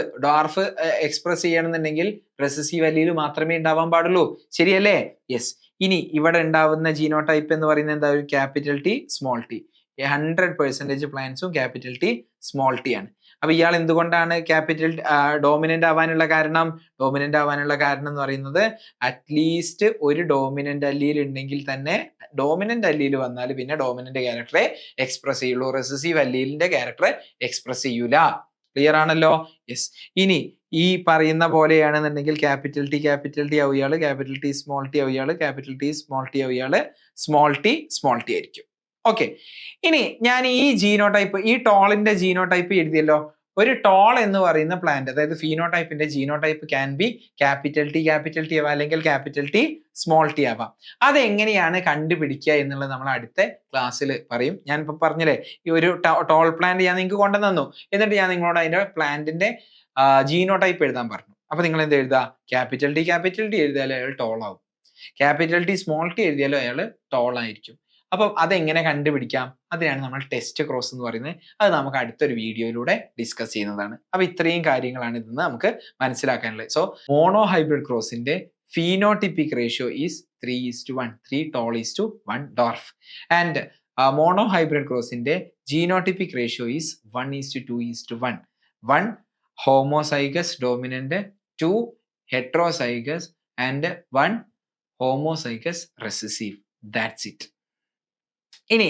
എക്സ്പ്രസ് ചെയ്യണമെന്നുണ്ടെങ്കിൽ റെസസീവ് വാല്യൂയിൽ മാത്രമേ ഉണ്ടാവാൻ പാടുള്ളൂ. ശരിയല്ലേ? യെസ്. ഇനി ഇവിടെ ഉണ്ടാവുന്ന ജീനോടൈപ്പ് എന്ന് പറയുന്നത് എന്താ? ഒരു ക്യാപിറ്റൽ ടി സ്മോൾ ടി. 100% പ്ലാന്റ്സും ക്യാപിറ്റൽ ടി സ്മോൾ ടി ആണ്. അപ്പൊ ഇയാൾ എന്തുകൊണ്ടാണ് ക്യാപിറ്റൽ ഡോമിനന്റ് ആവാനുള്ള കാരണം? ഡോമിനന്റ് ആവാനുള്ള കാരണം എന്ന് പറയുന്നത് അറ്റ്ലീസ്റ്റ് ഒരു ഡോമിനന്റ് അല്ലീൽ ഉണ്ടെങ്കിൽ തന്നെ ഡോമിനന്റ് അല്ലീൽ വന്നാൽ പിന്നെ ഡോമിനന്റ് ക്യാരക്ടറെ എക്സ്പ്രസ് ചെയ്യുള്ളൂ, റെസസീവ് അല്ലീലിന്റെ ക്യാരക്ടറെ എക്സ്പ്രസ് ചെയ്യൂല. ക്ലിയർ ആണല്ലോ? യെസ്. ഇനി ഈ പറയുന്ന പോലെയാണെന്നുണ്ടെങ്കിൽ ക്യാപിറ്റൽ ടി ആവുകയാള്, ക്യാപിറ്റൽ ടി സ്മോൾ ടി ആവുകയാള്, ക്യാപിറ്റൽ ടി സ്മോൾ ടി ആവുകയാള്, സ്മോൾ ടി ആയിരിക്കും. ഓക്കെ. ഇനി ഞാൻ ഈ ജീനോടൈപ്പ്, ഈ ടോളിന്റെ ജീനോടൈപ്പ് എഴുതിയല്ലോ. ഒരു ടോൾ എന്ന് പറയുന്ന പ്ലാന്റ്, അതായത് ഫീനോടൈപ്പിന്റെ genotype can be capital T ആവാം, അല്ലെങ്കിൽ ക്യാപിറ്റൽ ടി സ്മോൾ ടി ആവാം. അതെങ്ങനെയാണ് കണ്ടുപിടിക്കുക എന്നുള്ളത് നമ്മൾ അടുത്ത ക്ലാസ്സിൽ പറയും. ഞാൻ ഇപ്പൊ പറഞ്ഞില്ലേ, ഈ ഒരു ടോൾ പ്ലാന്റ് ഞാൻ നിങ്ങൾക്ക് കൊണ്ടുവന്നു, എന്നിട്ട് ഞാൻ നിങ്ങളോട് അതിന്റെ പ്ലാന്റിന്റെ ജീനോടൈപ്പ് എഴുതാൻ പറഞ്ഞു. അപ്പൊ നിങ്ങൾ എന്ത് എഴുതുക? ക്യാപിറ്റൽ ടി എഴുതിയാലും അയാൾ ടോൾ ആവും, ക്യാപിറ്റൽ ടി സ്മോൾ ടി എഴുതിയാലും അയാൾ ടോൾ ആയിരിക്കും. അപ്പം അതെങ്ങനെ കണ്ടുപിടിക്കാം? അതിനാണ് നമ്മൾ ടെസ്റ്റ് ക്രോസ് എന്ന് പറയുന്നത്. അത് നമുക്ക് അടുത്തൊരു വീഡിയോയിലൂടെ ഡിസ്കസ് ചെയ്യുന്നതാണ്. അപ്പൊ ഇത്രയും കാര്യങ്ങളാണ് ഇന്ന് നമുക്ക് മനസ്സിലാക്കാനുള്ളത്. സോ മോണോ ഹൈബ്രിഡ് ക്രോസിന്റെ phenotypic ratio is 3:1, 3 tall is to 1 dwarf, and mono hybrid crossന്റെ genotypic ratio is 1:2:1, 1 homozygous dominant, 2 heterozygous, and 1 homozygous recessive. That's it. ഇനി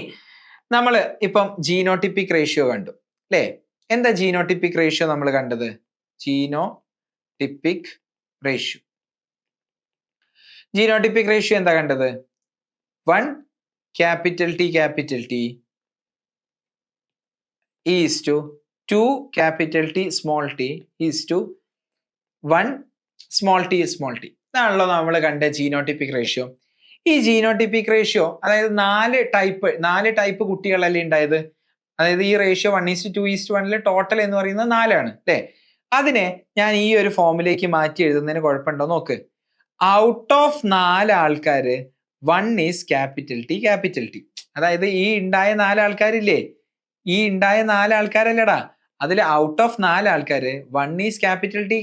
നമ്മൾ ഇപ്പം ജീനോട്ടിപ്പിക് റേഷ്യോ കണ്ടു അല്ലേ? എന്താ ജീനോട്ടിപ്പിക് റേഷ്യോ നമ്മൾ കണ്ടത്? ജീനോട്ടിപ്പിക് റേഷ്യോ എന്താ കണ്ടത്? 1 capital T is to 2 capital T small T is to 1 small T. ഇതാണല്ലോ നമ്മൾ കണ്ട ജീനോട്ടിപ്പിക് റേഷ്യോ. ഈ ജീനോട്ടിപ്പിക് റേഷ്യോ, അതായത് 4 ടൈപ്പ് കുട്ടികളല്ലേ ഉണ്ടായത്? അതായത് ഈ റേഷ്യോ 1:2:1 ടോട്ടൽ എന്ന് പറയുന്നത് 4 ആണ് അല്ലേ? അതിനെ ഞാൻ ഈ ഒരു ഫോമിലേക്ക് മാറ്റി എഴുതുന്നതിന് കുഴപ്പമുണ്ടോ നോക്ക്. ഔട്ട് ഓഫ് 4 ആൾക്കാര് 1 ഈസ് ക്യാപിറ്റൽ ടി. അതായത് ഈ ഉണ്ടായ 4 ആൾക്കാരില്ലേ, ഈ ഉണ്ടായ 4 ആൾക്കാരല്ലടാ, അതിൽ ഔട്ട് ഓഫ് 4 ആൾക്കാര് 1 ഈസ് ക്യാപിറ്റൽ ടി,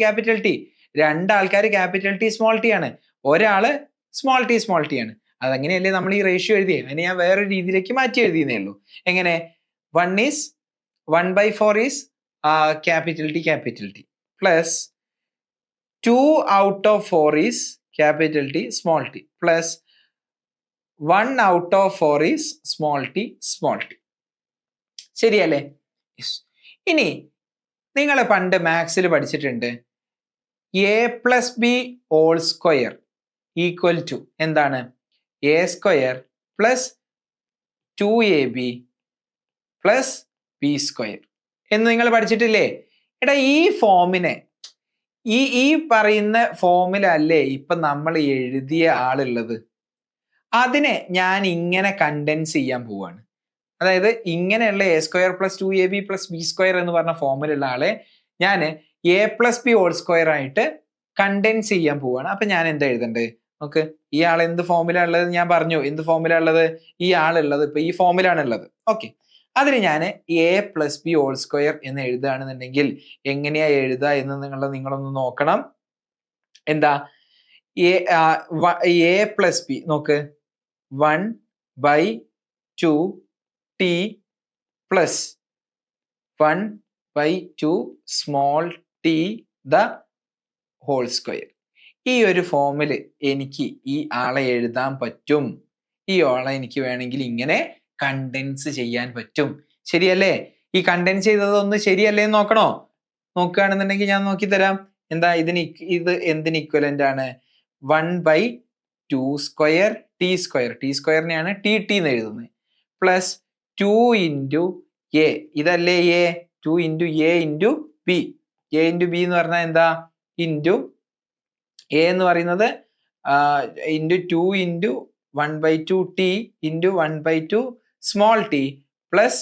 2 ആൾക്കാർ ക്യാപിറ്റൽ ടി സ്മോൾ ടി ആണ്, ഒരാള് സ്മോൾ ടി ആണ്. അതങ്ങനെയല്ലേ നമ്മൾ ഈ റേഷ്യോ എഴുതിയേ? അതിനെ ഞാൻ വേറൊരു രീതിയിലേക്ക് മാറ്റി എഴുതിയെന്നേ ഉള്ളൂ. എങ്ങനെ? 1/4 is capital T plus 2 out of 4 is capital T small T plus 1 out of 4 is small T. ശരിയല്ലേ? ഇനി നിങ്ങൾ പണ്ട് മാത്സിൽ പഠിച്ചിട്ടുണ്ട് a+b² ഈക്വൽ ടു എന്താണ്? a² plus 2ab plus b² എന്ന് നിങ്ങൾ പഠിച്ചിട്ടില്ലേ? എടാ, ഈ ഫോമിനെ ഈ പറയുന്ന ഫോമിലല്ലേ ഇപ്പൊ നമ്മൾ എഴുതിയ ആളുള്ളത്? അതിനെ ഞാൻ ഇങ്ങനെ കണ്ടൻസ് ചെയ്യാൻ പോവാണ്. അതായത് ഇങ്ങനെയുള്ള a² plus 2ab plus b² എന്ന് പറഞ്ഞ ഫോമിലുള്ള ആളെ ഞാൻ a+b² ആയിട്ട് കണ്ടൻസ് ചെയ്യാൻ പോവാണ്. അപ്പൊ ഞാൻ എന്താ എഴുതണ്ടേ? നമുക്ക് ഈ ആൾ എന്ത് ഫോമിലാണ് ഉള്ളത്? ഞാൻ പറഞ്ഞു എന്ത് ഫോമിലാണ് ഉള്ളത്. ഈ ആളുള്ളത് ഇപ്പൊ ഈ ഫോമിലാണ് ഉള്ളത്. ഓക്കെ, അതിന് ഞാൻ a+b² എന്ന് എഴുതുകയാണെന്നുണ്ടെങ്കിൽ എങ്ങനെയാ എഴുതുക എന്ന് നിങ്ങളൊന്ന് നോക്കണം. എന്താ a+b നോക്ക്, 1/2t plus 1/2 small T the whole square. ഈ ഒരു ഫോമിൽ എനിക്ക് ഈ ആളെ എഴുതാൻ പറ്റും. ഈ ആളെ എനിക്ക് വേണമെങ്കിൽ ഇങ്ങനെ കണ്ടൻസ് ചെയ്യാൻ പറ്റും. ശരിയല്ലേ? ഈ കണ്ടൻസ് ചെയ്തതൊന്ന് ശരിയല്ലേ എന്ന് നോക്കുകയാണെന്നുണ്ടെങ്കിൽ ഞാൻ നോക്കി തരാം. എന്താ ഇത് എന്തിന് ഇക്വലന്റ് ആണ്? 1/2² ടി സ്ക്വയറിനെയാണ് ടി എന്ന് എഴുതുന്നത് പ്ലസ് 2 ഇൻറ്റു എ. ഇതല്ലേ A? 2 into A into B. A into B എന്ന് പറഞ്ഞാൽ എന്താ? ഇൻറ്റു എ എന്ന് പറയുന്നത് into 2 into 1/2t into 1/2 small T plus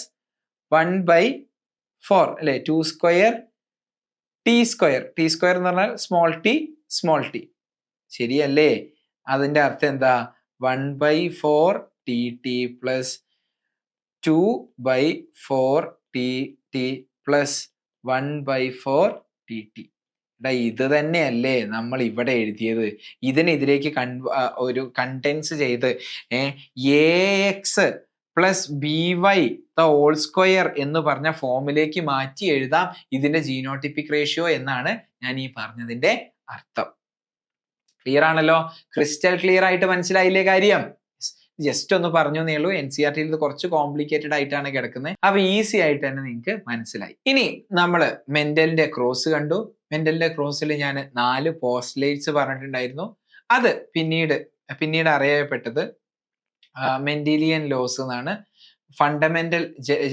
1/4 അല്ലെ? 2² ടി സ്ക്വയർ എന്ന് പറഞ്ഞാൽ സ്മോൾ ടി. ശരിയല്ലേ? അതിന്റെ അർത്ഥം എന്താ? 1/4tt plus 2/4tt plus 1/4tt. ഇത് തന്നെയല്ലേ നമ്മൾ ഇവിടെ എഴുതിയത്? ഇതിനെ ഇതിലേക്ക് ഒരു കണ്ടൻസ് ചെയ്ത് ax plus BY the whole square എന്ന് പറഞ്ഞ ഫോമിലേക്ക് മാറ്റി എഴുതാം ഇതിന്റെ ജീനോട്ടിപ്പിക് റേഷ്യോ എന്നാണ് ഞാൻ ഈ പറഞ്ഞതിന്റെ അർത്ഥം. ക്ലിയർ ആണല്ലോ? ക്രിസ്റ്റൽ ക്ലിയർ ആയിട്ട് മനസ്സിലായില്ലേ കാര്യം? ജസ്റ്റ് ഒന്ന് പറഞ്ഞു എന്നേ ഉള്ളൂ. NCERT-യിൽ ഇത് കുറച്ച് കോംപ്ലിക്കേറ്റഡ് ആയിട്ടാണ് കിടക്കുന്നത്. അപ്പൊ ഈസി ആയിട്ട് തന്നെ നിങ്ങൾക്ക് മനസ്സിലായി. ഇനി നമ്മൾ മെന്റലിന്റെ ക്രോസ് കണ്ടു. മെന്റലിന്റെ ക്രോസിൽ ഞാൻ 4 പോസ്റ്റ്ലേറ്റ്സ് പറഞ്ഞിട്ടുണ്ടായിരുന്നു. അത് പിന്നീട് അറിയപ്പെട്ടത് മെന്റലിയൻ ലോസ് എന്നാണ്. ഫണ്ടമെന്റൽ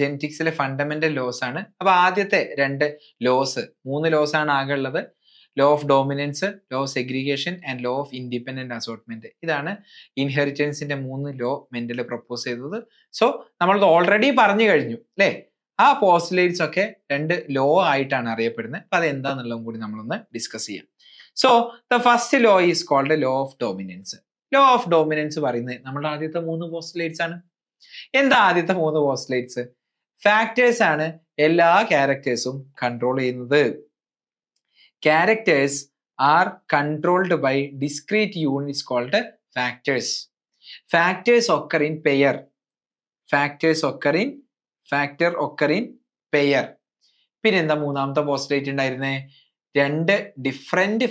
ജെനറ്റിക്സിലെ ഫണ്ടമെന്റൽ ലോസ് ആണ്. അപ്പൊ ആദ്യത്തെ 3 ലോസ് ആണ് ആകെ ഉള്ളത്. Law of dominance, law of segregation and law of independent assortment. ഇതാണ് ഇൻഹെറിറ്റൻസിന്റെ 3 ലോ മെന്റൽ പ്രപ്പോസ് ചെയ്തത്. സോ നമ്മളത് ഓൾറെഡി പറഞ്ഞു കഴിഞ്ഞു അല്ലേ? ആ പോസ്റ്റുലേറ്റ്സ് ഒക്കെ 2 ലോ ആയിട്ടാണ് അറിയപ്പെടുന്നത്. അപ്പൊ അത് എന്താന്നുള്ളതും കൂടി നമ്മളൊന്ന് ഡിസ്കസ് ചെയ്യാം. So the first law is called law of dominance. Law of dominance പറയുന്നത് നമ്മുടെ ആദ്യത്തെ 3 പോസ്റ്റുലേറ്റ്സ് ആണ്. എന്താ ആദ്യത്തെ 3 പോസ്റ്റുലേറ്റ്സ്? ഫാക്ടേഴ്സ് ആണ് എല്ലാ ക്യാരക്ടേഴ്സും കൺട്രോൾ ചെയ്യുന്നത്. Characters are controlled by discrete units called factors. Factors occur in pair. Factor occur in pair. പിന്നെന്താ മൂന്നാമത്തെ പോസ്റ്റുലേറ്റ് ഉണ്ടായിരുന്നേ? രണ്ട് ഡിഫറെന്റ്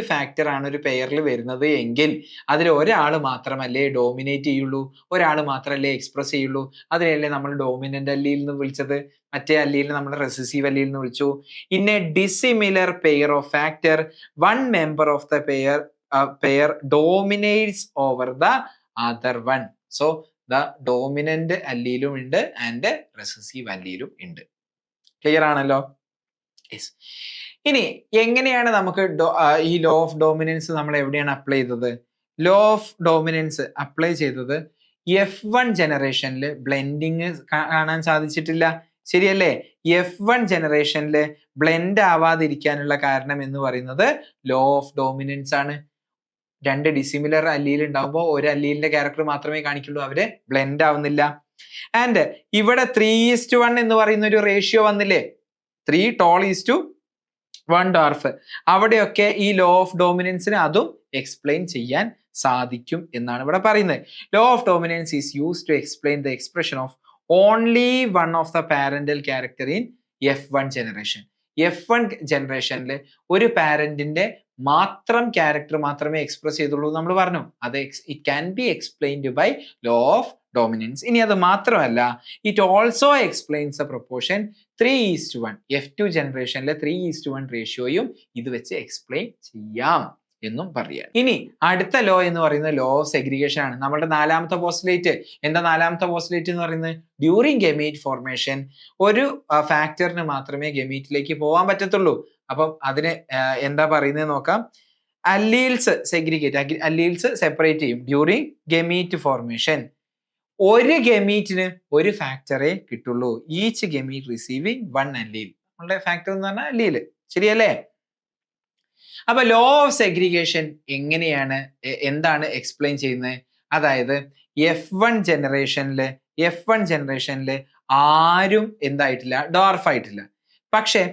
ഫാക്ടർ ആണ് ഒരു പെയറിൽ വരുന്നത് എങ്കിൽ അതിൽ ഒരാൾ മാത്രമല്ലേ ഡോമിനേറ്റ് ചെയ്യുള്ളൂ, ഒരാൾ മാത്രമല്ലേ എക്സ്പ്രസ് ചെയ്യുള്ളൂ. അതിലല്ലേ നമ്മൾ ഡോമിനന്റ് അല്ലീൽ എന്ന് വിളിച്ചത്, മറ്റേ അല്ലീൽ നമ്മൾ റെസസീവ് അല്ലീൽ എന്ന് വിളിച്ചു. In a dissimilar pair of factor one member of the pair dominates over the other one. So the dominant അല്ലീലും ഉണ്ട് ആൻഡ് റെസസീവ് അല്ലീലും ഉണ്ട്. ക്ലിയർ ആണല്ലോ? യെസ്. ഇനി എങ്ങനെയാണ് നമുക്ക് ഈ ലോ ഓഫ് ഡോമിനൻസ് നമ്മൾ എവിടെയാണ് അപ്ലൈ ചെയ്തത്? ലോ ഓഫ് ഡോമിനൻസ് അപ്ലൈ ചെയ്തത് F1 ജനറേഷനിൽ ബ്ലെൻഡിങ് കാണാൻ സാധിച്ചിട്ടില്ല, ശരിയല്ലേ? F1 ജനറേഷനിൽ ബ്ലെൻഡ് ആവാതിരിക്കാനുള്ള കാരണം എന്ന് പറയുന്നത് ലോ ഓഫ് ഡോമിനൻസ് ആണ്. 2 ഡിസിമിലർ അല്ലീൽ ഉണ്ടാവുമ്പോൾ ഒരു അല്ലീലിന്റെ ക്യാരക്ടർ മാത്രമേ കാണിക്കുള്ളൂ, അവര് ബ്ലെൻഡ് ആവുന്നില്ല. ആൻഡ് ഇവിടെ 3:1 എന്ന് പറയുന്ന ഒരു റേഷ്യോ വന്നില്ലേ, 3 tall is to 1 dwarf. അവിടെയൊക്കെ ഈ ലോ ഓഫ് ഡോമിനൻസിന് അതും എക്സ്പ്ലെയിൻ ചെയ്യാൻ സാധിക്കും എന്നാണ് ഇവിടെ പറയുന്നത്. Law of dominance is used to explain the expression of only one of the parental character in F1 generation. F1 ജനറേഷനിൽ ഒരു പാരന്റിന്റെ മാത്രം ക്യാരക്ടർ മാത്രമേ എക്സ്പ്രസ് ചെയ്തുള്ളൂ നമ്മൾ പറഞ്ഞു. അത് it can be explained by law of dominance. ഇനി അത് മാത്രമല്ല, it also explains the proportion 3:1. F2 ജനറേഷനിലെ 3:1 റേഷ്യോയും ഇത് വെച്ച് എക്സ്പ്ലെയിൻ ചെയ്യാം എന്നും പറയാം. ഇനി അടുത്ത ലോ എന്ന് പറയുന്നത് ലോ ഓഫ് സെഗ്രിഗേഷൻ ആണ്. നമ്മുടെ 4ാമത്തെ പോസ്റ്റുലേറ്റ്. എന്താ 4ാമത്തെ പോസ്റ്റുലേറ്റ് എന്ന് പറയുന്നത്? ഡ്യൂറിങ് ഗമീറ്റ് ഫോർമേഷൻ ഒരു ഫാക്ടറിന് മാത്രമേ ഗമീറ്റിലേക്ക് പോകാൻ പറ്റത്തുള്ളൂ. അപ്പം അതിന് എന്താ പറയുന്നത് നോക്കാം. അല്ലീൽസ് സെപ്പറേറ്റ് ചെയ്യും ഡ്യൂറിങ് ഗമീറ്റ് ഫോർമേഷൻ. ഒരു ഗമീറ്റിന് ഒരു ഫാക്ടറേ കിട്ടുള്ളൂ. Each gamete receiving 1 allele. നമ്മളുടെ ഫാക്ടർ എന്ന് പറഞ്ഞാൽ അല്ലീല്, ശരിയല്ലേ? അപ്പൊ ലോ ഓഫ് സെഗ്രിഗേഷൻ എന്താണ് എക്സ്പ്ലെയിൻ ചെയ്യുന്നത്? അതായത് F1 ജനറേഷനില് ആരും എന്തായിട്ടില്ല, ഡോർഫ് ആയിട്ടില്ല. പക്ഷെ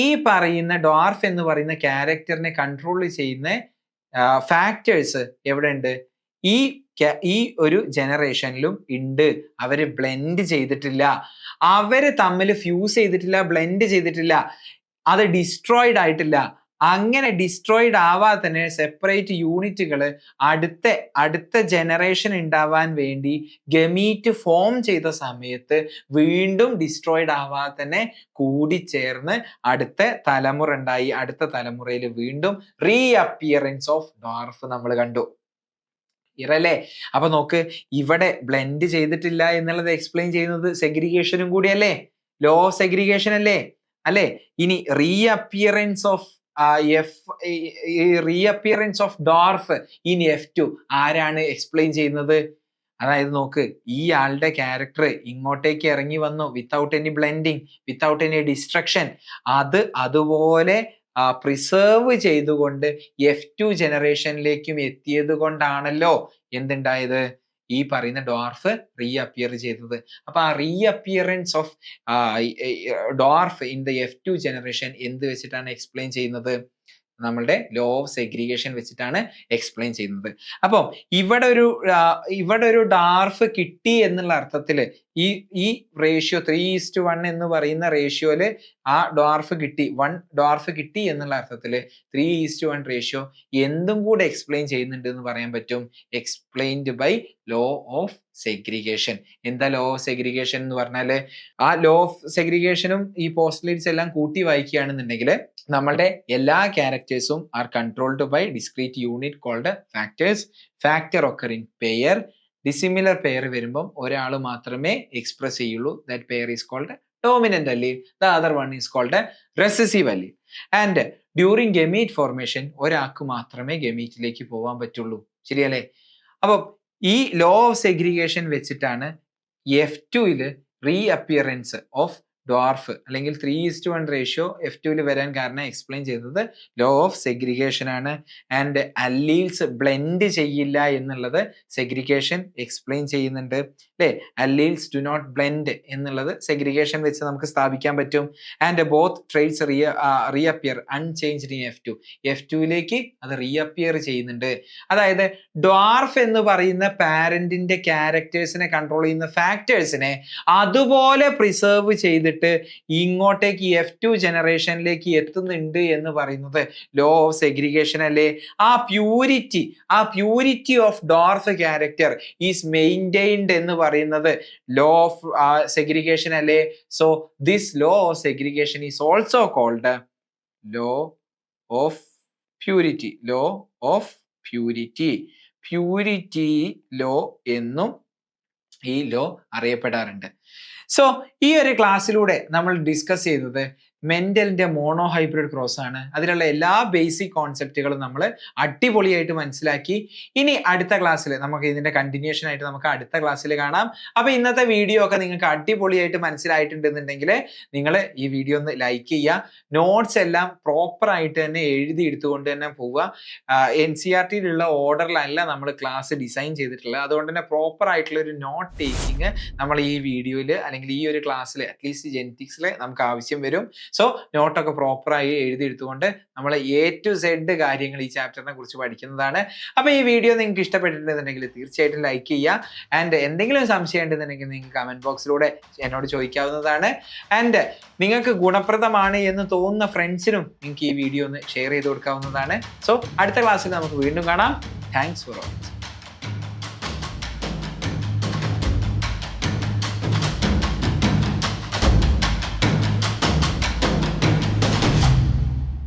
ഈ പറയുന്ന ഡോർഫ് എന്ന് പറയുന്ന ക്യാരക്ടറിനെ കൺട്രോൾ ചെയ്യുന്ന ഫാക്ടേഴ്സ് എവിടെ ഉണ്ട്? ഈ ഒരു ജനറേഷനിലും ഉണ്ട്. അവര് ബ്ലെൻഡ് ചെയ്തിട്ടില്ല, അവര് തമ്മിൽ ഫ്യൂസ് ചെയ്തിട്ടില്ല, ബ്ലെൻഡ് ചെയ്തിട്ടില്ല, അത് ഡിസ്ട്രോയിഡ് ആയിട്ടില്ല. അങ്ങനെ ഡിസ്ട്രോയിഡ് ആവാതെ തന്നെ സെപ്പറേറ്റ് യൂണിറ്റുകൾ അടുത്ത ജനറേഷൻ ഉണ്ടാവാൻ വേണ്ടി ഗമീറ്റ് ഫോം ചെയ്ത സമയത്ത് വീണ്ടും ഡിസ്ട്രോയിഡ് ആവാതെ തന്നെ കൂടിച്ചേർന്ന് അടുത്ത തലമുറ ഉണ്ടായി. അടുത്ത തലമുറയിൽ വീണ്ടും റീഅപ്പിയറൻസ് ഓഫ് ഡോർഫ് നമ്മൾ കണ്ടു. ഇറല്ലേ? അപ്പൊ നോക്ക്, ഇവിടെ ബ്ലെൻഡ് ചെയ്തിട്ടില്ല എന്നുള്ളത് എക്സ്പ്ലെയിൻ ചെയ്യുന്നത് സെഗ്രിഗേഷനും കൂടിയല്ലേ, ലോ ഓഫ് സെഗ്രിഗേഷൻ അല്ലേ? ഇനി reappearance of dwarf in F2 ആരാണ് എക്സ്പ്ലെയിൻ ചെയ്യുന്നത്? അതായത് നോക്ക്, ഈ ആളുടെ ക്യാരക്ടർ ഇങ്ങോട്ടേക്ക് ഇറങ്ങി വന്നു without any blending, without any destruction. അതുപോലെ പ്രിസേർവ് ചെയ്തുകൊണ്ട് F2 ജനറേഷനിലേക്കും എത്തിയത് കൊണ്ടാണല്ലോ എന്തുണ്ടായത്? ഈ പറയുന്ന ഡോർഫ് റീഅപ്പിയർ ചെയ്തത്. അപ്പൊ ആ reappearance of dwarf in the F2 generation എന്ത് വെച്ചിട്ടാണ് എക്സ്പ്ലെയിൻ ചെയ്യുന്നത്? നമ്മളുടെ ലോ ഓഫ് സെഗ്രിഗേഷൻ വെച്ചിട്ടാണ് എക്സ്പ്ലെയിൻ ചെയ്യുന്നത്. അപ്പം ഇവിടെ ഒരു ഡാർഫ് കിട്ടി എന്നുള്ള അർത്ഥത്തിൽ ഈ റേഷ്യോ 3:1 എന്ന് പറയുന്ന റേഷ്യോയില് ആ ഡോർഫ് കിട്ടി എന്നുള്ള അർത്ഥത്തിൽ 3:1 റേഷ്യോ എന്തും കൂടെ എക്സ്പ്ലെയിൻ ചെയ്യുന്നുണ്ട് എന്ന് പറയാൻ പറ്റും. Explained by law of segregation. എന്താ ലോ ഓഫ് സെഗ്രിഗേഷൻ എന്ന് പറഞ്ഞാല് ആ ലോ ഓഫ് സെഗ്രിഗേഷനും ഈ പോസ്റ്റ്ലേറ്റ്സ് എല്ലാം കൂട്ടി വായിക്കുകയാണെന്നുണ്ടെങ്കിൽ നമ്മളുടെ എല്ലാ ക്യാരക്ടേഴ്സും are controlled by discrete unit called factors. Factor occur in pair. Dissimilar pair വരുമ്പം ഒരാൾ മാത്രമേ എക്സ്പ്രസ് ചെയ്യുള്ളൂ. That pair is called dominant allele. The other one is called a recessive allele. And during gamete formation ഒരാൾക്ക് മാത്രമേ ഗമീറ്റിലേക്ക് പോകാൻ പറ്റുള്ളൂ. ശരിയല്ലേ? അപ്പം ഈ ലോ ഓഫ് സെഗ്രിഗേഷൻ വെച്ചിട്ടാണ് F2 റീഅപ്പിയറൻസ് ഓഫ് ഡ്വാർഫ് അല്ലെങ്കിൽ 3:1 റേഷ്യോ F2 വരാൻ കാരണം എക്സ്പ്ലെയിൻ ചെയ്തത് ലോ ഓഫ് സെഗ്രിഗേഷൻ ആണ്. ആൻഡ് അല്ലീൽസ് ബ്ലെൻഡ് ചെയ്യില്ല എന്നുള്ളത് സെഗ്രിഗേഷൻ എക്സ്പ്ലെയിൻ ചെയ്യുന്നുണ്ട് അല്ലേ? അല്ലീൽസ് ഡു നോട്ട് ബ്ലെൻഡ് എന്നുള്ളത് സെഗ്രിഗേഷൻ വെച്ച് നമുക്ക് സ്ഥാപിക്കാൻ പറ്റും. And both traits reappear unchanged in F2 അത് റീഅപ്പിയർ ചെയ്യുന്നുണ്ട്. അതായത് ഡ്വാർഫ് എന്ന് പറയുന്ന പാരന്റിന്റെ ക്യാരക്ടേഴ്സിനെ കൺട്രോൾ ചെയ്യുന്ന ഫാക്ടേഴ്സിനെ അതുപോലെ പ്രിസർവ് ചെയ്തിട്ട് ഇങ്ങോട്ടേക്ക് F2 ജനറേഷനിലേക്ക് എത്തുന്നുണ്ട് എന്ന് പറയുന്നത് ലോ ഓഫ് സെഗ്രിഗേഷൻ അല്ലേ? ആ purity of dwarf character is maintained എന്ന് പറയുന്നത് ലോ ഓഫ് സെഗ്രിഗേഷൻ അല്ലേ? So this law of segregation is also called law of purity. Law of purity law എന്നും ഈ ലോ അറിയപ്പെടാറുണ്ട്. സോ ഈ ഒരു ക്ലാസ്സിലൂടെ നമ്മൾ ഡിസ്കസ് ചെയ്തത് മെന്റലിന്റെ മോണോ ഹൈബ്രിഡ് ക്രോസ് ആണ്. അതിലുള്ള എല്ലാ ബേസിക് കോൺസെപ്റ്റുകളും നമ്മൾ അടിപൊളിയായിട്ട് മനസ്സിലാക്കി. ഇനി അടുത്ത ക്ലാസ്സിൽ നമുക്ക് ഇതിന്റെ കണ്ടിന്യൂഷൻ ആയിട്ട് നമുക്ക് അടുത്ത ക്ലാസ്സിൽ കാണാം. അപ്പൊ ഇന്നത്തെ വീഡിയോ ഒക്കെ നിങ്ങൾക്ക് അടിപൊളിയായിട്ട് മനസ്സിലായിട്ടുണ്ടെന്നുണ്ടെങ്കിൽ നിങ്ങൾ ഈ വീഡിയോ ഒന്ന് ലൈക്ക് ചെയ്യുക. നോട്ട്സ് എല്ലാം പ്രോപ്പർ ആയിട്ട് തന്നെ എഴുതി എടുത്തുകൊണ്ട് തന്നെ പോവുക. NCERT ഓർഡറിലല്ല നമ്മൾ ക്ലാസ് ഡിസൈൻ ചെയ്തിട്ടുള്ളത്. അതുകൊണ്ട് തന്നെ പ്രോപ്പർ ആയിട്ടുള്ള ഒരു നോട്ട് ടേക്കിംഗ് നമ്മൾ ഈ വീഡിയോയിൽ അല്ലെങ്കിൽ ഈ ഒരു ക്ലാസ്സിൽ അറ്റ്ലീസ്റ്റ് ജെനറ്റിക്സിൽ നമുക്ക് ആവശ്യം വരും. സോ നോട്ടൊക്കെ പ്രോപ്പറായി എഴുതിയെടുത്തുകൊണ്ട് നമ്മൾ A to Z കാര്യങ്ങൾ ഈ ചാപ്റ്ററിനെ കുറിച്ച് പഠിക്കുന്നതാണ്. അപ്പോൾ ഈ വീഡിയോ നിങ്ങൾക്ക് ഇഷ്ടപ്പെട്ടിട്ടുണ്ടെന്നുണ്ടെങ്കിൽ തീർച്ചയായിട്ടും ലൈക്ക് ചെയ്യുക. ആൻഡ് എന്തെങ്കിലും സംശയം ഉണ്ടെന്നുണ്ടെങ്കിൽ നിങ്ങൾക്ക് കമന്റ് ബോക്സിലൂടെ എന്നോട് ചോദിക്കാവുന്നതാണ്. ആൻഡ് നിങ്ങൾക്ക് ഗുണപ്രദമാണ് എന്ന് തോന്നുന്ന ഫ്രണ്ട്സിനും നിങ്ങൾക്ക് ഈ വീഡിയോ ഒന്ന് ഷെയർ ചെയ്ത് കൊടുക്കാവുന്നതാണ്. സോ അടുത്ത ക്ലാസ്സിൽ നമുക്ക് വീണ്ടും കാണാം. Thanks for watching.